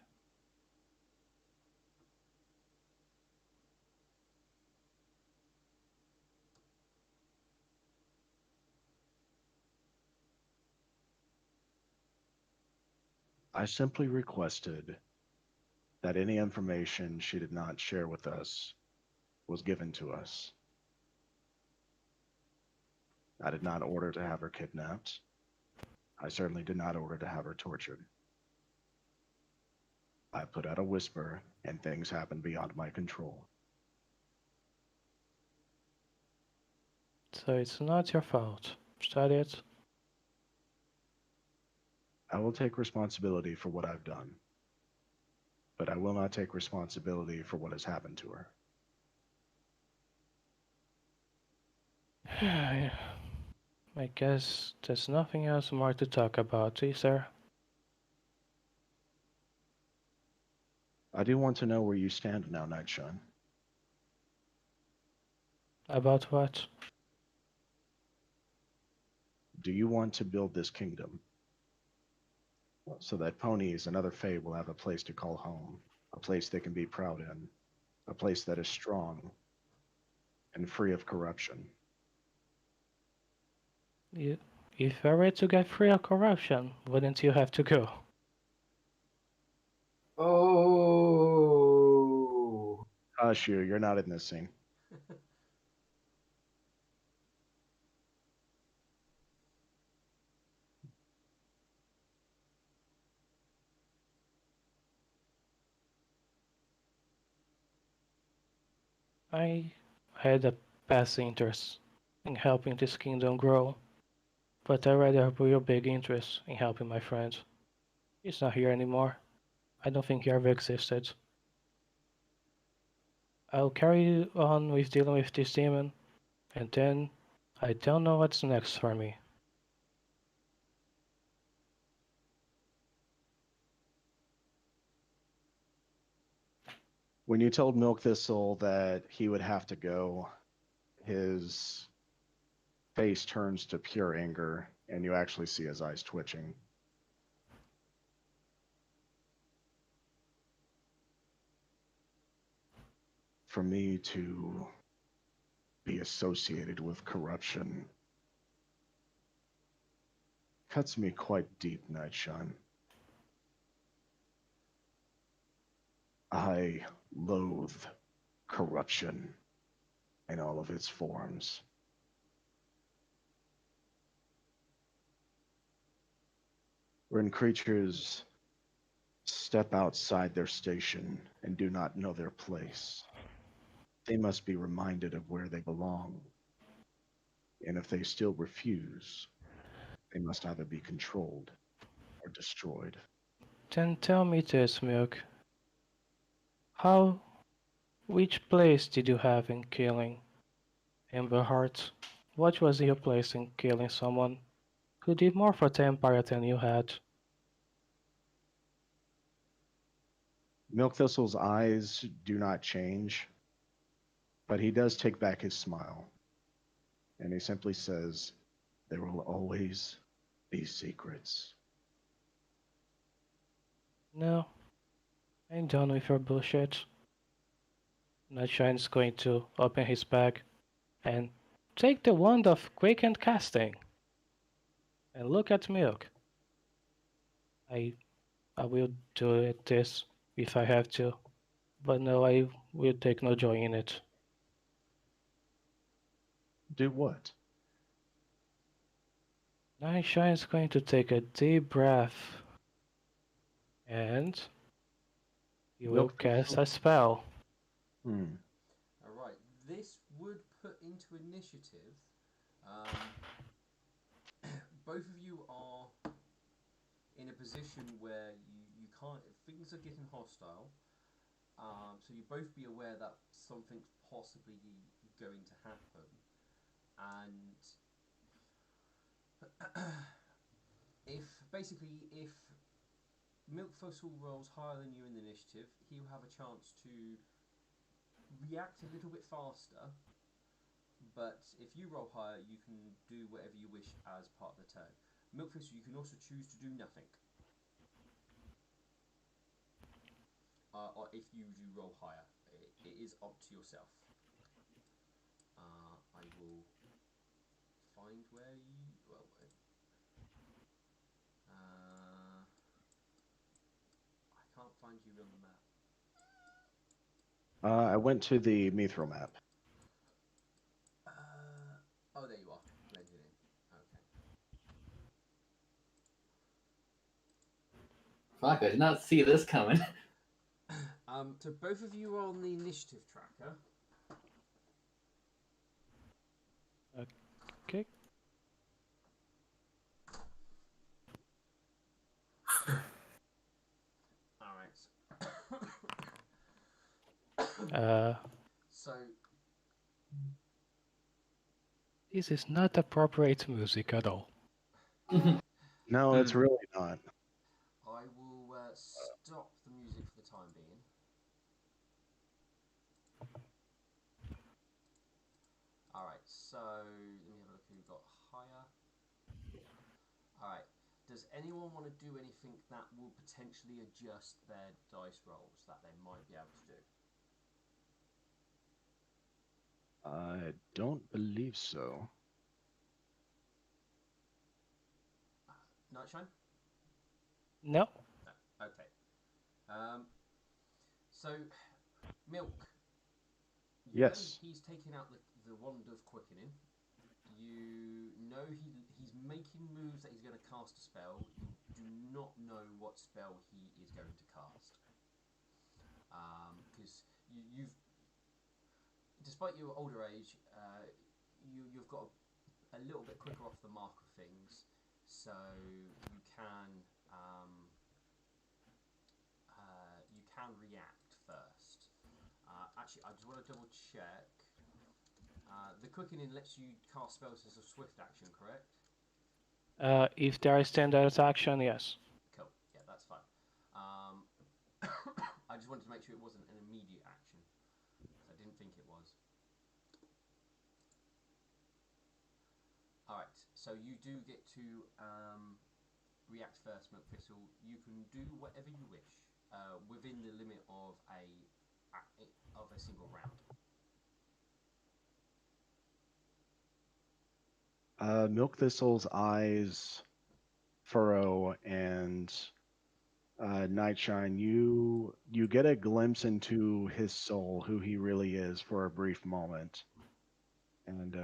I simply requested that any information she did not share with us was given to us. I did not order to have her kidnapped. I certainly did not order to have her tortured. I put out a whisper, and things happened beyond my control. So it's not your fault. Is that it? I will take responsibility for what I've done, but I will not take responsibility for what has happened to her. I guess there's nothing else more to talk about, is there? I do want to know where you stand now, Nightshine. About what? Do you want to build this kingdom so that ponies and other fae will have a place to call home, a place they can be proud in, a place that is strong and free of corruption? You, If you're ready to get free of corruption, wouldn't you have to go? Oh. Hush you, you're not in this scene. I had a past interest in helping this kingdom grow, but I rather have a real big interest in helping my friend. He's not here anymore. I don't think he ever existed. I'll carry on with dealing with this demon, and then I don't know what's next for me. When you told Milk Thistle that he would have to go, his face turns to pure anger, and you actually see his eyes twitching. For me to be associated with corruption cuts me quite deep, Nightshine. I loathe corruption in all of its forms. When creatures step outside their station and do not know their place, they must be reminded of where they belong. And if they still refuse, they must either be controlled or destroyed. Then tell me this, Milk. How, which place did you have in killing Emberheart? What was your place in killing someone who did more for the Empire than you had? Milk Thistle's eyes do not change, but he does take back his smile. And he simply says, "There will always be secrets." No, I'm done with your bullshit. Nutshine's going to open his bag and take the wand of Quickened Casting and look at Milk. I I will do this if I have to, but no, I will take no joy in it. Do what? Nutshine's going to take a deep breath and he will Milk cast Thistle? a spell. Hmm. All right. This would put into initiative. Both of you are in a position where you can't. Things are getting hostile. So you both be aware that something's possibly going to happen, and if Milk Fossil rolls higher than you in the initiative, he will have a chance to react a little bit faster. But if you roll higher, you can do whatever you wish as part of the turn. Milk Fossil, you can also choose to do nothing. Or if you do roll higher, it is up to yourself. I will find where you. Well, I can't find you on the map. I went to the Mithril map. Oh, there you are. Blended in. Okay. Fuck, I did not see this coming. So both of you are on the initiative tracker. Okay. All right. So This is not appropriate music at all. No, it's really not. I will stop the music for the time being. All right. So let me have a look who got higher. All right. Does anyone want to do anything that will potentially adjust their dice rolls that they might be able to do? I don't believe so. Nightshine? No. No. Okay. So, Milk. You know Yes. he's taken out the wand of quickening. You know he's making moves that he's going to cast a spell. You do not know what spell he is going to cast. Because you've, despite your older age, you've got a little bit quicker off the mark of things, so you can react first. Actually, I just want to double check. The quickening lets you cast spells as a swift action, correct? If there is standard action, yes. Cool. Yeah, that's fine. I just wanted to make sure it wasn't an immediate action. I didn't think it was. Alright, so you do get to react first, Milk Thistle. You can do whatever you wish within the limit of a single round. Milk Thistle's eyes furrow, and Nightshine, you get a glimpse into his soul, who he really is, for a brief moment, and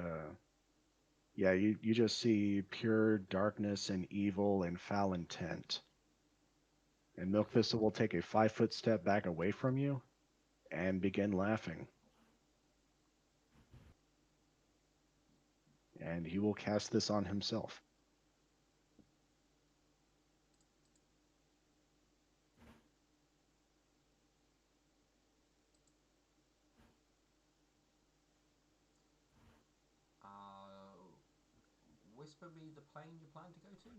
yeah, you just see pure darkness and evil and foul intent. And Milk Thistle will take a 5-foot step back away from you and begin laughing. And he will cast this on himself. Whisper me the plane you plan to go to?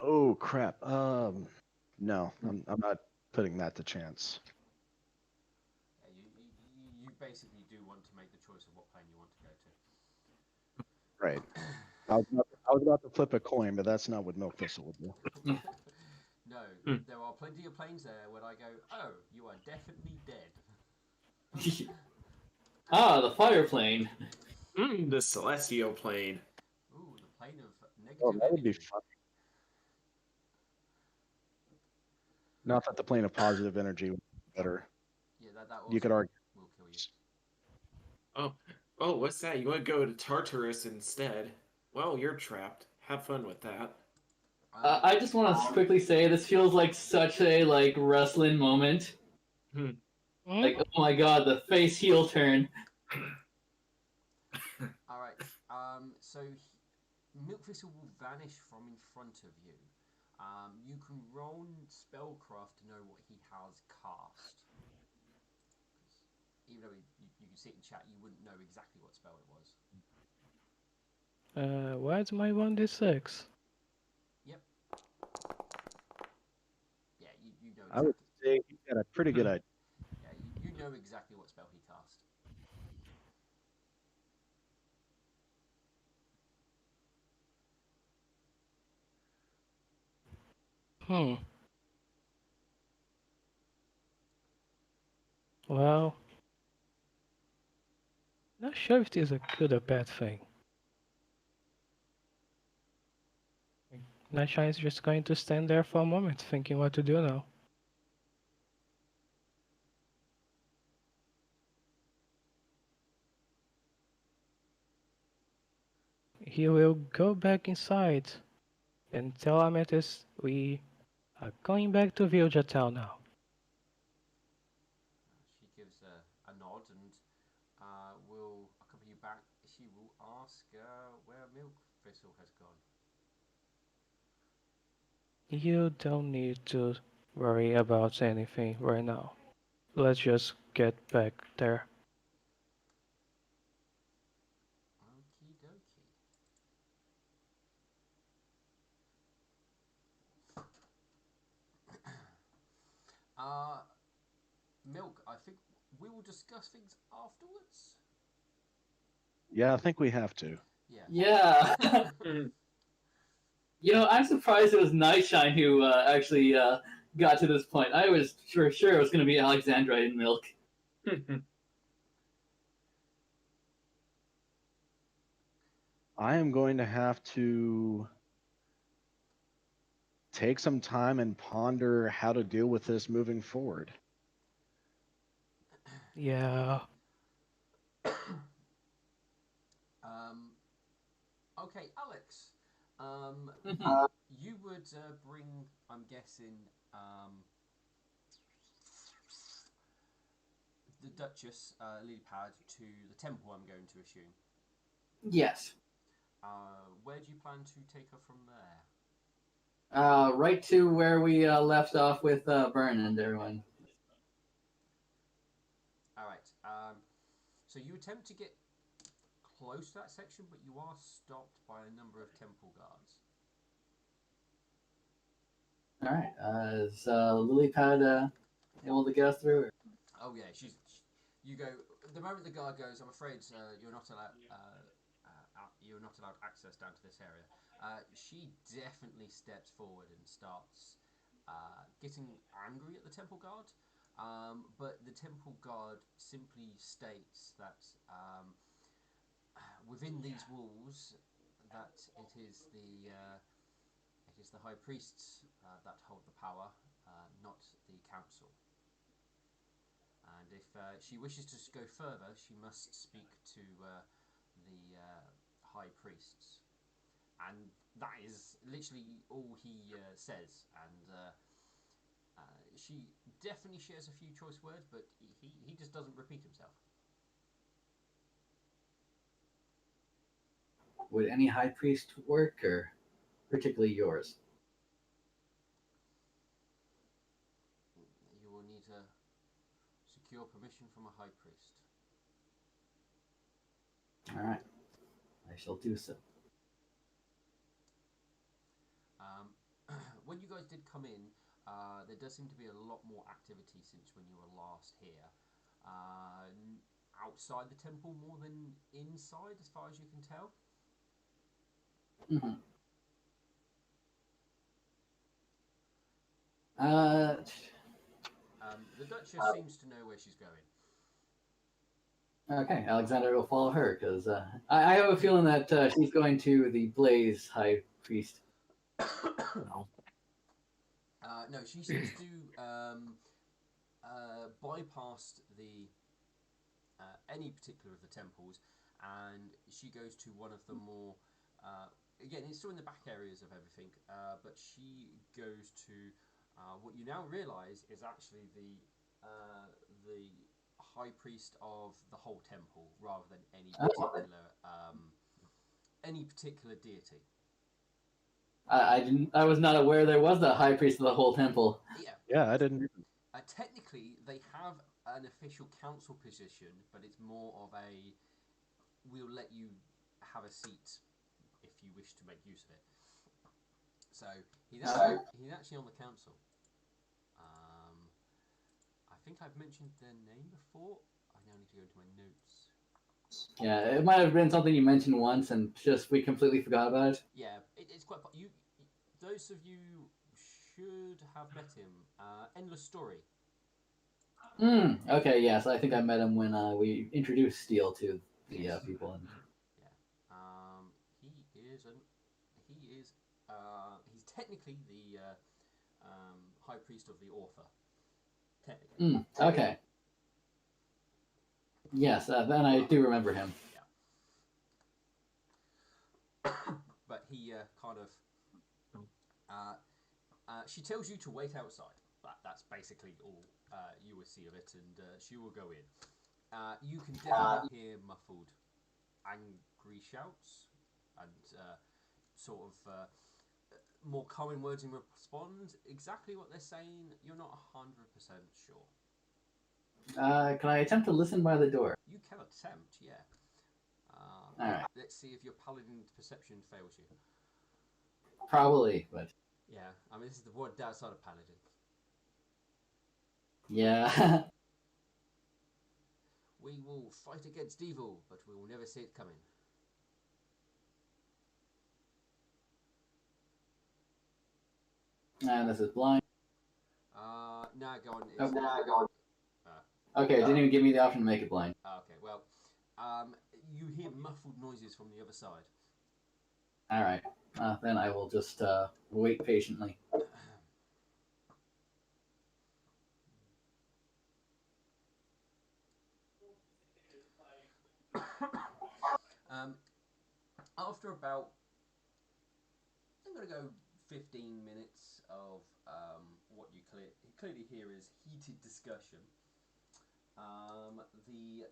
Oh crap. No, I'm not putting that to chance. Yeah, you basically do want to make the choice of what plane you want to go to. Right. I was about to flip a coin, but that's not what Milk Thistle would do. No, there are plenty of planes there where I go, oh, you are definitely dead. Ah, the fire plane. The celestial plane. Ooh, the plane of negative Oh, that would be energy. fun. Not that the plane of positive energy would be better. Yeah, that also You could argue. will kill you. Oh, what's that? You want to go to Tartarus instead? Well, you're trapped. Have fun with that. I just want to quickly say this feels like such a wrestling moment. Like, oh my god, the face heel turn. Alright, so Milk Thistle will vanish from in front of you. You can roll spellcraft to know what he has cast. Even though you can see it in chat, you wouldn't know exactly what spell it was. Where's my 1d6? Yep. Yeah, you know exactly. I would say he's got a pretty good idea. Yeah, you know exactly what spell he cast. Well, not sure if this is a good or bad thing. Nightshine is just going to stand there for a moment, thinking what to do now. He will go back inside and tell Amethyst we are going back to Vilja Town now. She gives a nod and will accompany you back. She will ask where Milk Thistle has gone. You don't need to worry about anything right now. Let's just get back there. Okie dokie. Milk, I think we will discuss things afterwards. Yeah, I think we have to. Yeah. Yeah. You know, I'm surprised it was Nightshine who actually got to this point. I was sure it was going to be Alexandrite milk. I am going to have to take some time and ponder how to deal with this moving forward. Yeah. Okay, Alex. You would bring, I'm guessing, the Duchess Lilipad to the temple, I'm going to assume. Yes. Where do you plan to take her from there? Right to where we left off with Burn and everyone. Alright, so you attempt to get close to that section, but you are stopped by a number of temple guards. All right. Is Lilipad able to get us through? Or? Oh yeah, you go. The moment the guard goes, I'm afraid you're not allowed. You're not allowed access down to this area. She definitely steps forward and starts getting angry at the temple guard. But the temple guard simply states that within these walls, that it is the high priests that hold the power, not the council. And if she wishes to go further, she must speak to the high priests. And that is literally all he says. And she definitely shares a few choice words, but he just doesn't repeat himself. Would any high priest work, or particularly yours? You will need to secure permission from a high priest. All right. I shall do so. When you guys did come in, there does seem to be a lot more activity since when you were last here. Outside the temple more than inside, as far as you can tell. Mm-hmm. The Duchess seems to know where she's going. Okay, Alexander will follow her because I have a feeling that she's going to the Blaze High Priest. No. No, she seems to bypass the any particular of the temples, and she goes to one of the more. Again, it's still in the back areas of everything, but she goes to what you now realise is actually the high priest of the whole temple, rather than any particular deity. I was not aware there was the High Priest of the whole temple. Yeah, I didn't. Technically, they have an official council position, but it's more of a we'll let you have a seat if you wish to make use of it. So he's actually on the council. I think I've mentioned their name before. I now need to go into my notes. Yeah, it might have been something you mentioned once, and just we completely forgot about it. Yeah, it's quite. Those of you should have met him. Endless Story. Okay, yes, I think I met him when we introduced Steel to the people. And... He's technically the high priest of the author. Technically. Okay. Yes, then I do remember him. Yeah. But he kind of. She tells you to wait outside. That's basically all you will see of it, and she will go in. You can definitely hear muffled, angry shouts, and sort of more common words in response. Exactly what they're saying, you're not 100% sure. Can I attempt to listen by the door? You can attempt, yeah. Alright. Let's see if your paladin perception fails you. Probably, but... Yeah, I mean, this is the word outside of paladin. Yeah. We will fight against evil, but we will never see it coming. And this is blind. Nah, go on. Oh, Go on. Okay, it didn't even give me the option to make it blind. Okay, well, you hear muffled noises from the other side. All right, then I will just wait patiently. After about, I'm going to go 15 minutes of what you clearly hear is heated discussion. The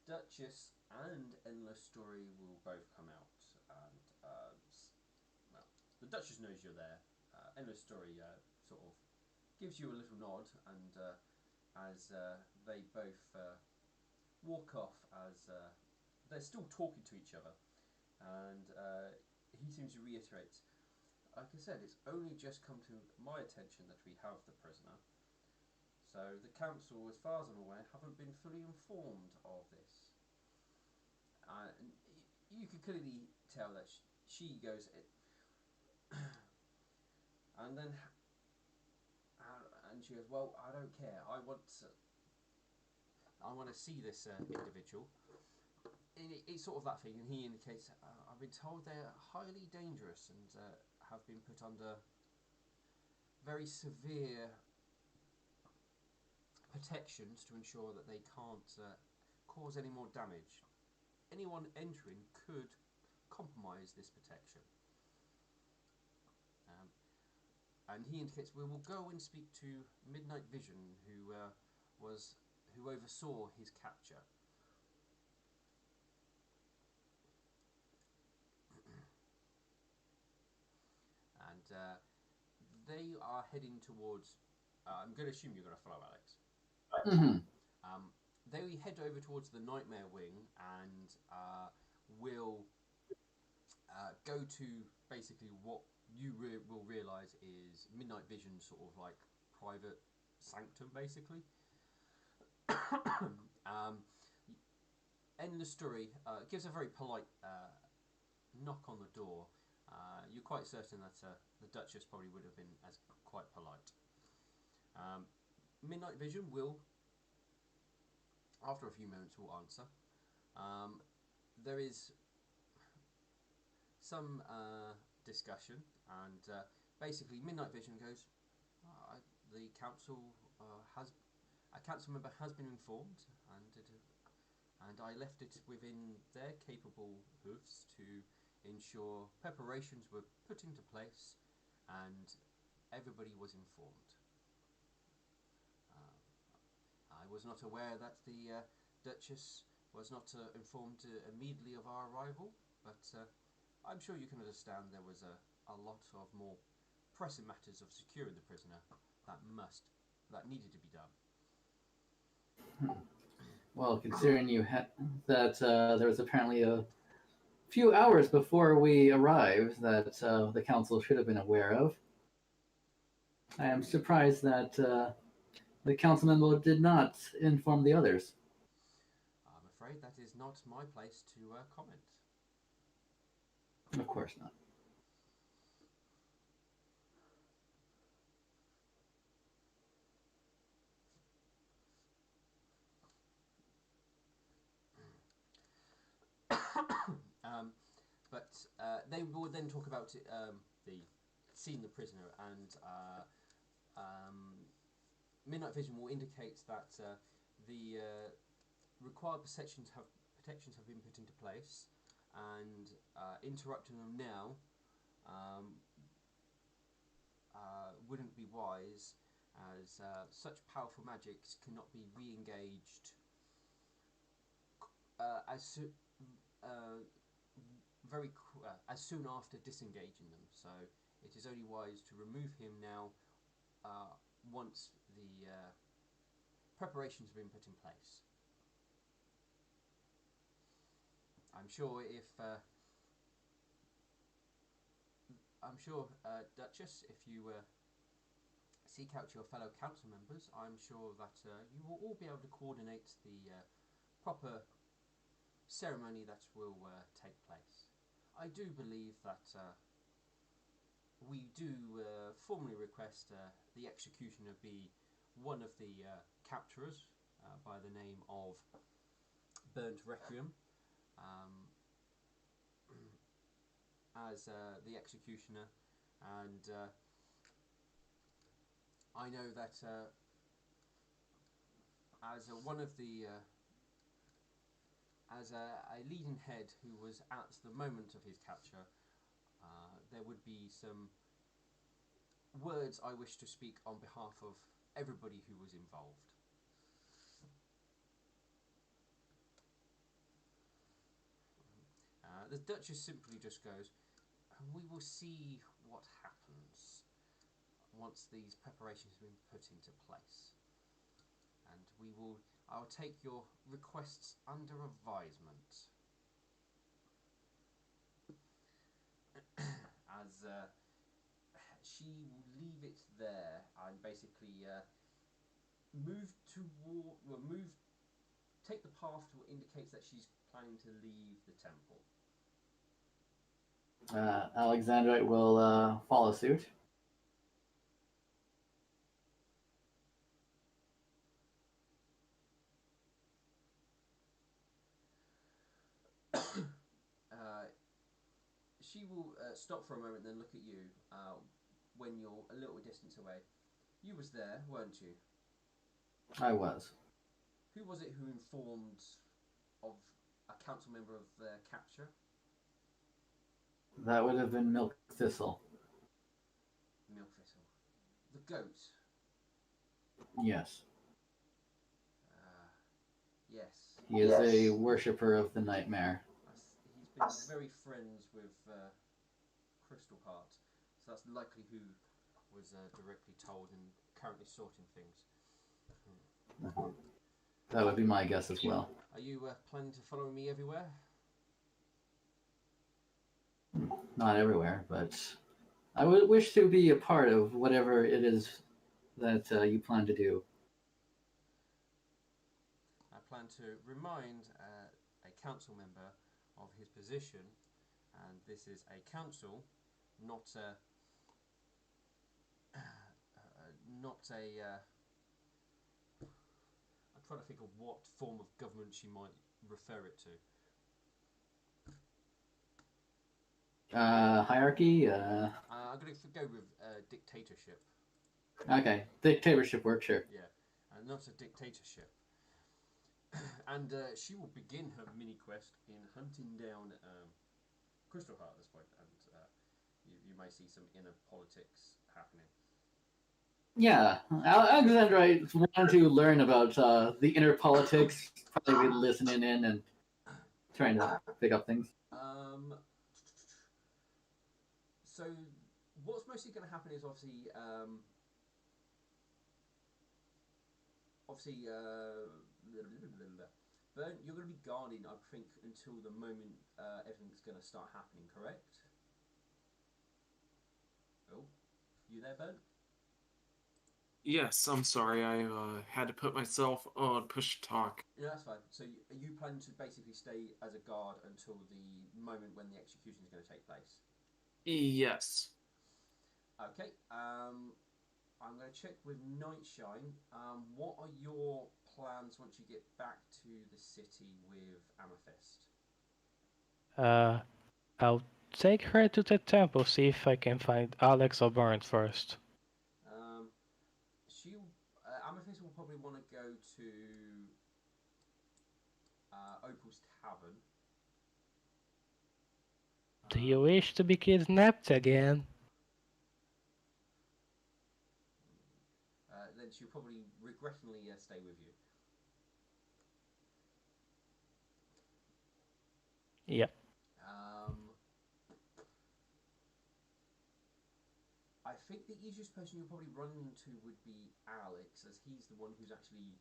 Duchess and Endless Story will both come out, and well, the Duchess knows you're there. Endless Story sort of gives you a little nod, and as they both walk off, as they're still talking to each other, and he seems to reiterate, like I said, it's only just come to my attention that we have the prisoner. So the council, as far as I'm aware, haven't been fully informed of this. And you can clearly tell that she goes, and then, and she goes, well, I don't care. I want to see this individual. It's sort of that thing, and he indicates, I've been told they're highly dangerous and have been put under very severe protections to ensure that they can't cause any more damage. Anyone entering could compromise this protection. And he indicates we will go and speak to Midnight Vision, who oversaw his capture. And they are heading towards. I'm going to assume you're going to follow Alex. Mm-hmm. They head over towards the Nightmare Wing and will go to basically what you will realise is Midnight Vision's sort of like private sanctum, basically. Endless Story gives a very polite knock on the door. You're quite certain that the Duchess probably would have been as quite polite. Midnight Vision will, after a few moments, will answer. There is some discussion, and basically Midnight Vision goes, the council has a council member has been informed, and I left it within their capable hooves to ensure preparations were put into place and everybody was informed. I was not aware that the Duchess was not informed immediately of our arrival, but I'm sure you can understand there was a lot of more pressing matters of securing the prisoner that needed to be done. Well, considering that there was apparently a few hours before we arrived that the council should have been aware of, I am surprised that the council member did not inform the others. I'm afraid that is not my place to comment. Of course not. But they will then talk about seeing the prisoner, and Midnight Vision will indicate that the required protections have been put into place, and interrupting them now wouldn't be wise, as such powerful magics cannot be re-engaged as soon after disengaging them. So it is only wise to remove him now once the preparations have been put in place. I'm sure Duchess, if you seek out your fellow council members, I'm sure that you will all be able to coordinate the proper ceremony that will take place. I do believe that we do formally request the executioner be one of the capturers by the name of Burnt Requiem as the executioner, and I know that as one of the as a leading head who was at the moment of his capture, there would be some words I wish to speak on behalf of everybody who was involved. The Duchess simply just goes, we will see what happens once these preparations have been put into place. And I'll take your requests under advisement. As she will leave it there and basically take the path that indicates that she's planning to leave the temple. Alexandrite will follow suit. She will stop for a moment, then look at you when you're a little distance away. You was there, weren't you? I was. Who was it who informed of a council member of their capture? That would have been Milk Thistle. Milk Thistle. The goat. Yes. Yes. He is a worshipper of the nightmare. He's been very friends with Crystal Heart, so that's likely who was directly told and currently sorting things. That would be my guess as well. Are you planning to follow me everywhere? Not everywhere, but I would wish to be a part of whatever it is that you plan to do. I plan to remind a council member of his position, and this is a council, not a I'm trying to think of what form of government she might refer it to. Hierarchy? I'm going to go with dictatorship. Okay, dictatorship works, sure. Yeah, and not a dictatorship. And she will begin her mini quest in hunting down Crystal Heart at this point, and you may see some inner politics happening. Yeah, Alexandrite wanted to learn about the inner politics, probably be listening in and trying to pick up things. So what's mostly going to happen is obviously Bern, you're going to be guarding, I think, until the moment everything's going to start happening, correct? Oh, you there, Bern? Yes, I'm sorry. I had to put myself on push to talk. Yeah, that's fine. So you plan to basically stay as a guard until the moment when the execution is going to take place? Yes. Okay. I'm going to check with Nightshine. What are your plans once you get back to the city with Amethyst? I'll take her to the temple, see if I can find Alex or Burns first. Amethyst will probably want to go to Opal's Tavern. Do you wish to be kidnapped again? Then she'll probably regretfully stay with you. Yep. I think the easiest person you'll probably run into would be Alex, as he's the one who's actually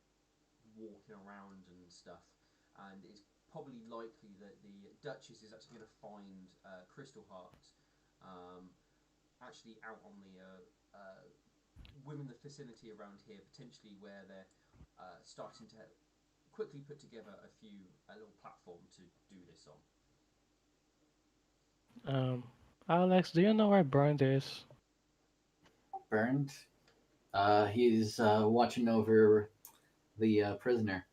walking around and stuff. And it's probably likely that the Duchess is actually going to find Crystal Heart actually out on the within the vicinity around here, potentially where they're starting to quickly put together a little platform to do this on. Alex, do you know where Burns is? Burned. He's watching over the prisoner.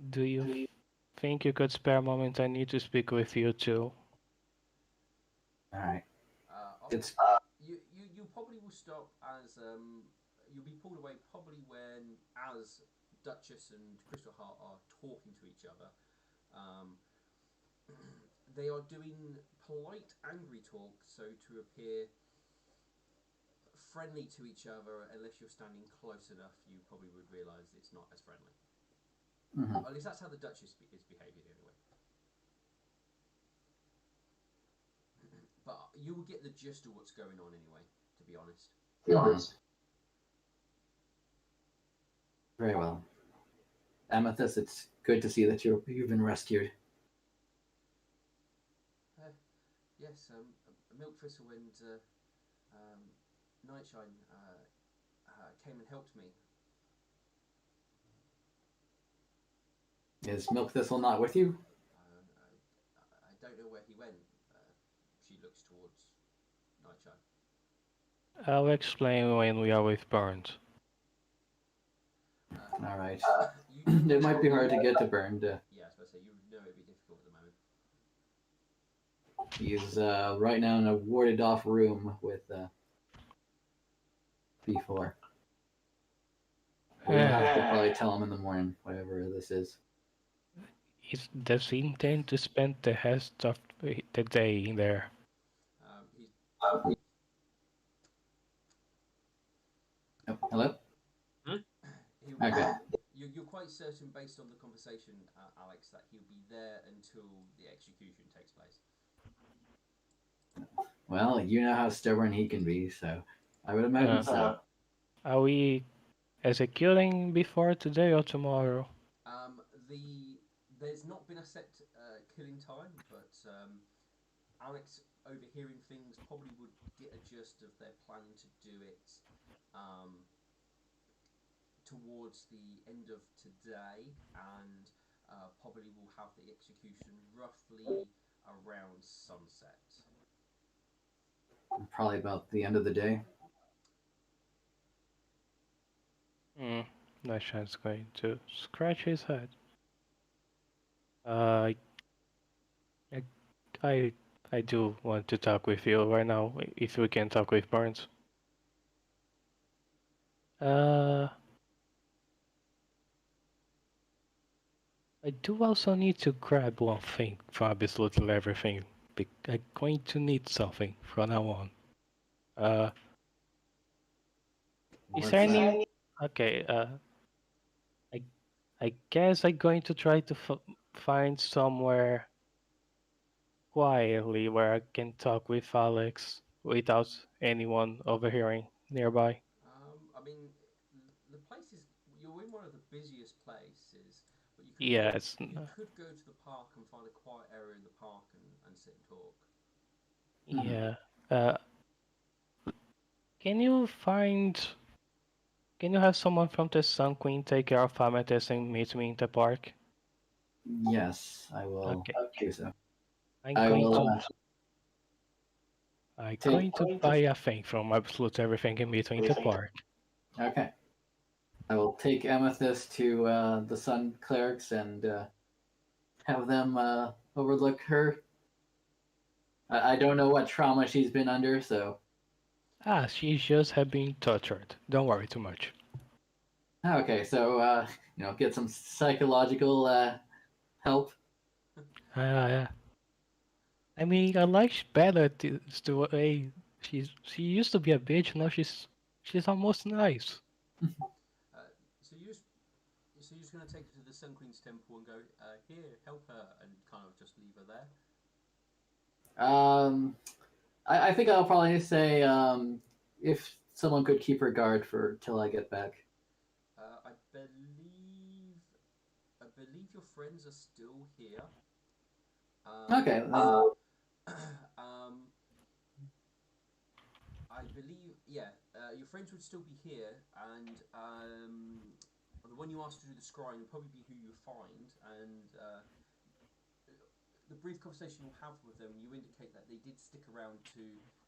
Do you think you could spare a moment? I need to speak with you too. All right. It's You probably will stop as you'll be pulled away probably when as Duchess and Crystal Heart are talking to each other. Um, they are doing polite, angry talk, so to appear friendly to each other. Unless you're standing close enough, you probably would realise it's not as friendly. mhm. At least that's how the Duchess is behaving anyway. But you will get the gist of what's going on anyway, to be honest. Mhm. Very well. Amethyst, it's good to see that you've been rescued. Yes, Milk Thistle and Nightshine came and helped me. Is Milk Thistle not with you? I don't know where he went. She looks towards Nightshine. I'll explain when we are with Burns. All right. You It might be hard to get to Burned. Yeah, I was supposed to say, you know it'd be difficult at the moment. He's right now in a warded off room with B4. We'll have to probably tell him in the morning, whatever this is. Does he intend to spend the rest of the day in there? He's Oh, hello? he'll Okay. You're quite certain, based on the conversation, Alex, that he'll be there until the execution takes place. Well, you know how stubborn he can be, so I would imagine so. Are we executing before today or tomorrow? There's not been a set killing time, but Alex, overhearing things, probably would get a gist of their planning to do it towards the end of today, and probably will have the execution roughly around sunset. Probably about the end of the day. Nightshine's going to scratch his head. I, I do want to talk with you right now, if we can talk with Burns. I do also need to grab one thing from absolutely everything. I'm going to need something from now on. Is What's there that? any? Okay. I guess I'm going to try to find somewhere quietly where I can talk with Alex without anyone overhearing nearby. I mean, the place is you're in one of the busiest places, but Yes. you could go to the park and find a quiet area in the park and sit and talk. Yeah. Uh, can you find? Can you have someone from the Sun Queen take care of Amethyst and meet me in the park? Yes, I will Okay. do so. I'm I going will to. I'm going to buy a thing from absolute everything and meet me in the park. Okay. I will take Amethyst to the Sun Clerics and have them overlook her. I don't know what trauma she's been under, so. She just had been tortured. Don't worry too much. Okay, so get some psychological help. I mean, I like better to way she used to be a bitch. Now she's almost nice. So you're just gonna take her to the Sun Queen's temple and go here, help her, and kind of just leave her there. I think I'll probably say if someone could keep her guard for till I get back. I believe your friends are still here. Okay. I believe, yeah, your friends would still be here, and the one you asked to do the scrying will probably be who you find, and the brief conversation you'll have with them, you indicate that they did stick around to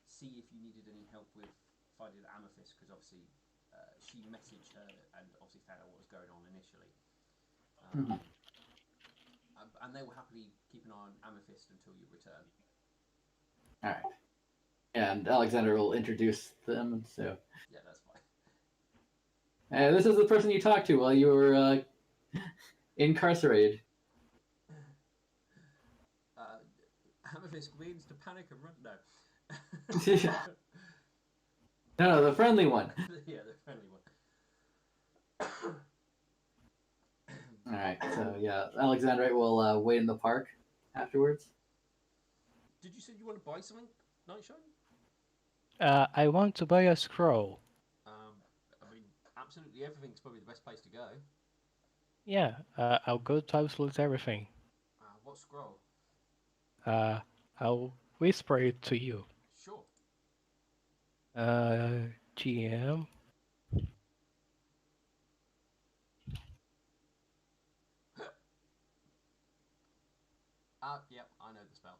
see if you needed any help with finding Amethyst, because obviously she messaged her and obviously found out what was going on initially. Mhm. And they will happily keep an eye on Amethyst until you return. All right. And Alexander will introduce them. So, Yeah, that's fine. this is the person you talked to while you were incarcerated. Amethyst begins to panic and run. No. No, the friendly one. Yeah, the friendly one. All right. So yeah, Alexander will wait in the park afterwards. Did you say you want to buy something, Nightshine? I want to buy a scroll. I mean, absolutely everything's probably the best place to go. Yeah, I'll go to absolute everything. What scroll? Uh, I'll whisper it to you. Sure. GM. Yep, I know the spell.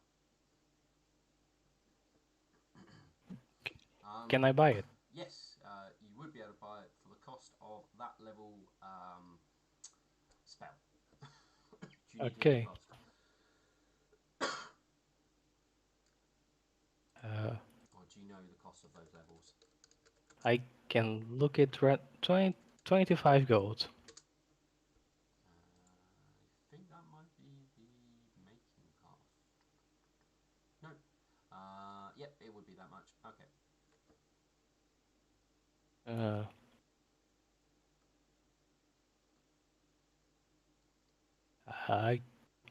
Can I buy it? Yes, you would be able to buy it for the cost of that level spell. Do you need to know the Okay. cost? Or do you know the cost of those levels? I can look at 25 gold. I think that might be the making cost. No. Yep, it would be that much. Okay. I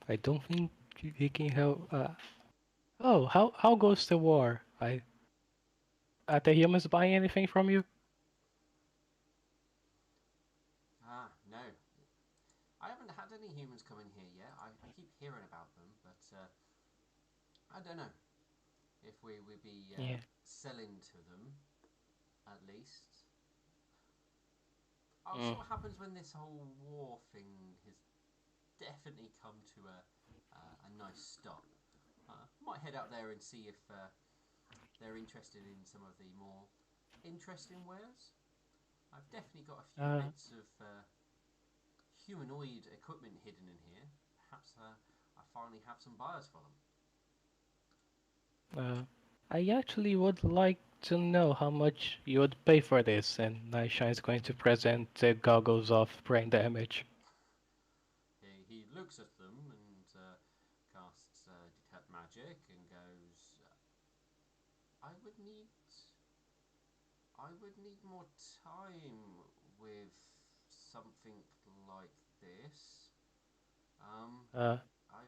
I don't think he can help. Oh, how goes the war? Are the humans buying anything from you? No. I haven't had any humans come in here yet. I keep hearing about them, but I don't know if we would be Yeah. selling to them, at least. I'll see what happens when this whole war thing has definitely come to a nice stop. Might head out there and see if they're interested in some of the more interesting wares. I've definitely got a few Uh, bits of humanoid equipment hidden in here. Perhaps I finally have some buyers for them. I actually would like to know how much you would pay for this, and Nightshine is going to present the goggles of brain damage. He looks at them and casts detect magic and goes, "I would need, I would need more time with something like this. Uh, I,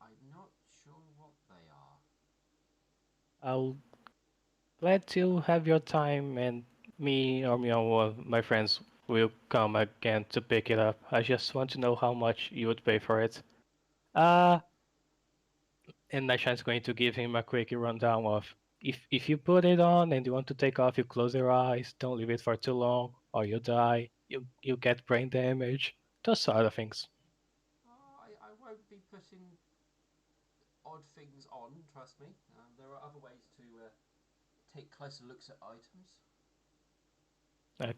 I'm not sure what they are." I'll let you have your time, and me or my friends will come again to pick it up. I just want to know how much you would pay for it. Uh, and Nishan's going to give him a quick rundown of if you put it on and you want to take off, you close your eyes, don't leave it for too long, or you die, you get brain damage, those sort of things. I won't be putting odd things on, trust me. There are other ways to take closer looks at items. Uh,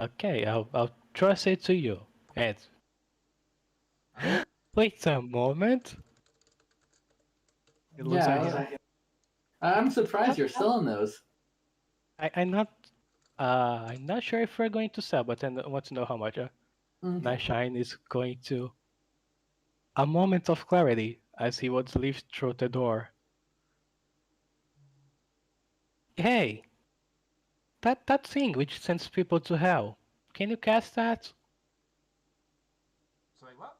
okay, I'll trust it to you. And Um, wait a moment. It looks like Yeah, I'm surprised you're selling those. I'm not. I'm not sure if we're going to sell, but I want to know how much. Okay. Nightshine is going to a moment of clarity as he would leave through the door. Hey, that thing which sends people to hell. Can you cast that? sorry, what?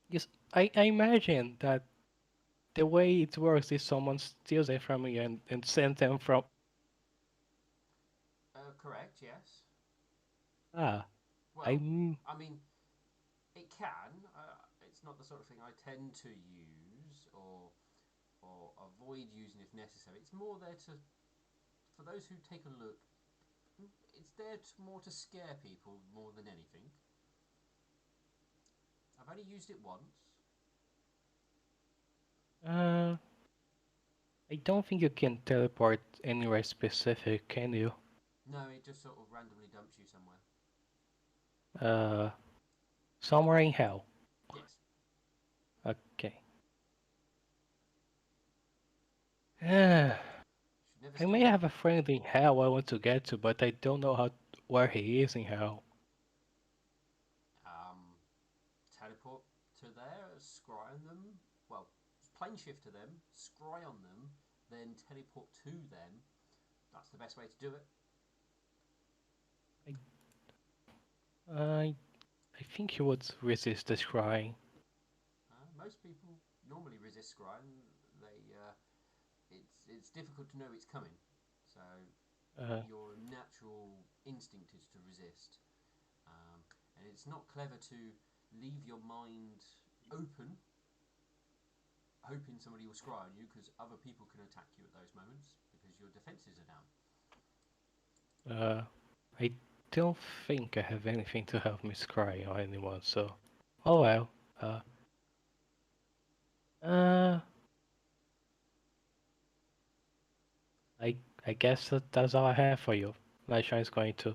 Yes, I imagine that the way it works is someone steals it from you and sends them from. Correct, yes. Ah, Well, I'm. I mean, it can. It's not the sort of thing I tend to use or avoid using if necessary. It's more there to, for those who take a look, it's there more to scare people more than anything. I've only used it once. Uh, I don't think you can teleport anywhere specific, can you? No, it just sort of randomly dumps you somewhere. Uh, somewhere in hell. Yes. Okay. Should never I skip may that. have a friend in hell I want to get to, but I don't know where he is in hell. Teleport to there, scry on them. Well, plane shift to them, scry on them, then teleport to them. That's the best way to do it. I I think he would resist the scrying. Most people normally resist scrying. It's difficult to know it's coming, so Uh, your natural instinct is to resist. And it's not clever to leave your mind open, hoping somebody will scry on you, because other people can attack you at those moments because your defences are down. I don't think I have anything to help me scry on anyone, so oh well. Uh, uh, I I guess that's all I have for you. Nightshine is going to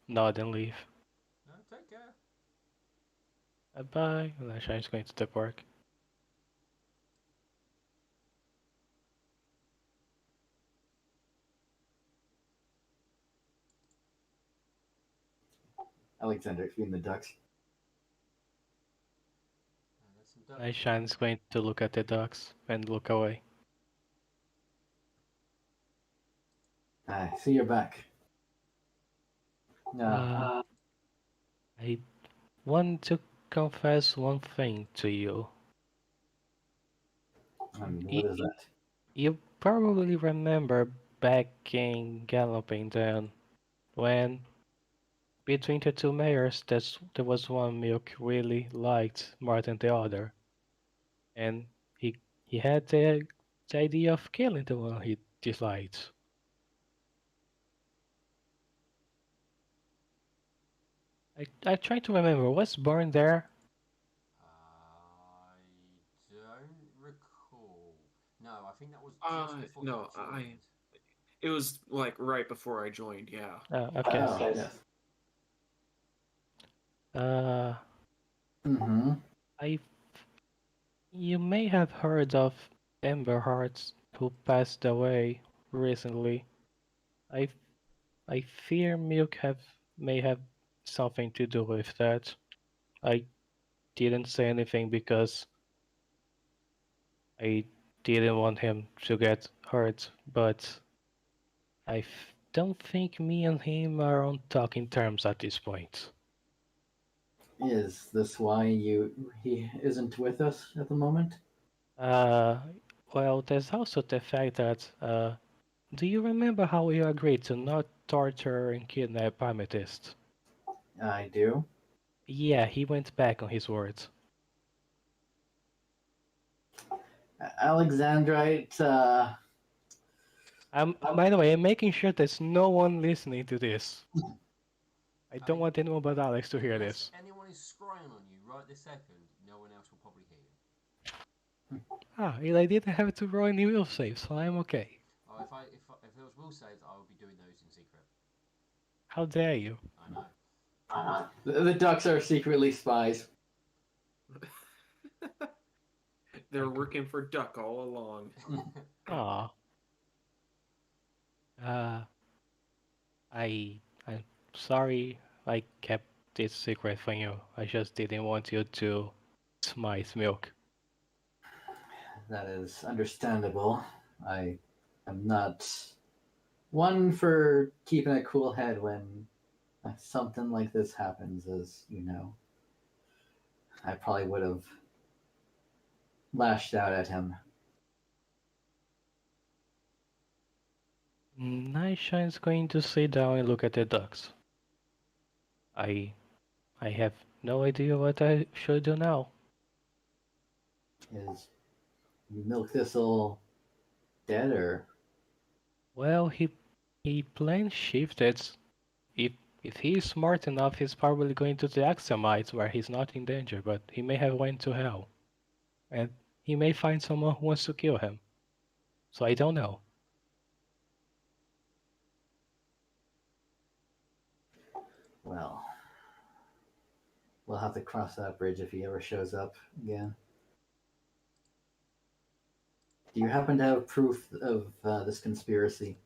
nod and leave. No, take care. Bye. Nightshine is going to the park. Alexander feeding the ducks. There's some ducks. Nightshine is going to look at the ducks and look away. I see you're back. No. I want to confess one thing to you. What is that? You probably remember back in Galloping Den when between the two mayors there was one Milk really liked more than the other. And he had the idea of killing the one he disliked. I try to remember, was Born there? I don't recall. No, I think that was just before you No, joined. it was like right before I joined. Yeah. Okay. Oh, yes. Uh, I you may have heard of Ember Hearts who passed away recently. I I fear Milk may have something to do with that. I didn't say anything because I didn't want him to get hurt, but don't think me and him are on talking terms at this point. Is this why he isn't with us at the moment? Uh, well, there's also the fact that, do you remember how we agreed to not torture and kidnap Amethyst? I do. Yeah, he went back on his words. Alexandrite, By the way, I'm making sure there's no one listening to this. I don't want anyone but Alex to hear Unless this. anyone is scrying on you right this second, no one else will probably hear you. I didn't have to roll any will saves, so I'm okay. Oh, if there was will saves, I would be doing those in secret. How dare you? I know. the ducks are secretly spies. They're working for Duck all along. Aw. I'm sorry I kept this secret from you. I just didn't want you to smite Milk. That is understandable. I am not one for keeping a cool head when something like this happens, as you know. I probably would have lashed out at him. Nightshine's going to sit down and look at the ducks. I have no idea what I should do now. Is Milk Thistle dead or? Well, he planned shifted. If he's smart enough, he's probably going to the Axamites where he's not in danger, but he may have went to hell. And he may find someone who wants to kill him. so I don't know. Well, we'll have to cross that bridge if he ever shows up again. Do you happen to have proof of this conspiracy?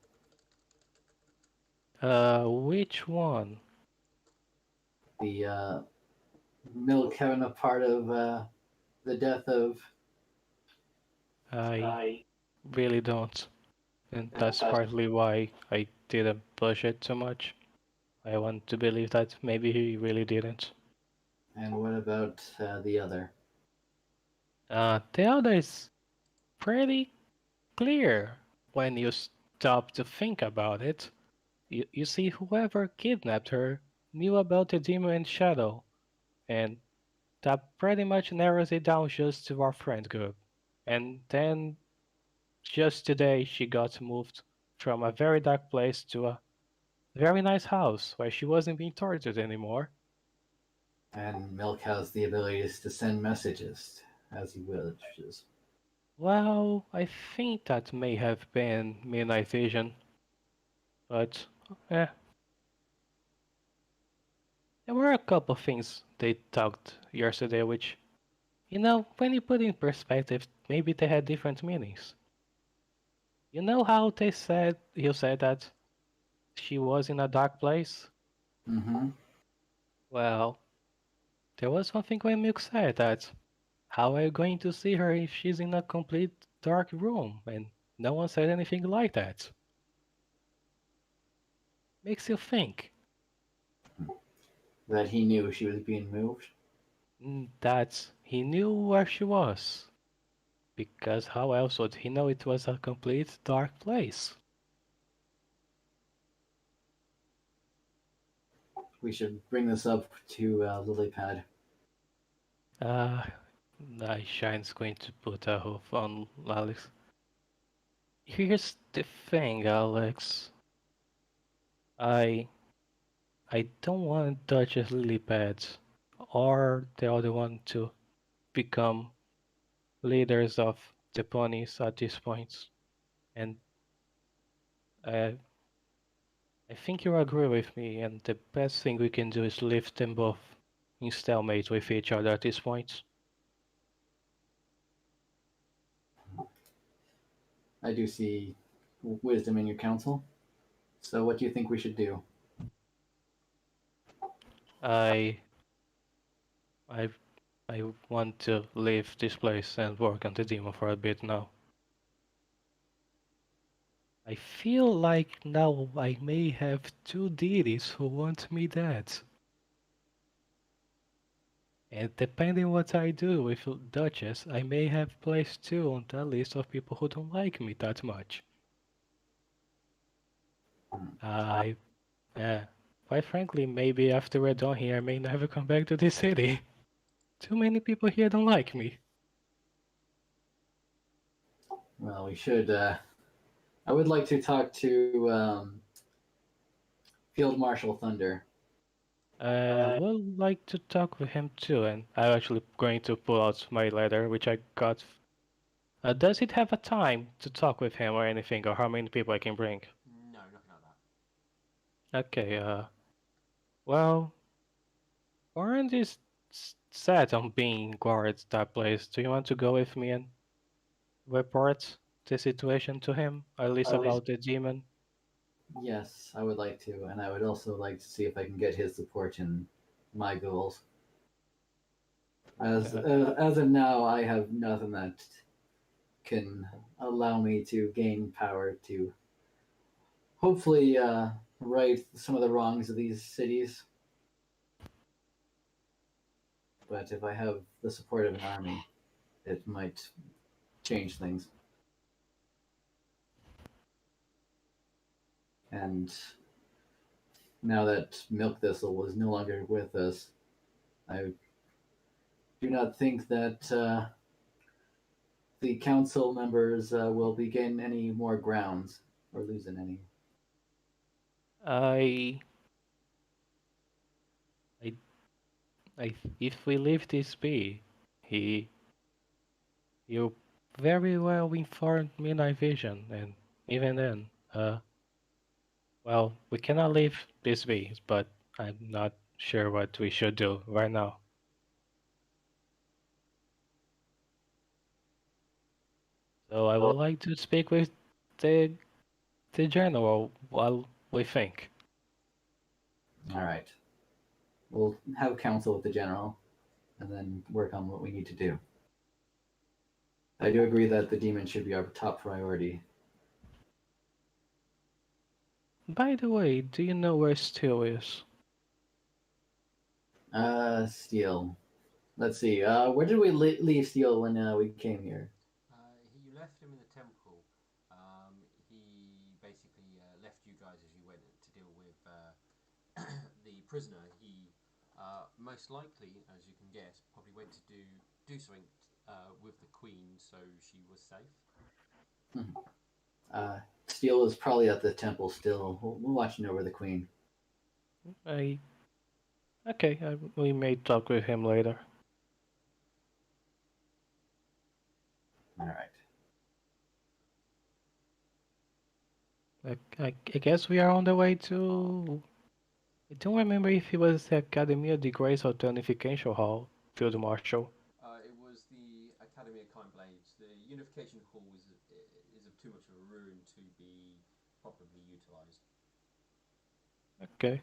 Which one? The milk having a part of the death of. I really don't. And that's partly why I didn't push it too much. I want to believe that maybe he really didn't. And what about the other? The other is pretty clear when you stop to think about it. You see, whoever kidnapped her knew about the demon and shadow, and that pretty much narrows it down just to our friend group. And then, just today, she got moved from a very dark place to a very nice house where she wasn't being tortured anymore. And Milk has the abilities to send messages as he wishes. Well, I think that may have been Midnight Vision, but eh. There were a couple things they talked yesterday which, when you put in perspective, maybe they had different meanings. You know how you said that she was in a dark place? Mm-hmm. Well, there was one thing when Milk said that, how are you going to see her if she's in a complete dark room? And no one said anything like that. Makes you think. That he knew she was being moved. That he knew where she was. Because how else would he know it was a complete dark place? We should bring this up to Lilypad. Shine's going to put a hoof on Alex. Here's the thing, Alex. I don't want Duchess Lilypads or the other one to become leaders of the ponies at this point. And I think you agree with me, and the best thing we can do is leave them both in stalemate with each other at this point. I do see wisdom in your counsel. So what do you think we should do? I I I want to leave this place and work on the demon for a bit now. I feel like now I may have two deities who want me dead. And depending what I do with Duchess, I may have placed two on the list of people who don't like me that much. I, quite frankly, maybe after we're done here, I may never come back to this city. Too many people here don't like me. Well, we should. I would like to talk to Field Marshal Thunder. I would like to talk with him too, and I'm actually going to pull out my letter, which I got. Does it have a time to talk with him or anything, or how many people I can bring? No, nothing like that. Okay, well, Orange is set on being guards that place. Do you want to go with me and report the situation to him, at least about the demon? Yes, I would like to, and I would also like to see if I can get his support in my goals. As of now, I have nothing that can allow me to gain power to hopefully right some of the wrongs of these cities. But if I have the support of an army, it might change things. And now that Milk Thistle was no longer with us, I do not think that the council members will be gaining any more grounds or losing any. I, if we leave this be, he, you very well informed midnight vision, and even then, well, we cannot leave this be, but I'm not sure what we should do right now. So I would like to speak with the the general while we think. All right. We'll have counsel with the general and then work on what we need to do. I do agree that the demon should be our top priority. By the way, do you know where Steel is? Steel. Let's see. Where did we leave Steel when we came here? You left him in the temple. He basically left you guys as you went to deal with the prisoner. He most likely, as you can guess, probably went to do something with the queen, so she was safe. Steel is probably at the temple still. We're watching over the queen. I okay. We may talk with him later. All right. I guess we are on the way to. I don't remember if it was the Academia de Grace or the Unification Hall, Field Marshal. It was the Academy of Kind Blades. The Unification Hall is of too much of a ruin to be properly utilised. Okay.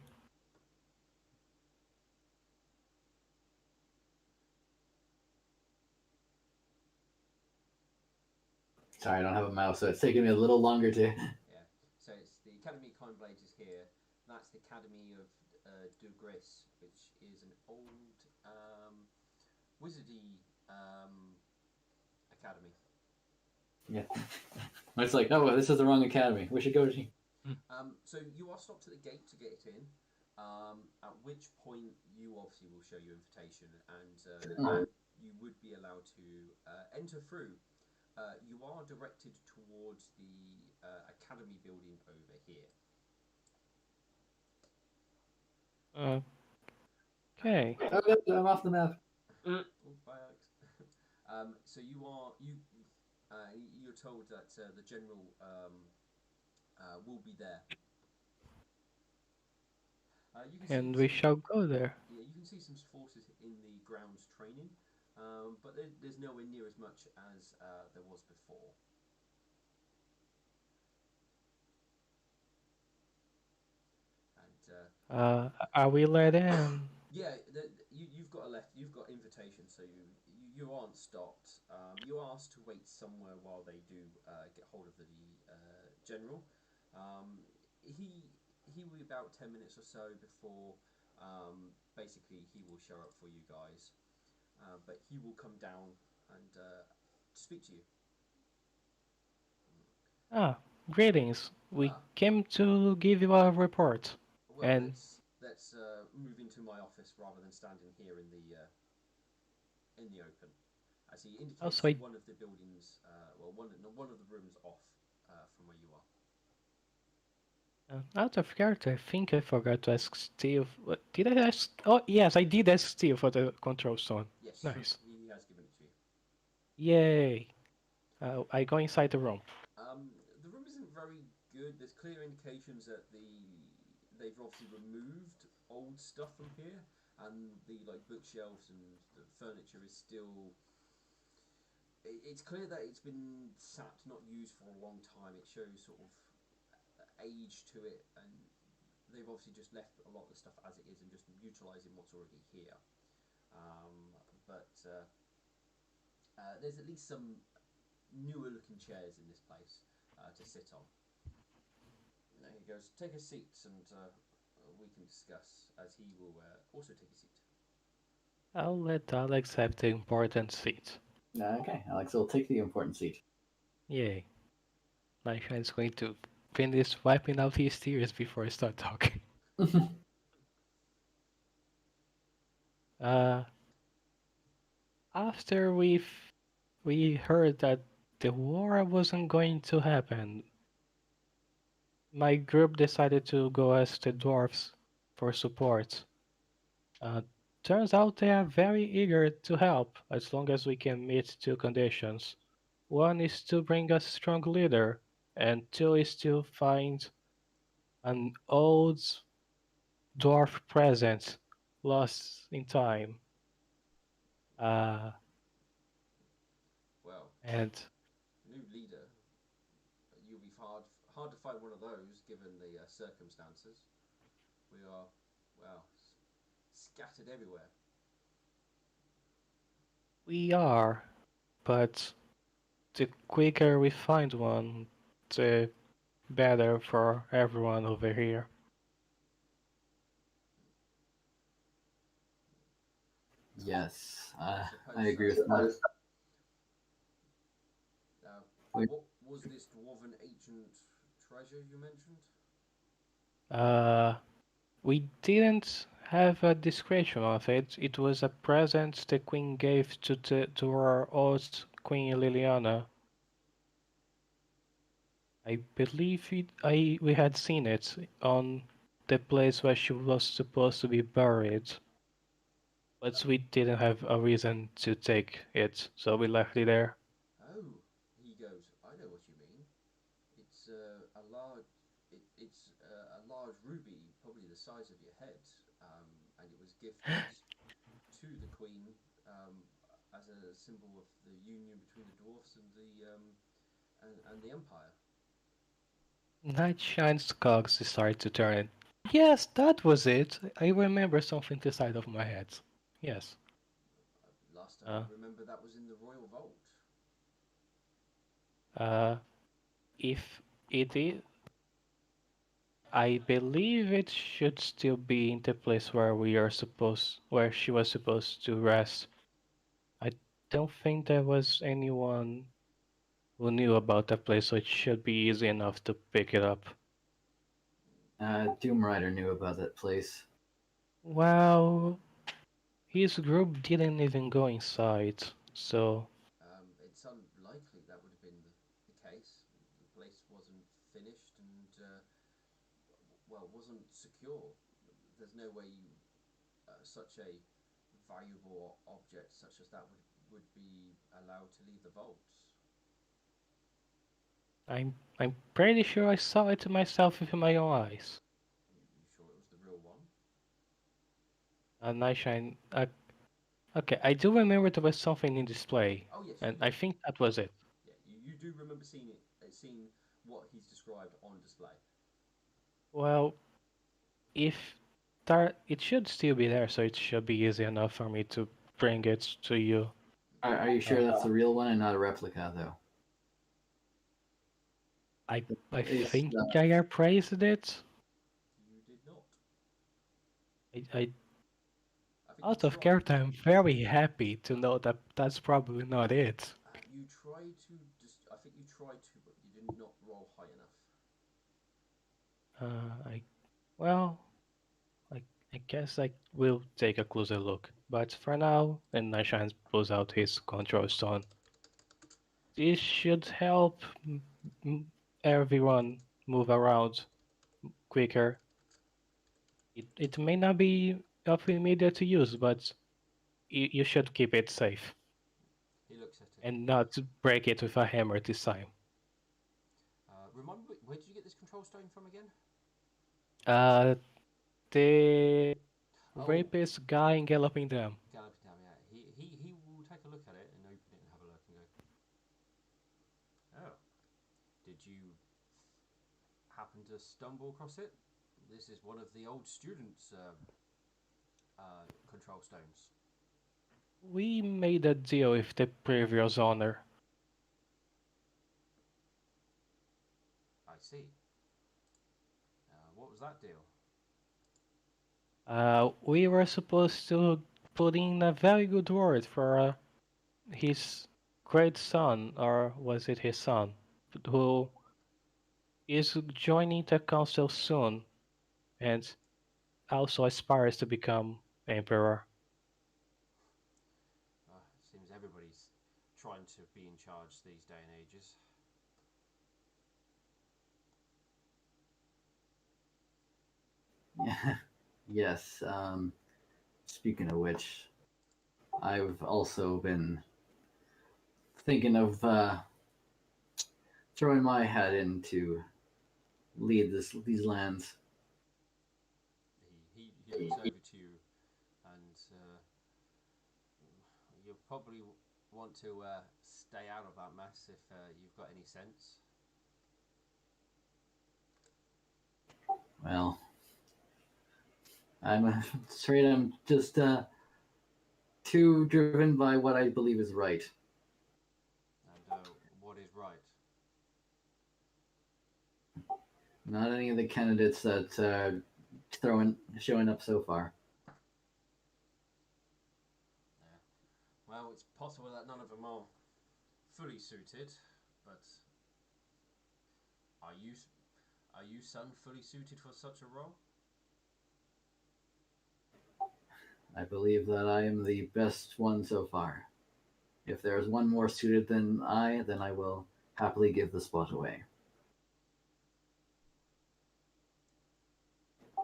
Sorry, I don't have a mouse, so it's taking me a little longer to. Yeah. So it's the Academy of Kind Blades is here. That's the Academy of Dugris, which is an old wizardy academy. Yeah. It's like, oh, this is the wrong academy. We should go to. So you are stopped at the gate to get it in. At which point you obviously will show your invitation, and you would be allowed to enter through. You are directed towards the academy building over here. Okay. Oh, I'm off the map. Oh, bye, Alex. So you're told that the general will be there. You can And see we some, shall go there. yeah, you can see some forces in the grounds training, but there's nowhere near as much as there was before. And Are we let in? yeah, you've got you've got invitation, so you aren't stopped. You're asked to wait somewhere while they do get hold of the general. He will be about 10 minutes or so before basically he will show up for you guys, but he will come down and speak to you. Ah, greetings. We Ah, came to give you a report. well, And let's move into my office rather than standing here in the open. As he indicates also, one of the buildings, one of the rooms off from where you are. out of character, I think I forgot to ask Steve. Did I ask? Oh, yes, I did ask Steve for the control stone. Yes, Nice. he has given it to you. Yay. I go inside the room. The room isn't very good. There's clear indications that they've obviously removed old stuff from here, and the bookshelves and the furniture is still. It's clear that it's been sat, not used for a long time. It shows sort of age to it, and they've obviously just left a lot of the stuff as it is and just utilising what's already here. But there's at least some newer looking chairs in this place to sit on. There he goes. Take a seat and we can discuss, as he will also take a seat. I'll let Alex have the important seat. Okay, Alex will take the important seat. Yay. Nightshine's going to finish wiping out his tears before I start talking. After we heard that the war wasn't going to happen, my group decided to go ask the dwarfs for support. Turns out they are very eager to help as long as we can meet two conditions. One is to bring us a strong leader, and two is to find an old dwarf present lost in time. Uh, Well, and new leader. You'll be hard to find one of those given the circumstances. We are, well, scattered everywhere. we are, but the quicker we find one, the better for everyone over here. Yes, I I suppose agree so. with that. Wait, What was this dwarven ancient treasure you mentioned? Uh, we didn't have a description of it. It was a present the queen gave to our host, Queen Liliana. I believe we had seen it on the place where she was supposed to be buried, but we didn't have a reason to take it, so we left it there. Oh, he goes. I know what you mean. It's a large. It's a large ruby, probably the size of your head, and it was gifted to the queen as a symbol of the union between the dwarfs and the empire. Nightshine's cogs started to turn. Yes, that was it. I remember something to the side of my head. Yes. Last I Uh, remember, that was in the royal vault. uh, if it is, I believe it should still be in the place where she was supposed to rest. I don't think there was anyone who knew about that place, so it should be easy enough to pick it up. Doom Rider knew about that place. Well, his group didn't even go inside, so It's unlikely that would have been the case. The place wasn't finished and, well, wasn't secure. There's no way such a valuable object such as that would be allowed to leave the vaults. I'm pretty sure I saw it myself with my own eyes. You sure it was the real one? Nightshine. Okay, I do remember there was something in display, Oh yes, you and do. I think that was it. Yeah, you do remember seeing what he's described on display. Well, if it should still be there, so it should be easy enough for me to bring it to you. Are you sure that's the real one and not a replica, though? I I At least, think I appraised it. You did not. I I think you out of tried character, to. I'm very happy to know that that's probably not it. You tried to. I think you tried to, but you did not roll high enough. I well, I I guess I will take a closer look. But for now, and Nightshine pulls out his control stone. This should help everyone move around quicker. It may not be of immediate use, but you should keep it safe He looks at it. and not break it with a hammer this time. Remind me, where did you get this control stone from again? Uh, the Oh, rapist guy galloping them. Galloping Down. Yeah, he will take a look at it and open it and have a look and go. Oh, did you happen to stumble across it? This is one of the old students' control stones. We made a deal with the previous owner. I see. What was that deal? We were supposed to put in a very good word for his great son, or was it his son, who is joining the council soon and also aspires to become emperor. It seems everybody's trying to be in charge these day and ages. yes. Speaking of which, I've also been thinking of throwing my hat in to lead these lands. He looks over to you, and you probably want to stay out of that mess if you've got any sense. Well, I'm afraid I'm just too driven by what I believe is right. And what is right? Not any of the candidates that showing up so far. Yeah. Well, it's possible that none of them are fully suited, but are you, son, fully suited for such a role? I believe that I am the best one so far. If there is one more suited than I, then I will happily give the spot away.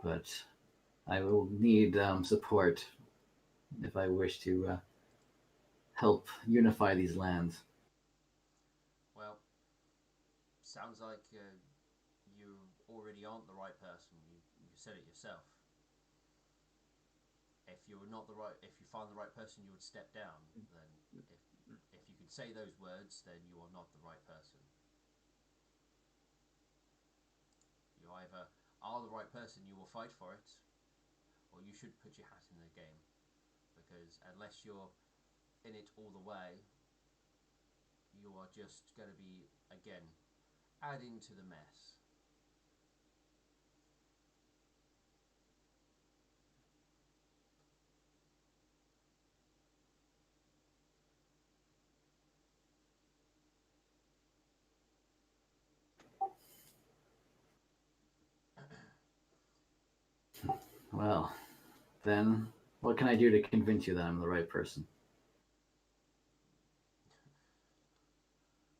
But I will need support if I wish to help unify these lands. Well, sounds like you already aren't the right person. You said it yourself. If you find the right person, you would step down. Then, if you could say those words, then you are not the right person. You either are the right person, you will fight for it, or you should put your hat in the game. Because unless you're in it all the way, you are just going to be, again, adding to the mess. Well, then what can I do to convince you that I'm the right person?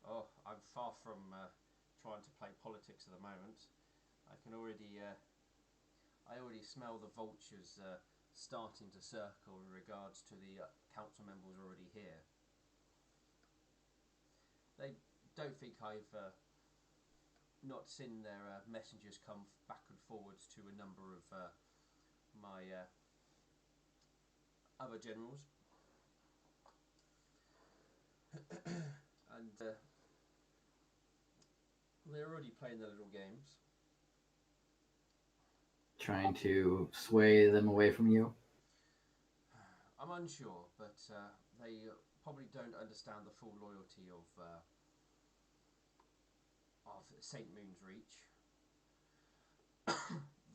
Oh, I'm far from trying to play politics at the moment. I can already, I already smell the vultures starting to circle in regards to the council members already here. They don't think I've not seen their messengers come back and forwards to a number of my other generals. And they're already playing their little games. Trying to sway them away from you? I'm unsure, but they probably don't understand the full loyalty of St. Moon's Reach.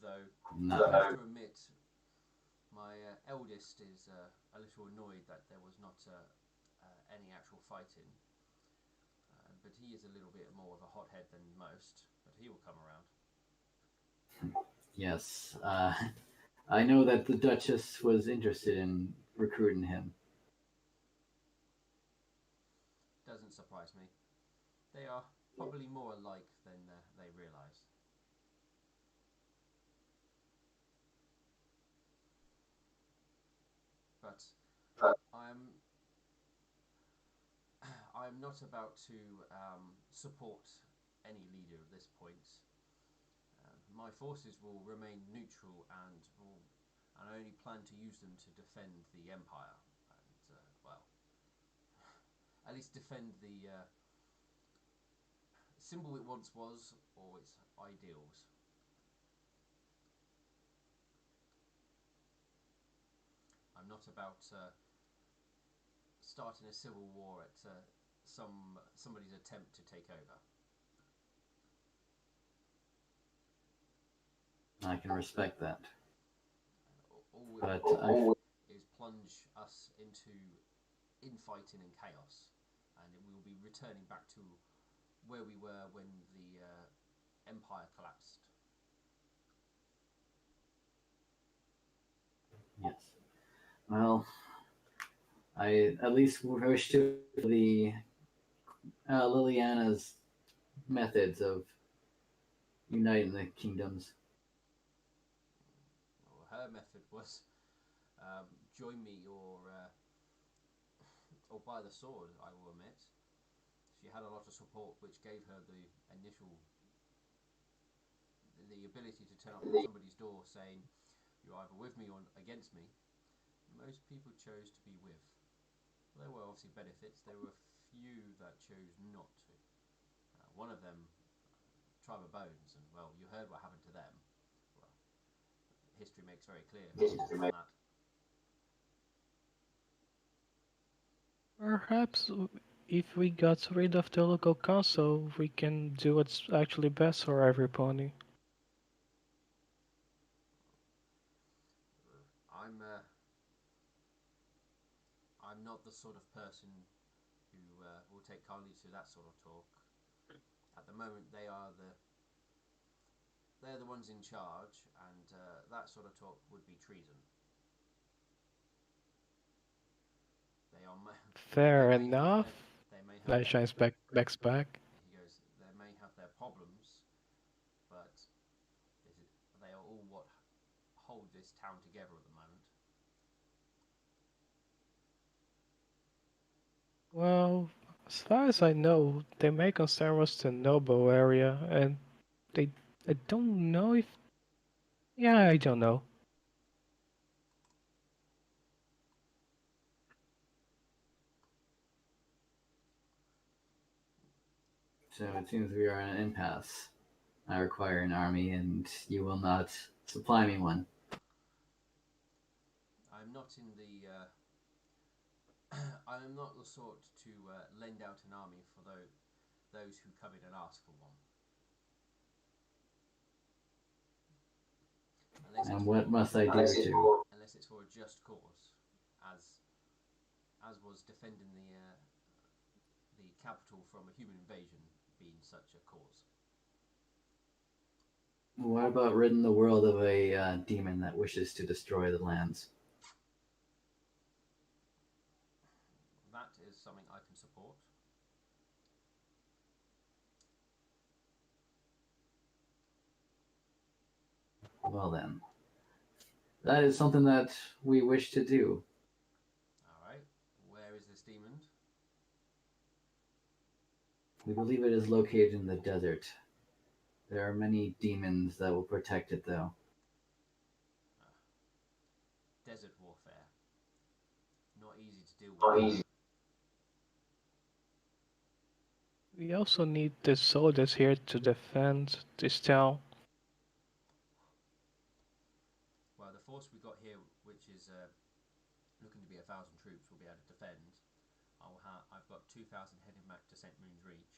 Though, No. I have to admit, my eldest is a little annoyed that there was not any actual fighting. But he is a little bit more of a hothead than most, but he will come around. Yes. I know that the Duchess was interested in recruiting him. Doesn't surprise me. They are probably more alike than they realise. But I'm not about to support any leader at this point. My forces will remain neutral and I only plan to use them to defend the Empire and well, at least defend the symbol it once was or its ideals. I'm not about starting a civil war at somebody's attempt to take over. I can respect that. All But is plunge us into infighting and chaos, and we will be returning back to where we were when the Empire collapsed. yes. Well, I at least wish to the Liliana's methods of uniting the kingdoms. Well, her method was join me or by the sword, I will admit. she had a lot of support, which gave her the ability to turn up on somebody's door saying, "You're either with me or against me." Most people chose to be with. There were obviously benefits. There were few that chose not to. One of them, Tribe of Bones, and well, you heard what happened to them. Well, history makes very clear on that. Perhaps if we got rid of the local council, we can do what's actually best for every pony. I'm uh, I'm not the sort of person who will take kindly to that sort of talk. At the moment, they're the ones in charge, and that sort of talk would be treason. They are. Fair They may have enough. their. They may have That their. shines back back. He goes. They may have their problems, but they are all what hold this town together at the moment. Well, as far as I know, their main concern was the Noble area, and they. I don't know if. Yeah, I don't know. So it seems we are in an impasse. I require an army, and you will not supply me one. I'm not in the. I am not the sort to lend out an army for those who come in and ask for one. And what must I do to? Unless it's for a just cause, as was defending the capital from a human invasion being such a cause. What about ridding the world of a demon that wishes to destroy the lands? That is something I can support. Well then, that is something that we wish to do. Alright, where is this demon? We believe it is located in the desert. There are many demons that will protect it, though. Desert warfare. Not easy to deal with. We also need the soldiers here to defend this town. Well, the force we got here, which is looking to be 1,000 troops, will be able to defend. I've got 2,000 heading back to St. Moon's Reach.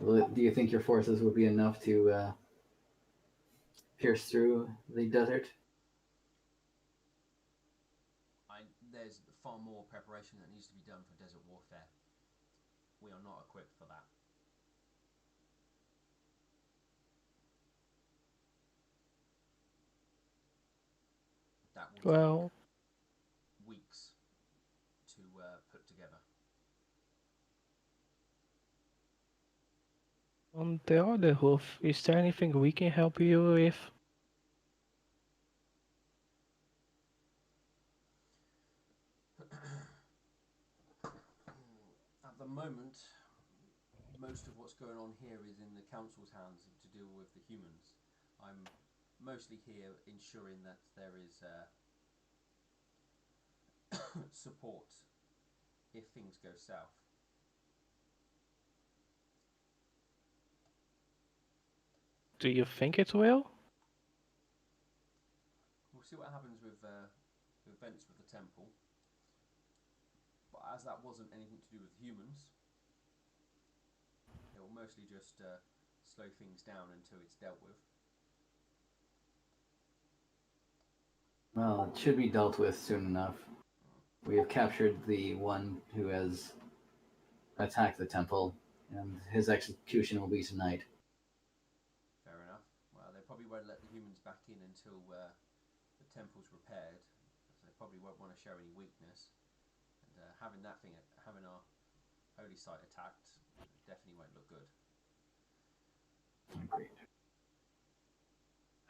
Well, do you think your forces would be enough to pierce through the desert? There's far more preparation that needs to be done for desert warfare. We are not equipped for that. That will take weeks to put together. On the other hoof, is there anything we can help you with? At the moment, most of what's going on here is in the council's hands to deal with the humans. I'm mostly here ensuring that there is support if things go south. Do you think it will? We'll see what happens with events with the temple. But as that wasn't anything to do with humans, it will mostly just slow things down until it's dealt with. Well, it should be dealt with soon enough. We have captured the one who has attacked the temple, and his execution will be tonight. Fair enough. Well, they probably won't let the humans back in until the temple's repaired, so they probably won't want to show any weakness. And having our holy site attacked, definitely won't look good. Agreed.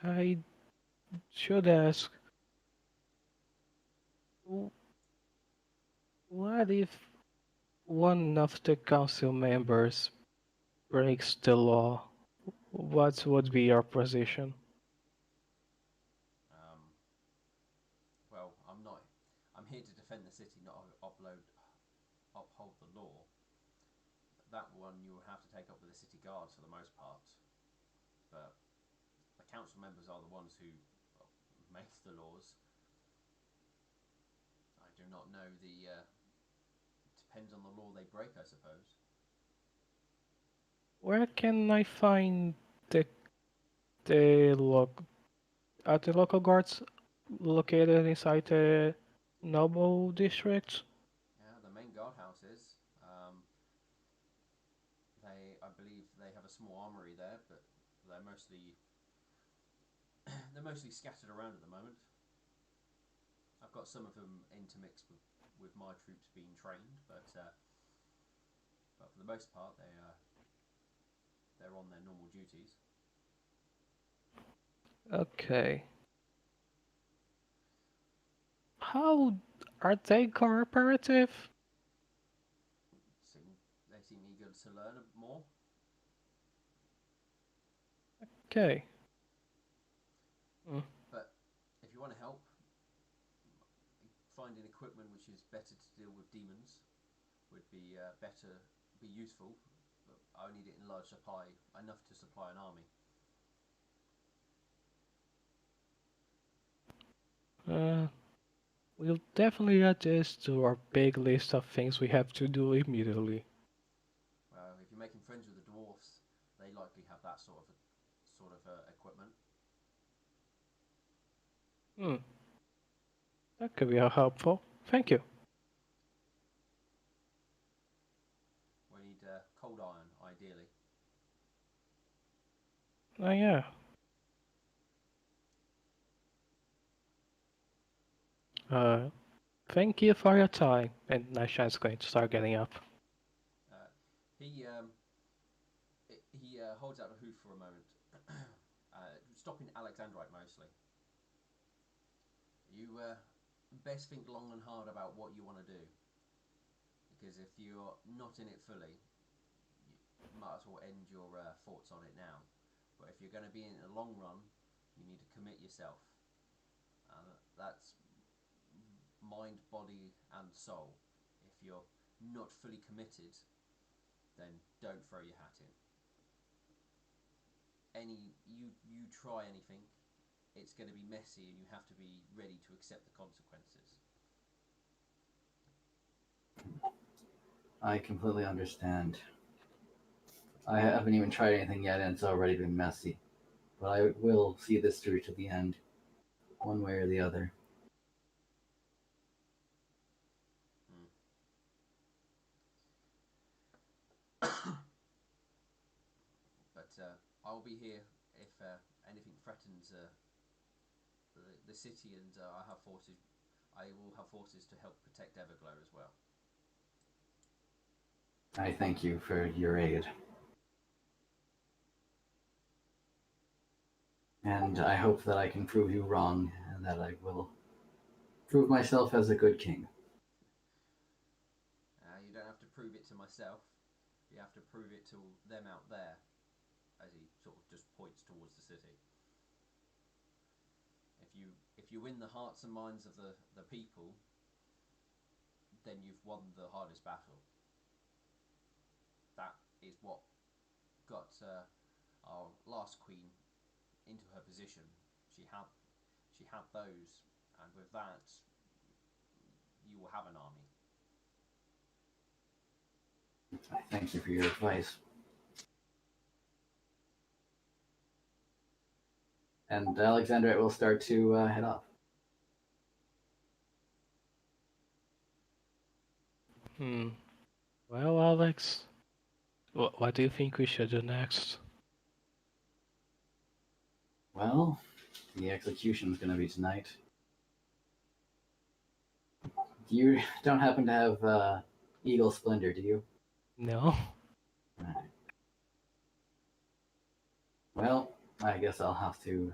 I should ask. What if one of the council members breaks the law? What would be your position? Well, I'm here to defend the city, not uphold the law. That one you will have to take up with the city guards for the most part. But the council members are the ones who make the laws. I do not know depends on the law they break, I suppose. Where can I find the the loc are the local guards located inside the noble district? Yeah, the main guardhouse is. I believe, they have a small armory there, but they're mostly they're mostly scattered around at the moment. I've got some of them intermixed with my troops being trained, but for the most part, they're on their normal duties. Okay. How are they cooperative? They seem eager to learn more. Okay. But if you want to help, finding equipment which is better to deal with demons would be be useful. But I need it in large supply, enough to supply an army. Uh, we'll definitely add this to our big list of things we have to do immediately. Well, if you're making friends with the dwarfs, they likely have that sort of equipment. Hmm. That could be helpful. Thank you. We need cold iron, ideally. Oh yeah. Uh, Thank you for your time. And Nashan's going to start getting up. Uh, he holds out a hoof for a moment, stopping Alexandrite mostly. You best think long and hard about what you want to do, because if you're not in it fully, you might as well end your thoughts on it now. But if you're going to be in it the long run, you need to commit yourself. That's mind, body, and soul. If you're not fully committed, then don't throw your hat in. You try anything, it's going to be messy, and you have to be ready to accept the consequences. I completely understand. I haven't even tried anything yet, and it's already been messy. But I will see this through to the end, one way or the other. But I'll be here if anything threatens the city, and I have forces. I will have forces to help protect Everglow as well. I thank you for your aid. And I hope that I can prove you wrong, and that I will prove myself as a good king. You don't have to prove it to myself. You have to prove it to them out there, as he sort of just points towards the city. If you win the hearts and minds of the people, then you've won the hardest battle. That is what got our last queen into her position. She had those, and with that, you will have an army. I thank you for your advice. And Alexandra will start to head off. Well, Alex, what do you think we should do next? Well, the execution's going to be tonight. You don't happen to have Eagle Splendor, do you? No? Right. Well, I guess I'll have to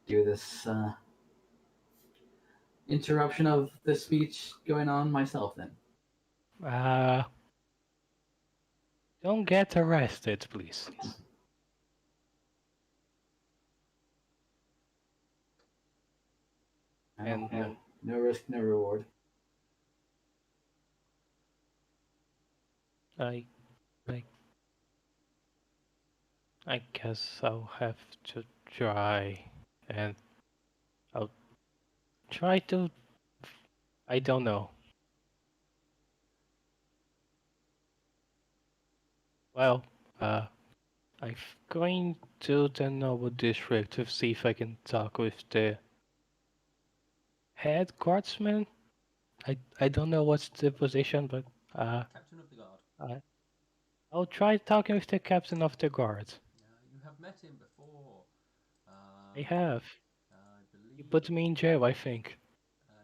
do this interruption of the speech going on myself then. Don't get arrested, please. And No risk, no reward. I guess I'll have to try, and I'll try to. I don't know. Well, I'm going to the Noble District to see if I can talk with the head guardsman. I don't know what's the position, but Captain of the guard. I'll try talking with the captain of the guard. You have met him before. I have. I He believe. put me in jail, I think.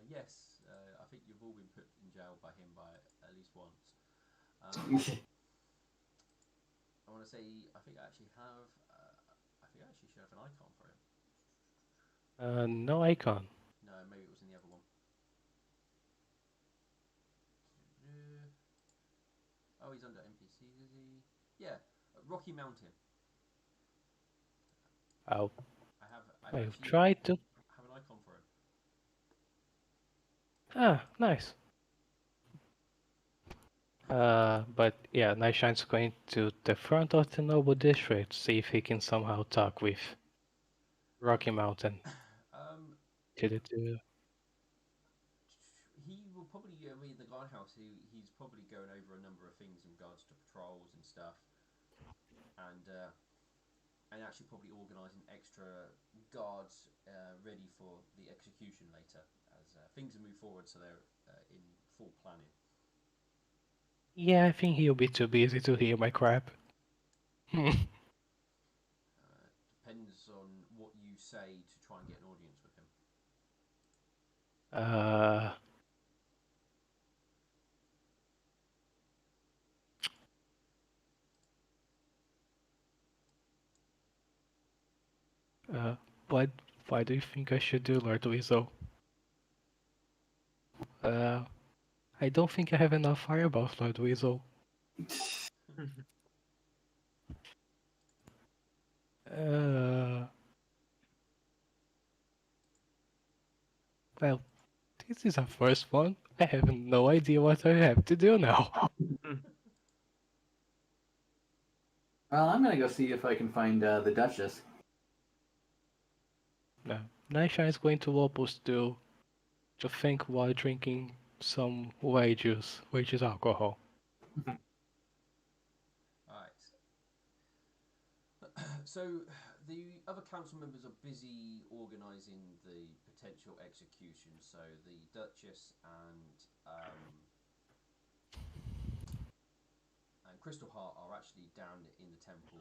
Yes, I think you've all been put in jail by him by at least once. I want to say I think I actually have. I think I actually should have an icon for him. No icon. No, maybe it was in the other one. Oh, he's under NPCs, is he? Yeah, Rocky Mountain. I'll I try to. have an icon for him. Ah, nice. But yeah, Nightshine's going to the front of the Noble District, see if he can somehow talk with Rocky Mountain. He will probably be in the guardhouse. He's probably going over a number of things in regards to patrols and stuff, and actually probably organising extra guards ready for the execution later, as things have moved forward, so they're in full planning. Yeah, I think he'll be too busy to hear my crap. Depends on what you say to try and get an audience with him. Why do you think I should do, Lord Weasel? I don't think I have enough fireballs, Lord Weasel. Well, this is our first one. I have no idea what I have to do now. Well, I'm gonna go see if I can find the Duchess. Naisha is going to Lopus to think while drinking some wages alcohol. Alright. So the other council members are busy organising the potential execution. So the Duchess and Crystal Heart are actually down in the temple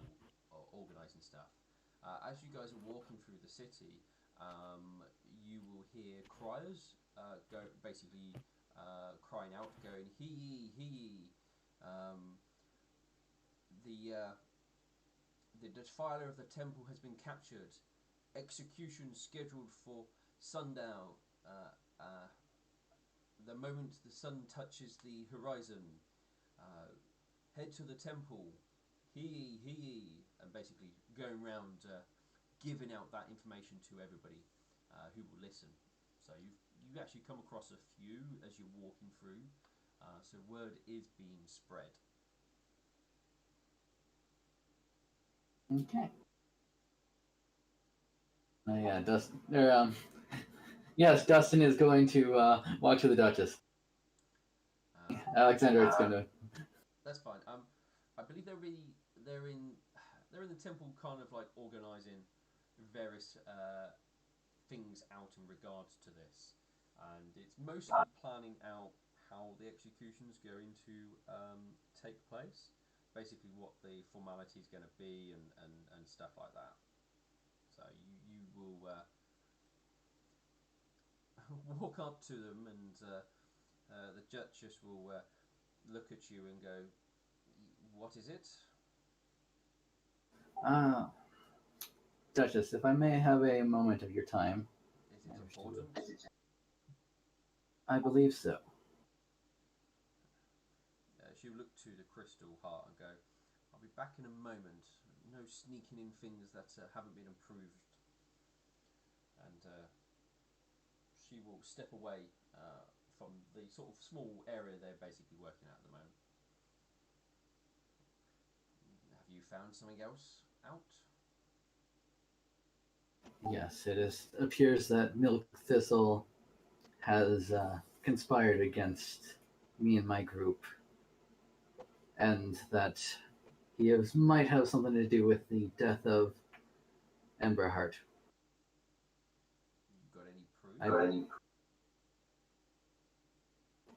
organising stuff. As you guys are walking through the city, you will hear criers go basically crying out, going hee hee. The defiler of the temple has been captured. Execution scheduled for sundown. The moment the sun touches the horizon, head to the temple. Hee, and basically going around giving out that information to everybody who will listen. So you actually come across a few as you're walking through. So word is being spread. Okay. Oh yeah, Dustin. Yes, Dustin is going to watch for the Duchess. Alexander is going to. That's fine. I believe they're in the temple, kind of like organising various things out in regards to this, and it's mostly planning out how the execution is going to take place. Basically, what the formality is going to be, and stuff like that. So you will walk up to them, and the Duchess will look at you and go, "What is it?" Duchess, if I may have a moment of your time. Is it important? I believe so. She'll look to the crystal heart and go, I'll be back in a moment. No sneaking in things that haven't been approved. And she will step away from the sort of small area they're basically working at the moment. Have you found something else out? Yes, appears that Milk Thistle has conspired against me and my group, and that might have something to do with the death of Emberheart. You got any proof?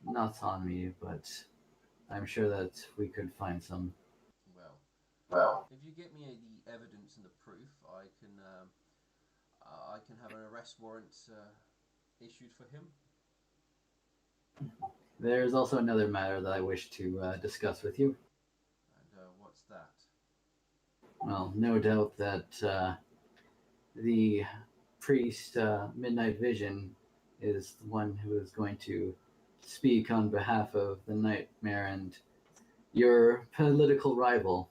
Not on me, but I'm sure that we could find some. Well, if you get me the evidence and the proof, I can have an arrest warrant issued for him. There's also another matter that I wish to discuss with you. And what's that? Well, no doubt that the priest, Midnight Vision, is the one who is going to speak on behalf of the Nightmare and your political rival.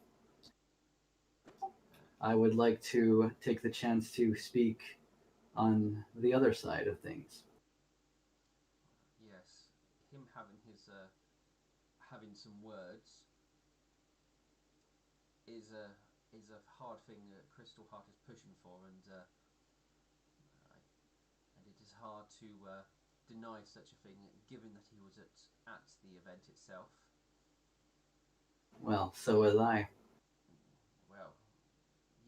I would like to take the chance to speak on the other side of things. Yes, him having having some words is a hard thing that Crystal Heart is pushing for, and it is hard to deny such a thing, given that he was at the event itself. Well, so was I. Well,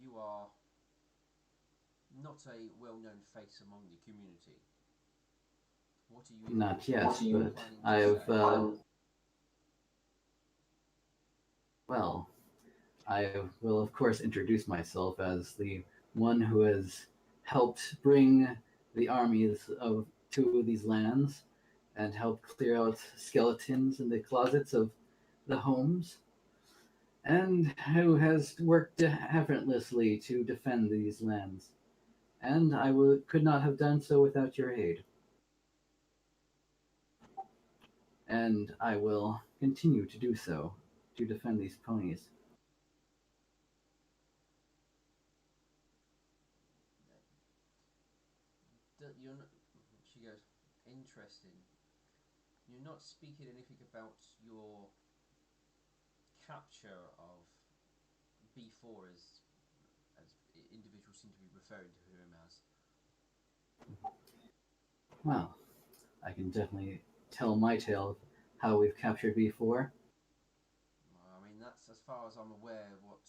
you are not a well-known face among the community. What are you? Not yet, but I have. Well, I will of course introduce myself as the one who has helped bring the armies to these lands and helped clear out skeletons in the closets of the homes, and who has worked effortlessly to defend these lands. And I could not have done so without your aid. And I will continue to do so, to defend these ponies. You're not, she goes, interesting. You're not speaking anything about your capture of B4 as individuals seem to be referring to him as. Well, I can definitely tell my tale of how we've captured B4. I mean, that's as far as I'm aware what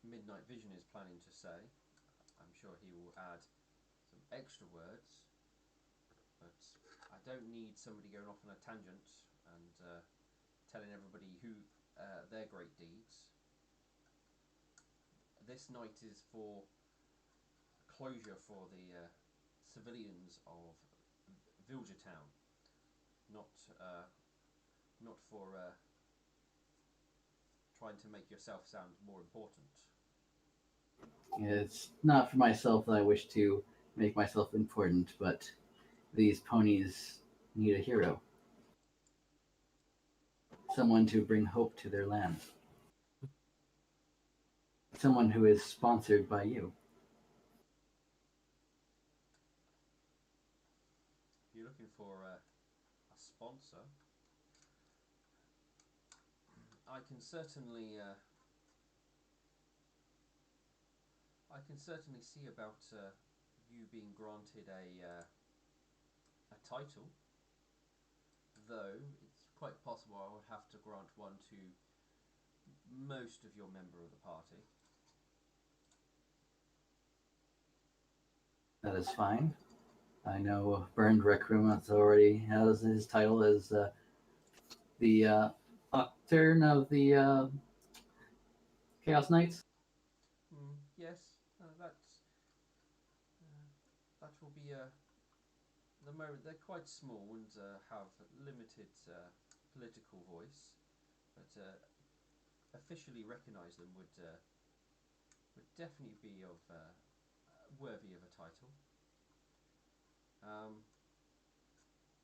Midnight Vision is planning to say. I'm sure he will add some extra words, but I don't need somebody going off on a tangent and telling everybody who their great deeds. This night is for closure for the civilians of Vilja Town, not for trying to make yourself sound more important. It's not for myself that I wish to make myself important, but these ponies need a hero. Someone to bring hope to their land. Someone who is sponsored by you. If you're looking for a sponsor, I can certainly see about you being granted a title, though it's quite possible I would have to grant one to most of your member of the party. That is fine. I know Burned Rec Room already has his title as the Octurne of the Chaos Knights. Yes, that will be the moment. They're quite small and have limited political voice, but officially recognise them would definitely be worthy of a title.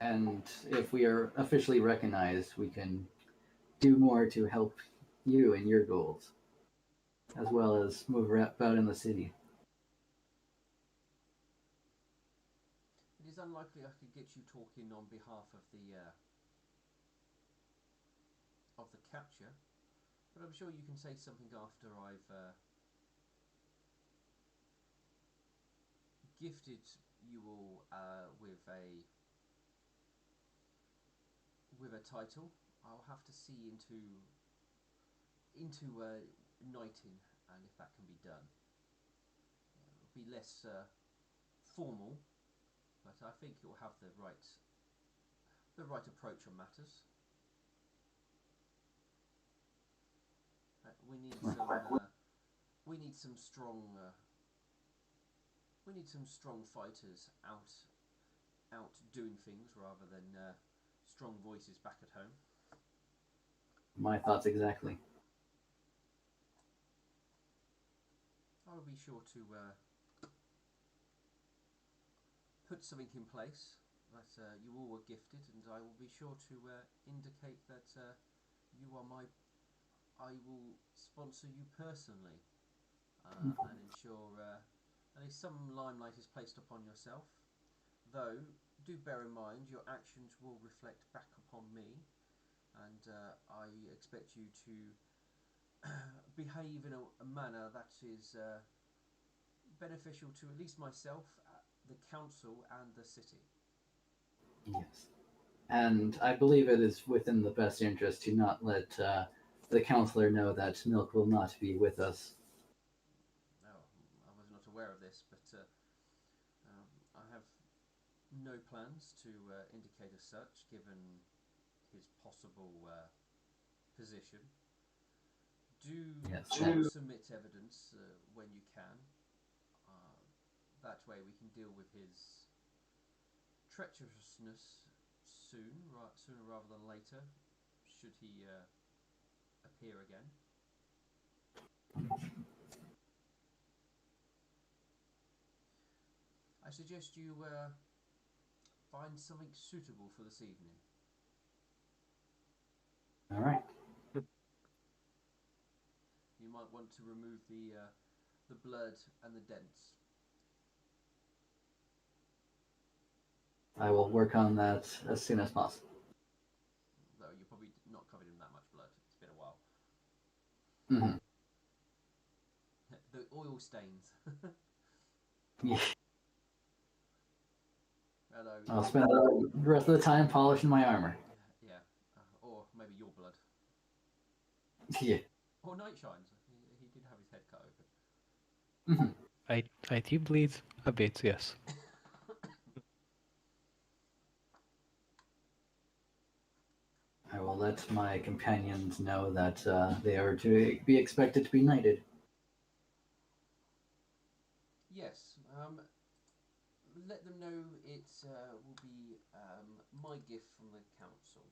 And if we are officially recognized, we can do more to help you in your goals, as well as move about in the city. It is unlikely I could get you talking on behalf of the capture, but I'm sure you can say something after I've gifted you all with a title. I'll have to see into knighting and if that can be done. It'll be less formal, but I think you'll have the right approach on matters. We need some strong fighters out doing things rather than strong voices back at home. My thoughts exactly. I will be sure to put something in place that you all were gifted, and I will be sure to indicate that you are I will sponsor you personally and ensure at least some limelight is placed upon yourself. Though, do bear in mind your actions will reflect back upon me, and I expect you to behave in a manner that is beneficial to at least myself, the council, and the city. Yes. And I believe it is within the best interest to not let the counselor know that Milk will not be with us. No, I was not aware of this, but I have no plans to indicate as such, given his possible position. Do submit evidence when you can. That way we can deal with his treacherousness sooner rather than later, should he appear again. I suggest you find something suitable for this evening. All right. You might want to remove the blood and the dents. I will work on that as soon as possible. Though you're probably not covered in that much blood. It's been a while. Mm-hmm. The oil stains. Yeah. Hello. I'll spend the rest of the time polishing my armor. Yeah. Or maybe your blood. Yeah. Or Nightshine's. He did have his head cut open. Mm-hmm. I do bleed a bit, yes. I will let my companions know that they are to be expected to be knighted. Yes. Let them know it will be my gift from the council.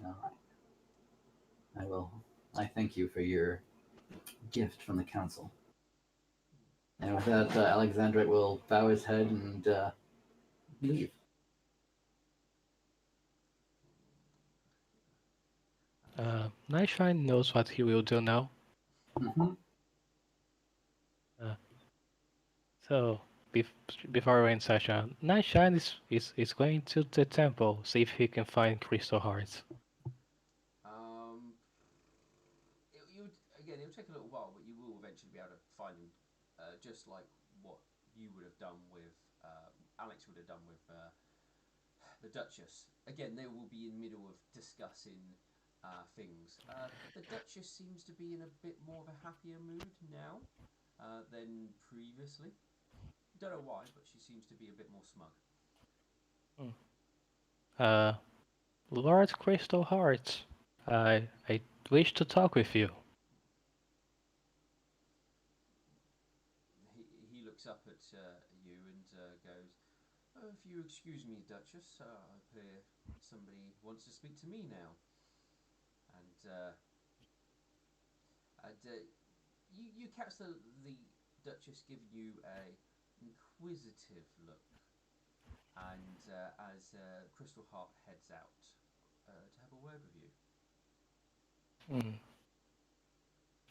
All right. I will. I thank you for your gift from the council. And with that, Alexandrite will bow his head and leave. Nightshine knows what he will do now. Mm-hmm. So, before we end session, Nightshine is going to the temple, see if he can find crystal hearts. It'll take a little while, but you will eventually be able to find them, just like what you would have done with Alex would have done with the Duchess. Again, they will be in the middle of discussing things. The Duchess seems to be in a bit more of a happier mood now than previously. Don't know why, but she seems to be a bit more smug. Lord Crystal Hearts, I wish to talk with you. He looks up at you and goes, if you excuse me, Duchess, I hear somebody wants to speak to me now. And you catch the Duchess giving you inquisitive look, and as Crystal Heart heads out to have a word with you. Hmm.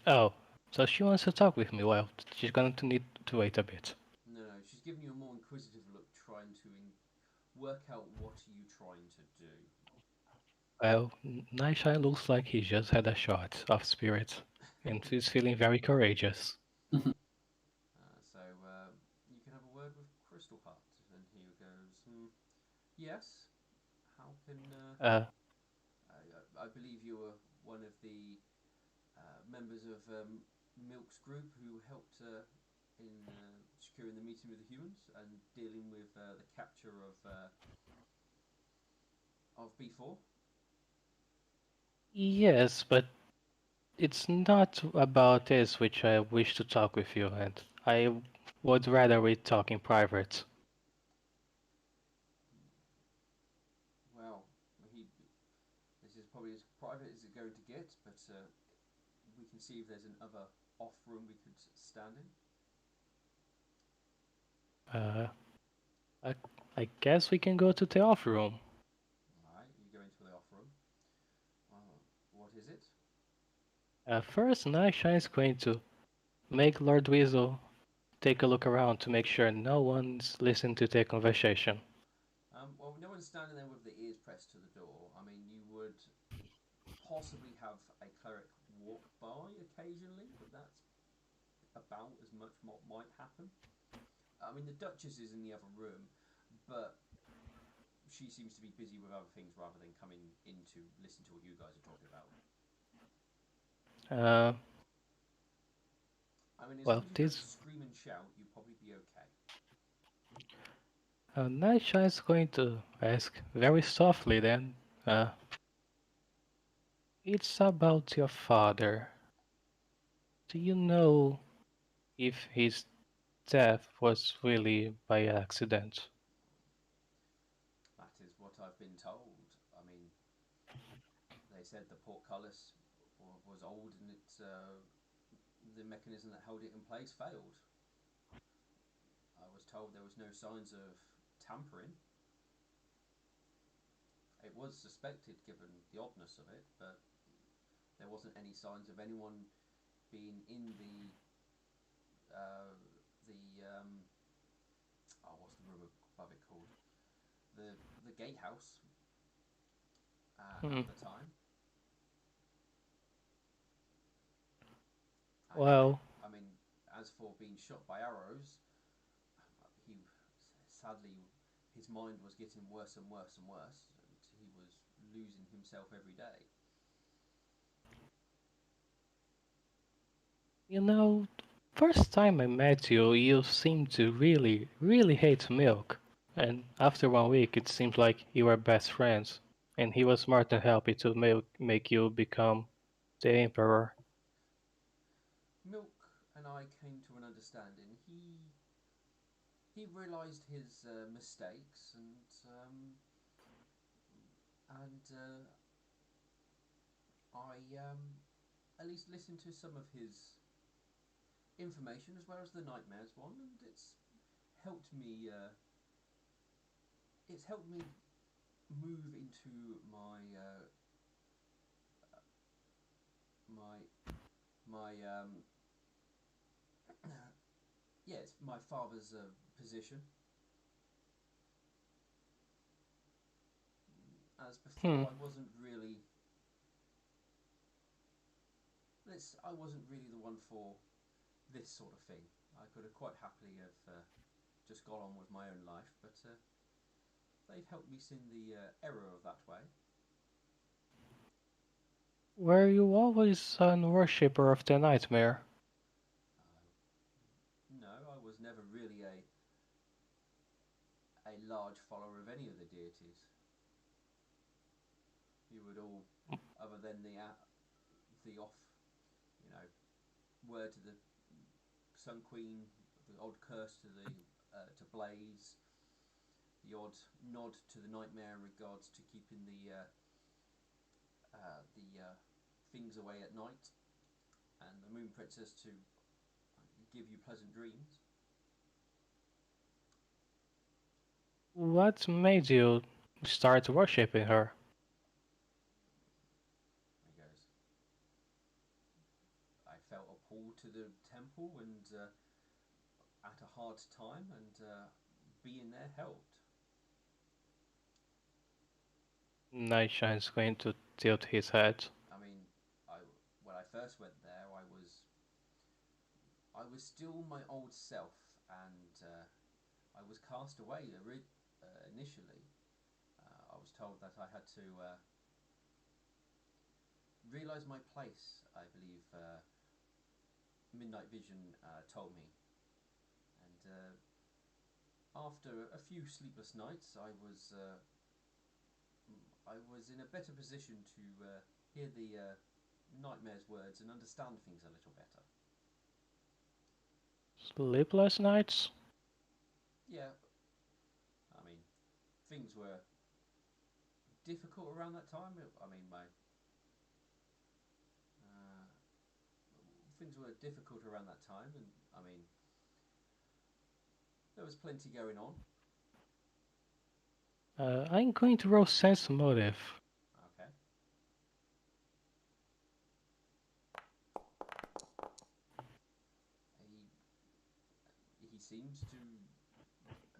Oh, so she wants to talk with me. Well, she's going to need to wait a bit. No, no, she's giving you a more inquisitive look, trying to work out what are you trying to do. Well, Nightshine looks like he just had a shot of spirit, and he's feeling very courageous. So you can have a word with Crystal Heart, and he goes, "Yes, how can Uh, I believe you were one of the members of Milk's group who helped in securing the meeting with the humans and dealing with the capture of B4." yes, but it's not about this which I wish to talk with you, and I would rather we talk in private. Well, he. This is probably as private as it's going to get, but we can see if there's another off room we could stand in. Uh, I, I guess we can go to the off room. Alright, you go into the off room. What is it? First, Nightshine's going to make Lord Weasel take a look around to make sure no one's listening to their conversation. Well, no one's standing there with the ears pressed to the door. I mean, you would possibly have a cleric walk by occasionally, but that's about as much what might happen. I mean, the Duchess is in the other room, but she seems to be busy with other things rather than coming in to listen to what you guys are talking about. Uh, I mean, as long well, as you don't this scream and shout, you'll probably be okay. Nightshine's going to ask very softly then. Uh, it's about your father. Do you know if his death was really by accident? That is what I've been told. I mean, they said the portcullis was old and the mechanism that held it in place failed. I was told there was no signs of tampering. It was suspected given the oddness of it, but there wasn't any signs of anyone being in uh, the what's the room above it called? The gatehouse Hmm. at the time. And Well, I mean, as for being shot by arrows, he sadly his mind was getting worse and worse and worse, and he was losing himself every day. you know, first time I met you, you seemed to really, really hate milk. And after 1 week, it seems like you were best friends. And he was more than happy to make you become the emperor. Milk and I came to an understanding. He realised his mistakes and I at least listened to some of his information as well as the nightmares one, and helped me. It's helped me move into my my yes, my father's position. As Hmm. before, I wasn't really. I wasn't really the one for this sort of thing. I could have quite happily have just got on with my own life, but they've helped me see the error of that way. Were you always an worshipper of the nightmare? No, I was never really a large follower of any of the deities. You would all, other than the off, you know, word to the Sun Queen, the odd curse to the to Blaze, the odd nod to the Nightmare in regards to keeping the things away at night, and the Moon Princess to give you pleasant dreams. what made you start worshipping her? He goes, I felt a pull to the temple and at a hard time, and being there helped. Nightshine's going to tilt his head. I mean, I when I first went there, I was still my old self, and I was cast away initially. I was told that I had to realise my place. I believe Midnight Vision told me, and after a few sleepless nights, I was in a better position to hear the nightmare's words and understand things a little better. Sleepless nights? Yeah, I mean, things were difficult around that time. I mean, my uh, things were difficult around that time, and I mean, there was plenty going on. I'm going to roll sense motive. Okay. He seems to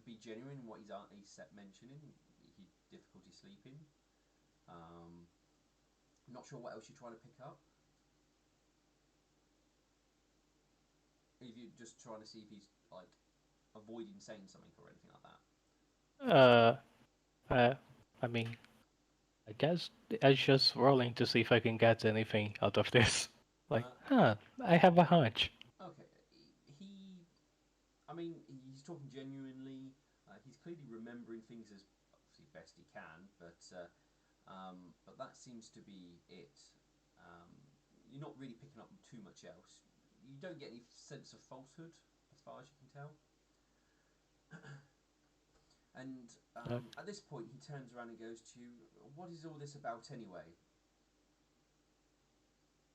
be genuine in what he's set mentioning. He difficulty sleeping. Um, Not sure what else you're trying to pick up. If you're just trying to see if he's like avoiding saying something or anything like that. Uh, uh, I mean, I guess I'm just rolling to see if I can get anything out of this. Like, Uh, I have a hunch. okay. He I mean, he's talking genuinely. He's clearly remembering things as obviously best he can, but that seems to be it. Um, you're not really picking up too much else. You don't get any sense of falsehood, as far as you can tell. And Uh, at this point, he turns around and goes to you, "What is all this about anyway?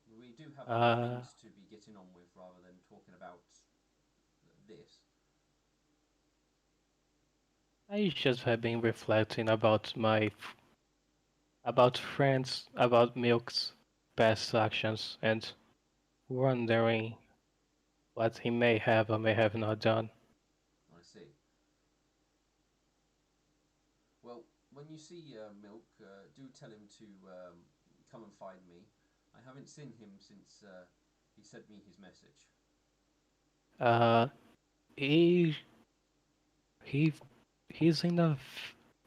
We do have other uh, things to be getting on with rather than talking about this." I just have been reflecting about about friends, about Milk's past actions, and wondering what he may have or may have not done. I see. Well, when you see Milk, do tell him to come and find me. I haven't seen him since he sent me his message. Uh, he he he's in a.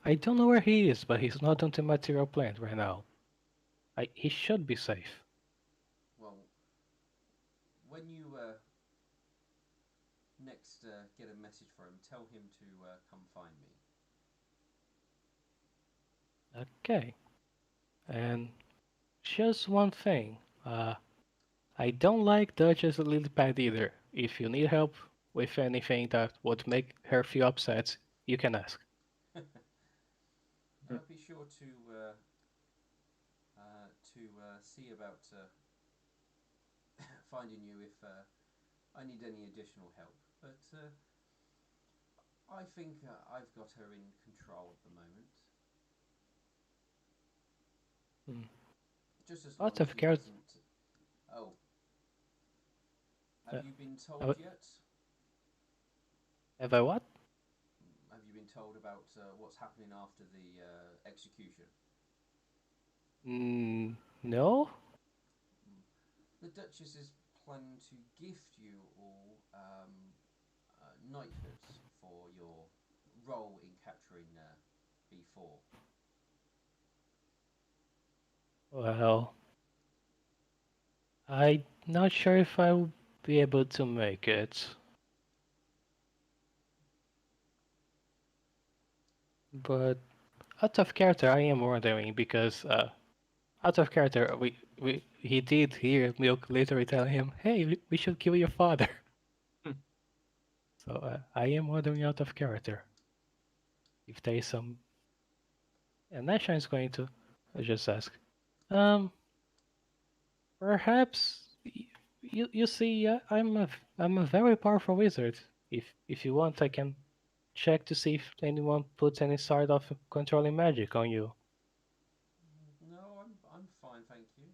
I don't know where he is, but he's not on the material plant right now. He should be safe. Well, when you next get a message for him, tell him to come find me. Okay, and just one thing. I don't like Duchess Lilypad either. If you need help with anything that would make her feel upset, you can ask. Be sure to see about finding you if I need any additional help. But I think I've got her in control at the moment. Hmm. Just as long Lots as of she character. doesn't. Oh, have Uh, you been uh, told yet? have I what? Have you been told about what's happening after the execution? No. The Duchess is planning to gift you all knighthoods for your role in capturing B4. Well, I'm not sure if I'll be able to make it. But out of character, I am wondering because out of character, we he did hear Milk literally tell him, "Hey, we should kill your father." So I am wondering out of character if there is some. And Nasha is going to just ask, um, perhaps you see, I'm a very powerful wizard. If you want, I can check to see if anyone puts any sort of controlling magic on you. No, I'm fine, thank you.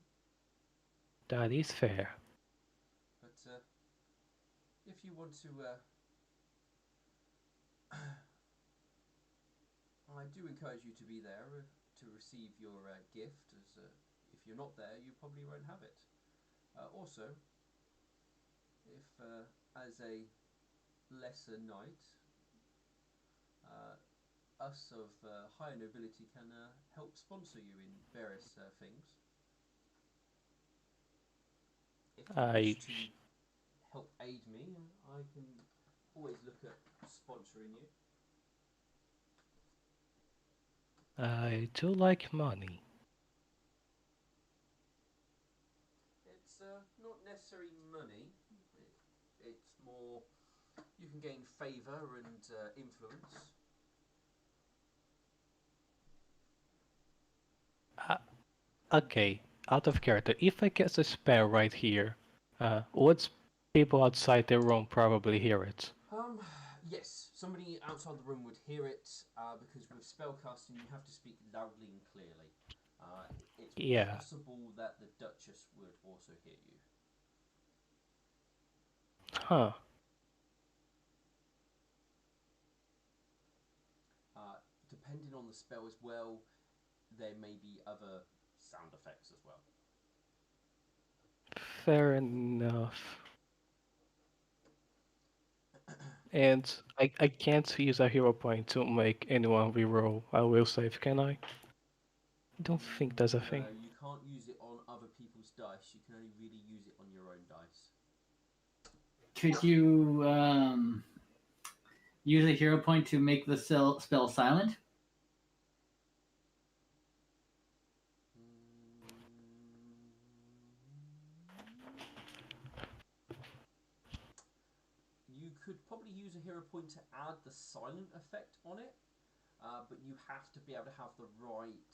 That is fair. But if you want to, I do encourage you to be there to receive your gift. As if you're not there, you probably won't have it. Also, if as a lesser knight, uh, us of higher nobility can help sponsor you in various things. If you I wish to help aid me, I can always look at sponsoring you. I do like money. It's not necessarily money. It's more you can gain favour and influence. Uh, okay, out of character. If I cast a spell right here, would people outside the room probably hear it? Yes, somebody outside the room would hear it because with spellcasting you have to speak loudly and clearly. It's Yeah. possible that the Duchess would also hear you. Huh. Depending on the spell as well, there may be other sound effects as well. Fair enough. And I can't use a hero point to make anyone reroll a will save, can I? I don't think that's a thing. No, you can't use it on other people's dice. You can only really use it on your own dice. Could you use a hero point to make the spell silent? You could probably use a hero point to add the silent effect on it, but you have to be able to have the right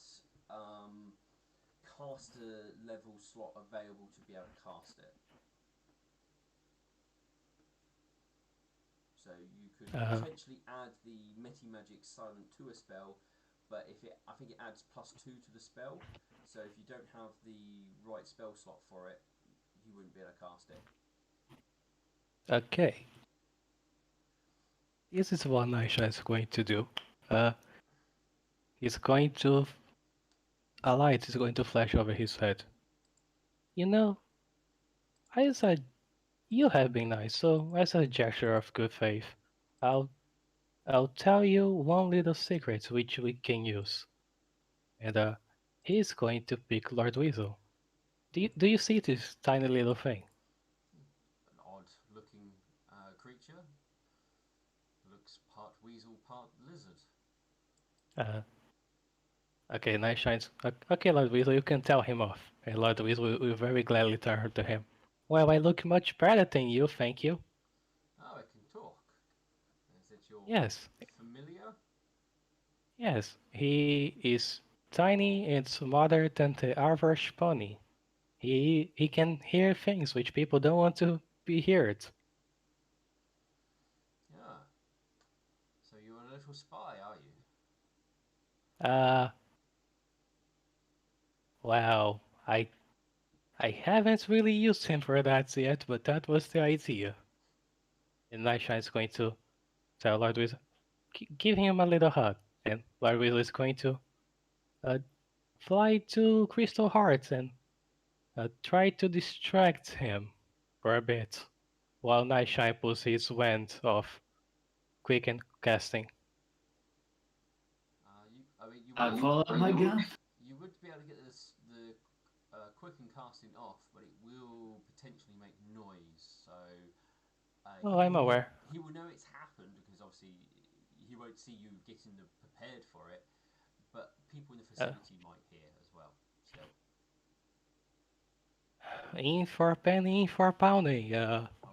caster level slot available to be able to cast it. So you could potentially add the Meti Magic Silent to a spell, but I think it adds +2 to the spell. So if you don't have the right spell slot for it, you wouldn't be able to cast it. Okay. This is what Naisha is going to do. He's going to... A light is going to flash over his head. You know, I said you have been nice, so as a gesture of good faith, I'll I'll tell you one little secret which we can use. And he's going to pick Lord Weasel. Do you see this tiny little thing? An odd looking creature. Looks part weasel, part lizard. Uh, okay, nice shines. Okay, Lord Weasel, you can tell him off. And Lord Weasel will very gladly turn to him. Well, I look much better than you, thank you. Oh, it can talk. Is it your Yes, familiar? yes, he is tiny and smaller than the average pony. He can hear things which people don't want to be heard. Yeah. So you're a little spy, are you? Uh, well, I haven't really used him for that yet, but that was the idea. And Nightshine is going to tell Lord Weasel, give him a little hug. And Lord Weasel is going to uh, fly to Crystal Heart and try to distract him for a bit, while Nightshine pulls his wand off, quick and casting. I mean, I'd pull up my gun. you would be able to get the quicken casting off, but it will potentially make noise. So Oh, I'm aware. he will know it's happened because obviously he won't see you getting prepared for it. But people in the vicinity might hear as well. Still. In for a penny, in for a pounding.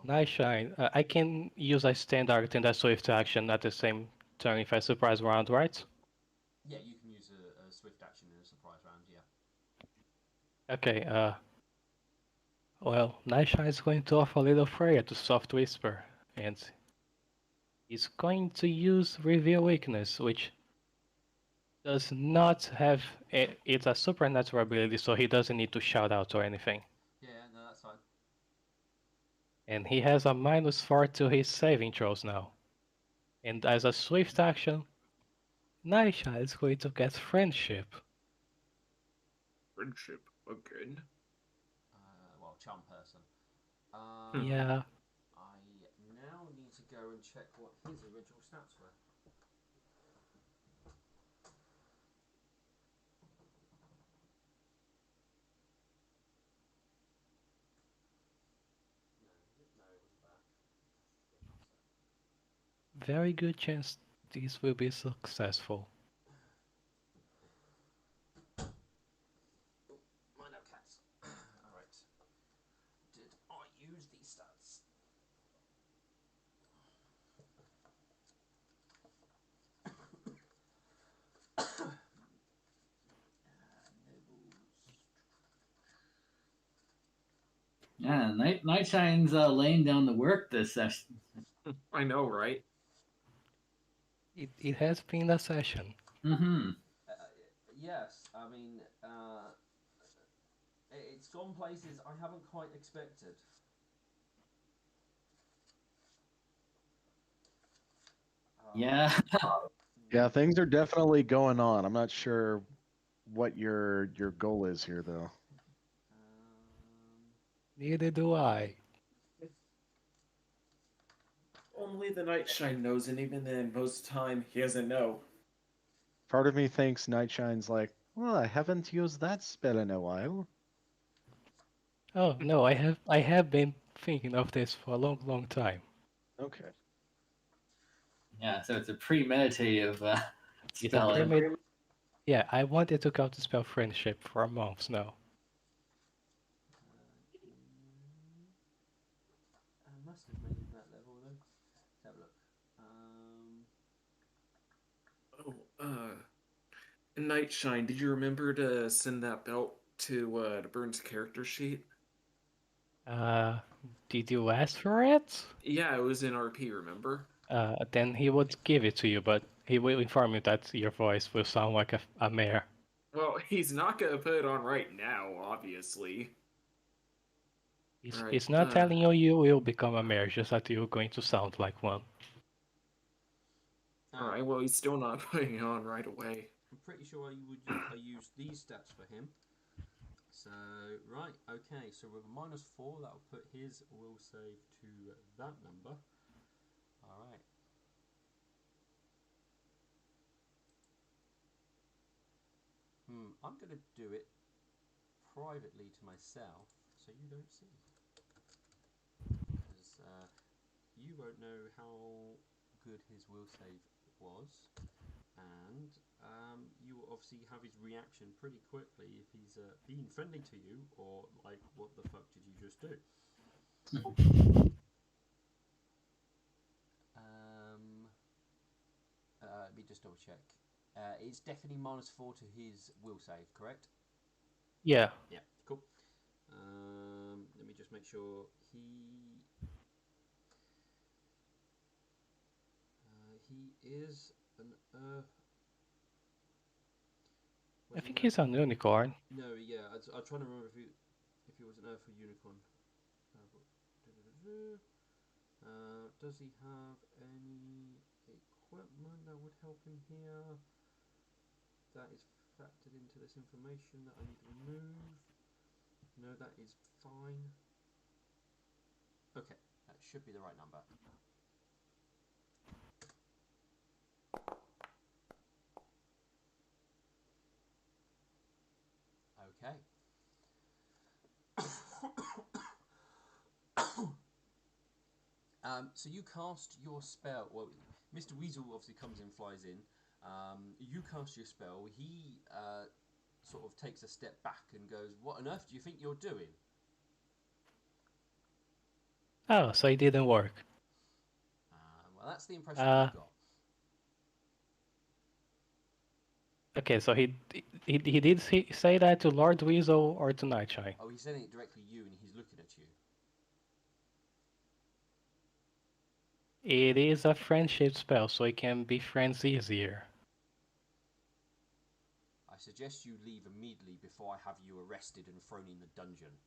Nightshine. I can use a standard and a swift action at the same turn if I surprise round, right? Yeah, you can use a swift action in a surprise round. Yeah. Okay, well, Nightshine is going to offer a little prayer to Soft Whisper, and He's going to use Reveal Weakness, which does not have... It's a supernatural ability, so he doesn't need to shout out or anything. Yeah, no, that's fine. And he has a -4 to his saving throws now. And as a swift action, Naisha is going to get Friendship. Friendship again. Well, charm person. Yeah. I now need to go and check what his original stats were. No, it wasn't that. Very good chance this will be successful. Mind out, cats. Alright. Did I use these stats? Yeah, Nightshine's laying down the work this session. I know, right? It has been a session. Mm-hmm. Yes, I mean, it's gone places I haven't quite expected. Yeah. Yeah, things are definitely going on. I'm not sure what your goal is here, though. Neither do I. Only the Nightshine knows, and even then, most of the time, he doesn't know. Part of me thinks Nightshine's like, well, I haven't used that spell in a while. Oh no, I have been thinking of this for a long time. Okay. Yeah, so it's a premeditative It's a spell. Yeah, I wanted to counter spell Friendship for months now. I must have made it that level then. Let's have a look. Nightshine, did you remember to send that belt to Burns' character sheet? Did you ask for it? Yeah, it was in RP, remember? Then he would give it to you, but he will inform you that your voice will sound like a mare. Well, he's not gonna put it on right now, obviously. He's not telling you you will become a mare, just that you're going to sound like one. Alright, well, he's still not putting it on right away. I'm pretty sure I used these stats for him. So, right, okay, so with a -4, that'll put his will save to that number. Alright. I'm going to do it privately to myself, so you don't see. Because you won't know how good his will save was. And you will obviously have his reaction pretty quickly if he's being friendly to you, or like, what the fuck did you just do? Let me just double check. It's definitely -4 to his will save, correct? Yeah. Yeah, cool. Let me just make sure he is an Earth. I think he's an unicorn. No, yeah, I'm trying to remember if he was an Earth or unicorn. Does he have any equipment that would help him here? That is factored into this information that I need to remove. No, that is fine. Okay, that should be the right number. Okay. So you cast your spell. Well, Mr. Weasel obviously comes in, flies in. You cast your spell. He sort of takes a step back and goes, "What on earth do you think you're doing?" Oh, so it didn't work. Well, that's the impression I've got. Okay, so he did say that to Lord Weasel or to Nightshine? Oh, he's saying it directly to you, and he's looking at you. It is a friendship spell, so it can be friends easier. I suggest you leave immediately before I have you arrested and thrown in the dungeon.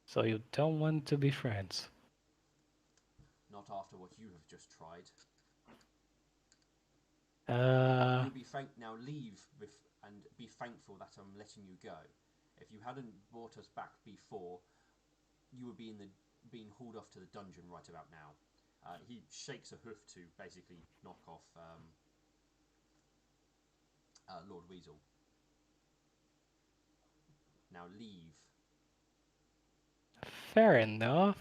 So you don't want to be friends. Not after what you have just tried. Uh, You'll be now leave and be thankful that I'm letting you go. If you hadn't brought us back before, you would be being hauled off to the dungeon right about now. He shakes a hoof to basically knock off Lord Weasel. Now leave. fair enough.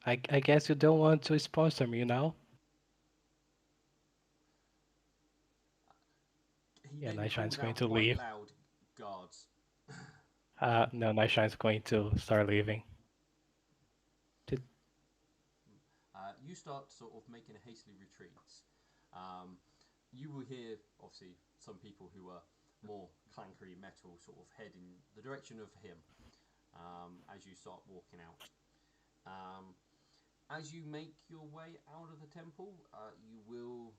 I guess you don't want to sponsor me now. He Yeah, then Nightshine's calls going out to quite leave. loud, guards. No, Nightshine's going to start leaving. You start sort of making a hastily retreats. You will hear, obviously, some people who are more clankery metal sort of head in the direction of him as you start walking out. As you make your way out of the temple, you will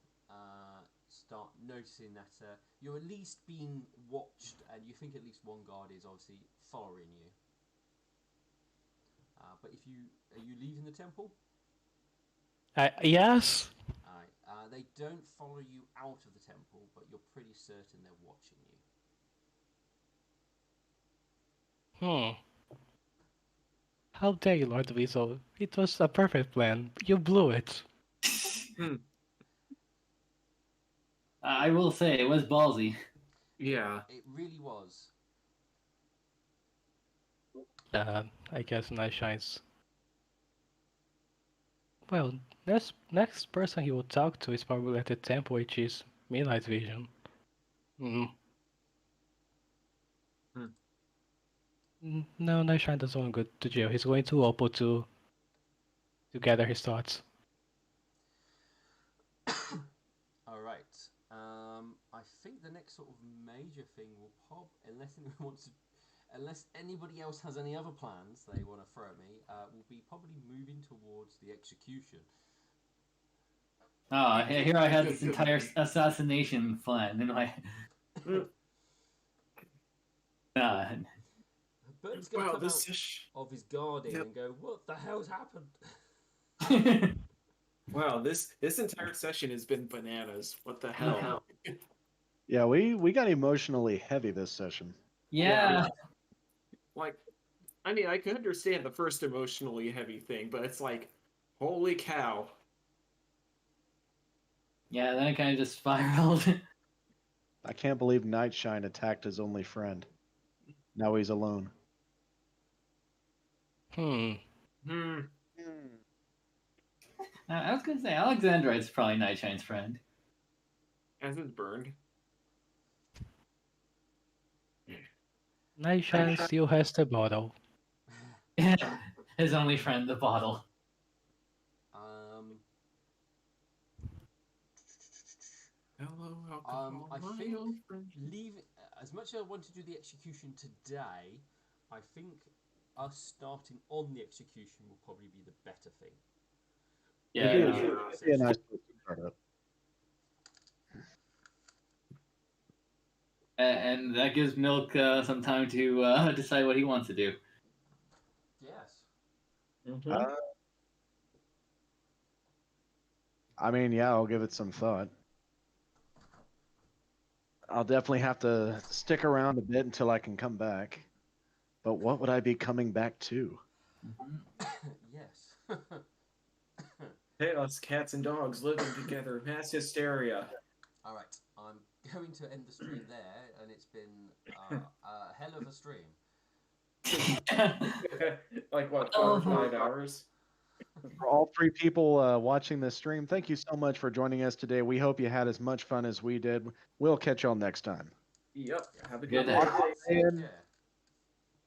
start noticing that you're at least being watched, and you think at least one guard is obviously following you. But are you leaving the temple? Yes? They don't follow you out of the temple, but you're pretty certain they're watching you. How dare you, Lord Weasel? It was a perfect plan. You blew it. I will say it was ballsy. Yeah. It really was. I guess Nightshine's. Well, next person he will talk to is probably at the temple, which is Midnight Vision. No, Nightshine doesn't want to go to jail. He's going to Oppo to gather his thoughts. All right. I think the next sort of major thing will unless anybody else has any other plans they want to throw at me, will be probably moving towards the execution. Oh, here I had this entire assassination plan in my. Bert's going to come out of his guarding Yep. and go, "What the hell's happened?" Wow, this entire session has been bananas. What the hell? Yeah, we got emotionally heavy this session. Yeah. Like, I mean, I can understand the first emotionally heavy thing, but it's like, holy cow. Yeah, then it kind of just spiraled. I can't believe Nightshine attacked his only friend. Now he's alone. I was gonna say Alexandrite's probably Nightshine's friend. As it's burned. Nightshine still has the bottle. His only friend, the bottle. Hello, alcohol, I my think old friend. as much as I want to do the execution today, I think us starting on the execution will probably be the better thing. Yeah. It'd be a nice place to start up. And that gives Milk some time to decide what he wants to do. Yes. I mean, yeah, I'll give it some thought. I'll definitely have to stick around a bit until I can come back. But what would I be coming back to? Yes. Chaos, cats and dogs living together, mass hysteria. All right, I'm going to end the stream there, and it's been a hell of a stream. Like what, 5 hours? For all three people watching this stream, thank you so much for joining us today. We hope you had as much fun as we did. We'll catch y'all next time. Yep. Have a Good good day. day. Take care.